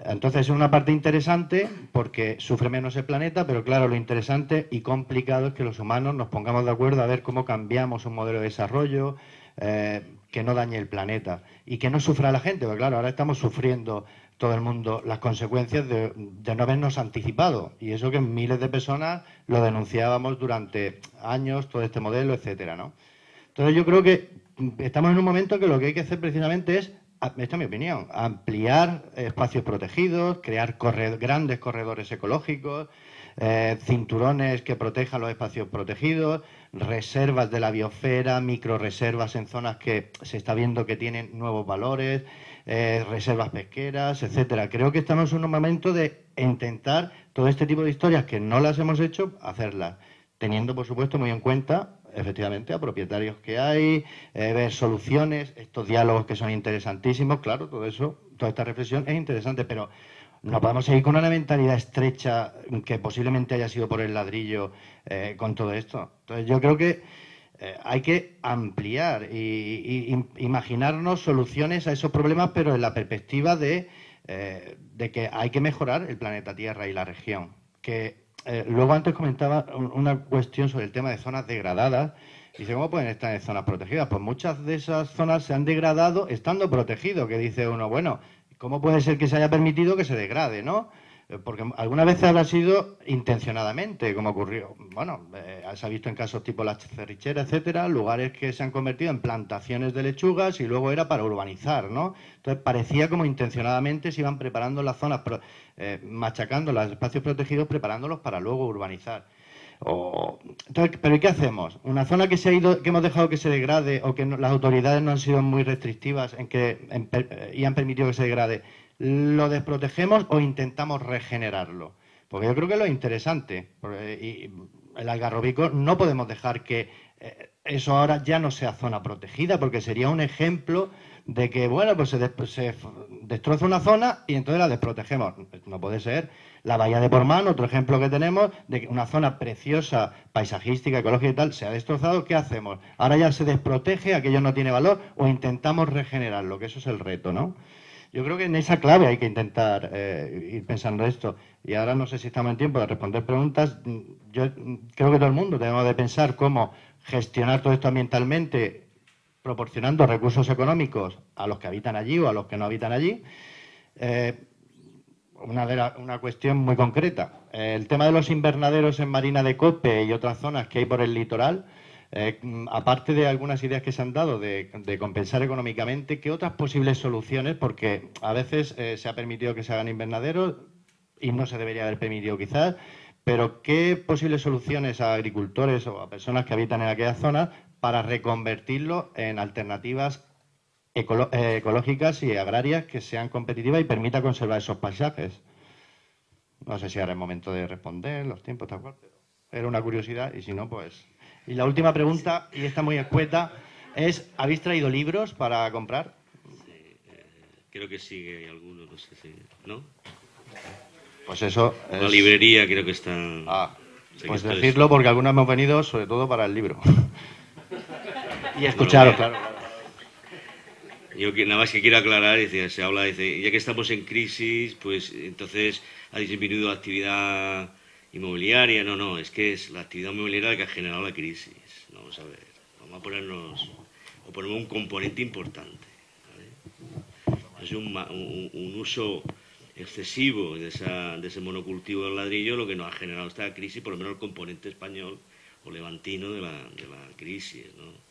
Entonces es una parte interesante porque sufre menos el planeta, pero claro, lo interesante y complicado es que los humanos nos pongamos de acuerdo a ver cómo cambiamos un modelo de desarrollo que no dañe el planeta y que no sufra la gente, porque claro, ahora estamos sufriendo todo el mundo las consecuencias de no habernos anticipado, y eso que miles de personas lo denunciábamos durante años, todo este modelo, etcétera, ¿no? Entonces yo creo que estamos en un momento que lo que hay que hacer precisamente es esta es mi opinión, ampliar espacios protegidos, crear grandes corredores ecológicos, cinturones que protejan los espacios protegidos, reservas de la biosfera, microreservas en zonas que se está viendo que tienen nuevos valores, reservas pesqueras, etcétera. Creo que estamos en un momento de intentar todo este tipo de historias que no las hemos hecho, hacerlas, teniendo, por supuesto, muy en cuenta, efectivamente, a propietarios que hay, ver soluciones, estos diálogos que son interesantísimos, claro, todo eso, toda esta reflexión es interesante, pero no podemos seguir con una mentalidad estrecha que posiblemente haya sido por el ladrillo con todo esto. Entonces, yo creo que hay que ampliar y imaginarnos soluciones a esos problemas, pero en la perspectiva de que hay que mejorar el planeta Tierra y la región. Luego antes comentaba una cuestión sobre el tema de zonas degradadas. Dice, ¿cómo pueden estar en zonas protegidas? Pues muchas de esas zonas se han degradado estando protegidos, que dice uno, bueno, ¿cómo puede ser que se haya permitido que se degrade, no? Porque algunas veces habrá sido intencionadamente, como ocurrió. Bueno, se ha visto en casos tipo las cerricheras, etcétera, lugares que se han convertido en plantaciones de lechugas y luego era para urbanizar, ¿no? Entonces parecía como intencionadamente se iban preparando las zonas, machacando los espacios protegidos, preparándolos para luego urbanizar. Entonces, ¿pero qué hacemos? Una zona que que hemos dejado que se degrade o que las autoridades no han sido muy restrictivas y han permitido que se degrade, ¿lo desprotegemos o intentamos regenerarlo? Porque yo creo que lo interesante, y el Algarrobico, no podemos dejar que eso ahora ya no sea zona protegida, porque sería un ejemplo de que, bueno, pues se destroza una zona y entonces la desprotegemos. No puede ser. La Bahía de Portmán, otro ejemplo que tenemos, de que una zona preciosa, paisajística, ecológica y tal, se ha destrozado. ¿Qué hacemos? Ahora ya se desprotege, aquello no tiene valor, o intentamos regenerarlo, que eso es el reto, ¿no? Yo creo que en esa clave hay que intentar ir pensando esto. Y ahora no sé si estamos en tiempo de responder preguntas. Yo creo que todo el mundo tenemos de pensar cómo gestionar todo esto ambientalmente, proporcionando recursos económicos a los que habitan allí o a los que no habitan allí. Una cuestión muy concreta. El tema de los invernaderos en Marina de Cope y otras zonas que hay por el litoral, aparte de algunas ideas que se han dado de compensar económicamente, ¿qué otras posibles soluciones? Porque a veces se ha permitido que se hagan invernaderos y no se debería haber permitido quizás, pero ¿qué posibles soluciones a agricultores o a personas que habitan en aquellas zonas para reconvertirlo en alternativas ecológicas y agrarias que sean competitivas y permita conservar esos paisajes? No sé si ahora es momento de responder, los tiempos, tal cual, pero era una curiosidad y si no, pues... Y la última pregunta, y esta muy escueta, es, ¿habéis traído libros para comprar?
Sí, creo que sí, hay algunos, no sé si... ¿No?
Pues eso es...
La librería creo que está...
pues decirlo porque algunos hemos venido sobre todo para el libro. Y escucharos, claro.
Yo nada más que quiero aclarar, se habla, ya que estamos en crisis, pues entonces ha disminuido la actividad inmobiliaria. No, es que es la actividad inmobiliaria la que ha generado la crisis. Vamos a ver, vamos a ponemos un componente importante, ¿vale? Es un uso excesivo de ese monocultivo del ladrillo lo que nos ha generado esta crisis, por lo menos el componente español o levantino de la crisis, ¿no?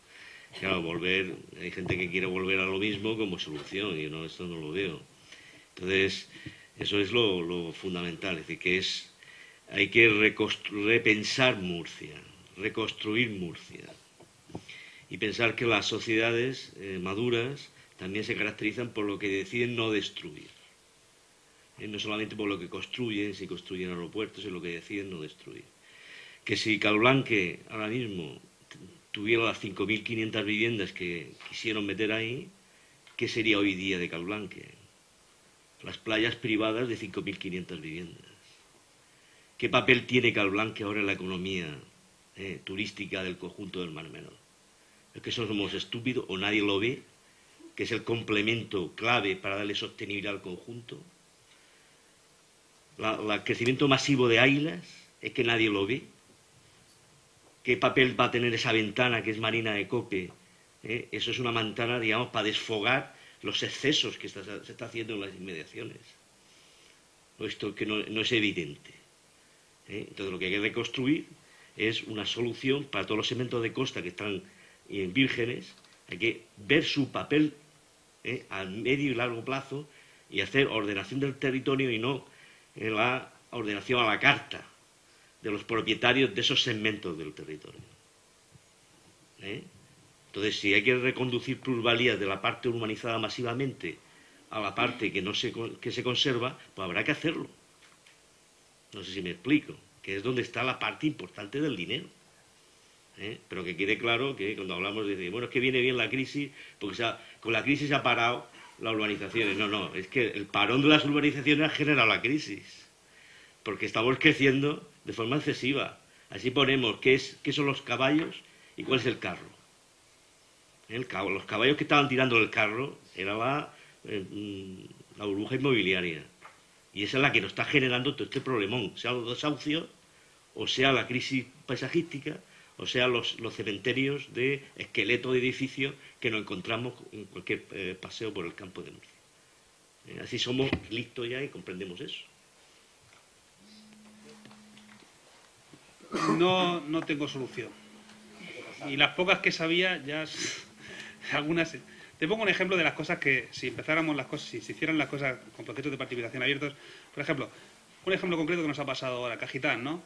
Claro, hay gente que quiere volver a lo mismo como solución, y yo esto no lo veo. Entonces, eso es lo fundamental, es decir, que hay que repensar Murcia, reconstruir Murcia, y pensar que las sociedades maduras también se caracterizan por lo que deciden no destruir. No solamente por lo que construyen, si construyen aeropuertos, es lo que deciden no destruir. Que si Calblanque ahora mismo tuviera las 5.500 viviendas que quisieron meter ahí, ¿qué sería hoy día de Calblanque? Las playas privadas de 5.500 viviendas. ¿Qué papel tiene Calblanque ahora en la economía turística del conjunto del Mar Menor? ¿Es que somos estúpidos o nadie lo ve? Que es el complemento clave para darle sostenibilidad al conjunto. El crecimiento masivo de Águilas es que nadie lo ve. ¿Qué papel va a tener esa ventana que es Marina de Cope? Eso es una ventana, digamos, para desfogar los excesos que se está haciendo en las inmediaciones. Esto que no es evidente. Entonces lo que hay que reconstruir es una solución para todos los segmentos de costa que están vírgenes. Hay que ver su papel a medio y largo plazo, y hacer ordenación del territorio y no la ordenación a la carta de los propietarios de esos segmentos del territorio. Entonces, si hay que reconducir plusvalías de la parte urbanizada masivamente a la parte que se conserva, pues habrá que hacerlo. No sé si me explico, que es donde está la parte importante del dinero. Pero que quede claro que cuando hablamos de, bueno, es que viene bien la crisis, porque con la crisis se ha parado las urbanizaciones. No, es que el parón de las urbanizaciones ha generado la crisis, porque estamos creciendo de forma excesiva. Así ponemos qué son los caballos y cuál es el carro. Los caballos que estaban tirando del carro era la burbuja inmobiliaria, y esa es la que nos está generando todo este problemón, sea los desahucios, o sea la crisis paisajística, o sea los cementerios de esqueletos de edificios que nos encontramos en cualquier paseo por el campo de Murcia. Así somos listos ya y comprendemos eso.
No tengo solución. Y las pocas que sabía, ya algunas... Te pongo un ejemplo de las cosas que, si empezáramos las cosas, si se hicieran las cosas con procesos de participación abiertos, por ejemplo, un ejemplo concreto que nos ha pasado ahora, Cajitán, ¿no?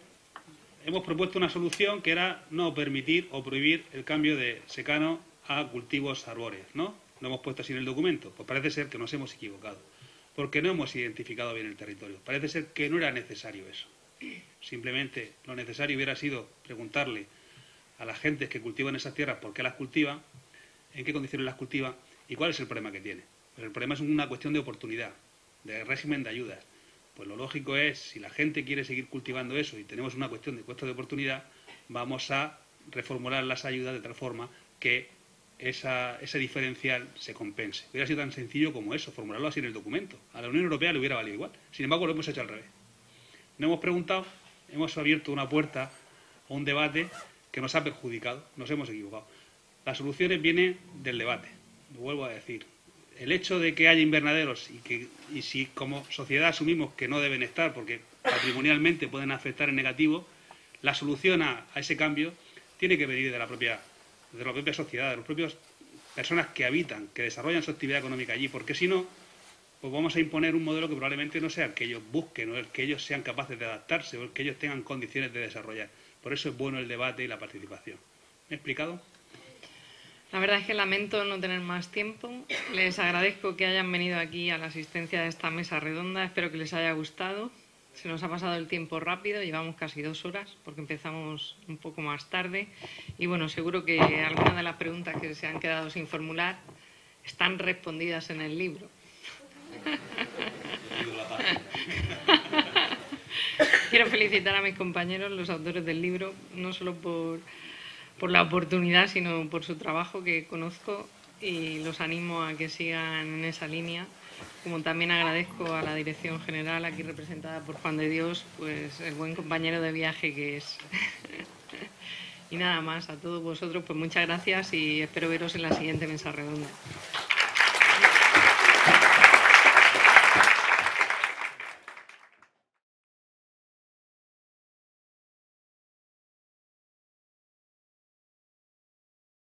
Hemos propuesto una solución que era no permitir o prohibir el cambio de secano a cultivos arbóreos, ¿no? Lo hemos puesto así en el documento. Pues parece ser que nos hemos equivocado, porque no hemos identificado bien el territorio. Parece ser que no era necesario eso. Simplemente lo necesario hubiera sido preguntarle a las gentes que cultivan esas tierras por qué las cultivan, en qué condiciones las cultivan y cuál es el problema que tiene. Pues el problema es una cuestión de oportunidad, de régimen de ayudas. Pues lo lógico es, si la gente quiere seguir cultivando eso y tenemos una cuestión de costo de oportunidad, vamos a reformular las ayudas de tal forma que ese diferencial se compense. Hubiera sido tan sencillo como eso, formularlo así en el documento. A la Unión Europea le hubiera valido igual. Sin embargo, lo hemos hecho al revés. No hemos preguntado, hemos abierto una puerta a un debate que nos ha perjudicado, nos hemos equivocado. Las soluciones vienen del debate, lo vuelvo a decir. El hecho de que haya invernaderos y si como sociedad asumimos que no deben estar porque patrimonialmente pueden afectar en negativo, la solución a ese cambio tiene que venir de la propia sociedad, de las propias personas que habitan, que desarrollan su actividad económica allí, porque si no, pues vamos a imponer un modelo que probablemente no sea el que ellos busquen o el que ellos sean capaces de adaptarse o el que ellos tengan condiciones de desarrollar. Por eso es bueno el debate y la participación. ¿Me he explicado?
La verdad es que lamento no tener más tiempo. Les agradezco que hayan venido aquí a la asistencia de esta mesa redonda. Espero que les haya gustado. Se nos ha pasado el tiempo rápido, llevamos casi 2 horas porque empezamos un poco más tarde. Y bueno, seguro que algunas de las preguntas que se han quedado sin formular están respondidas en el libro. Quiero felicitar a mis compañeros, los autores del libro, no solo por la oportunidad, sino por su trabajo que conozco, y los animo a que sigan en esa línea. Como también agradezco a la Dirección General, aquí representada por Juan de Dios, pues el buen compañero de viaje que es. Y nada más, a todos vosotros, pues muchas gracias y espero veros en la siguiente mesa redonda.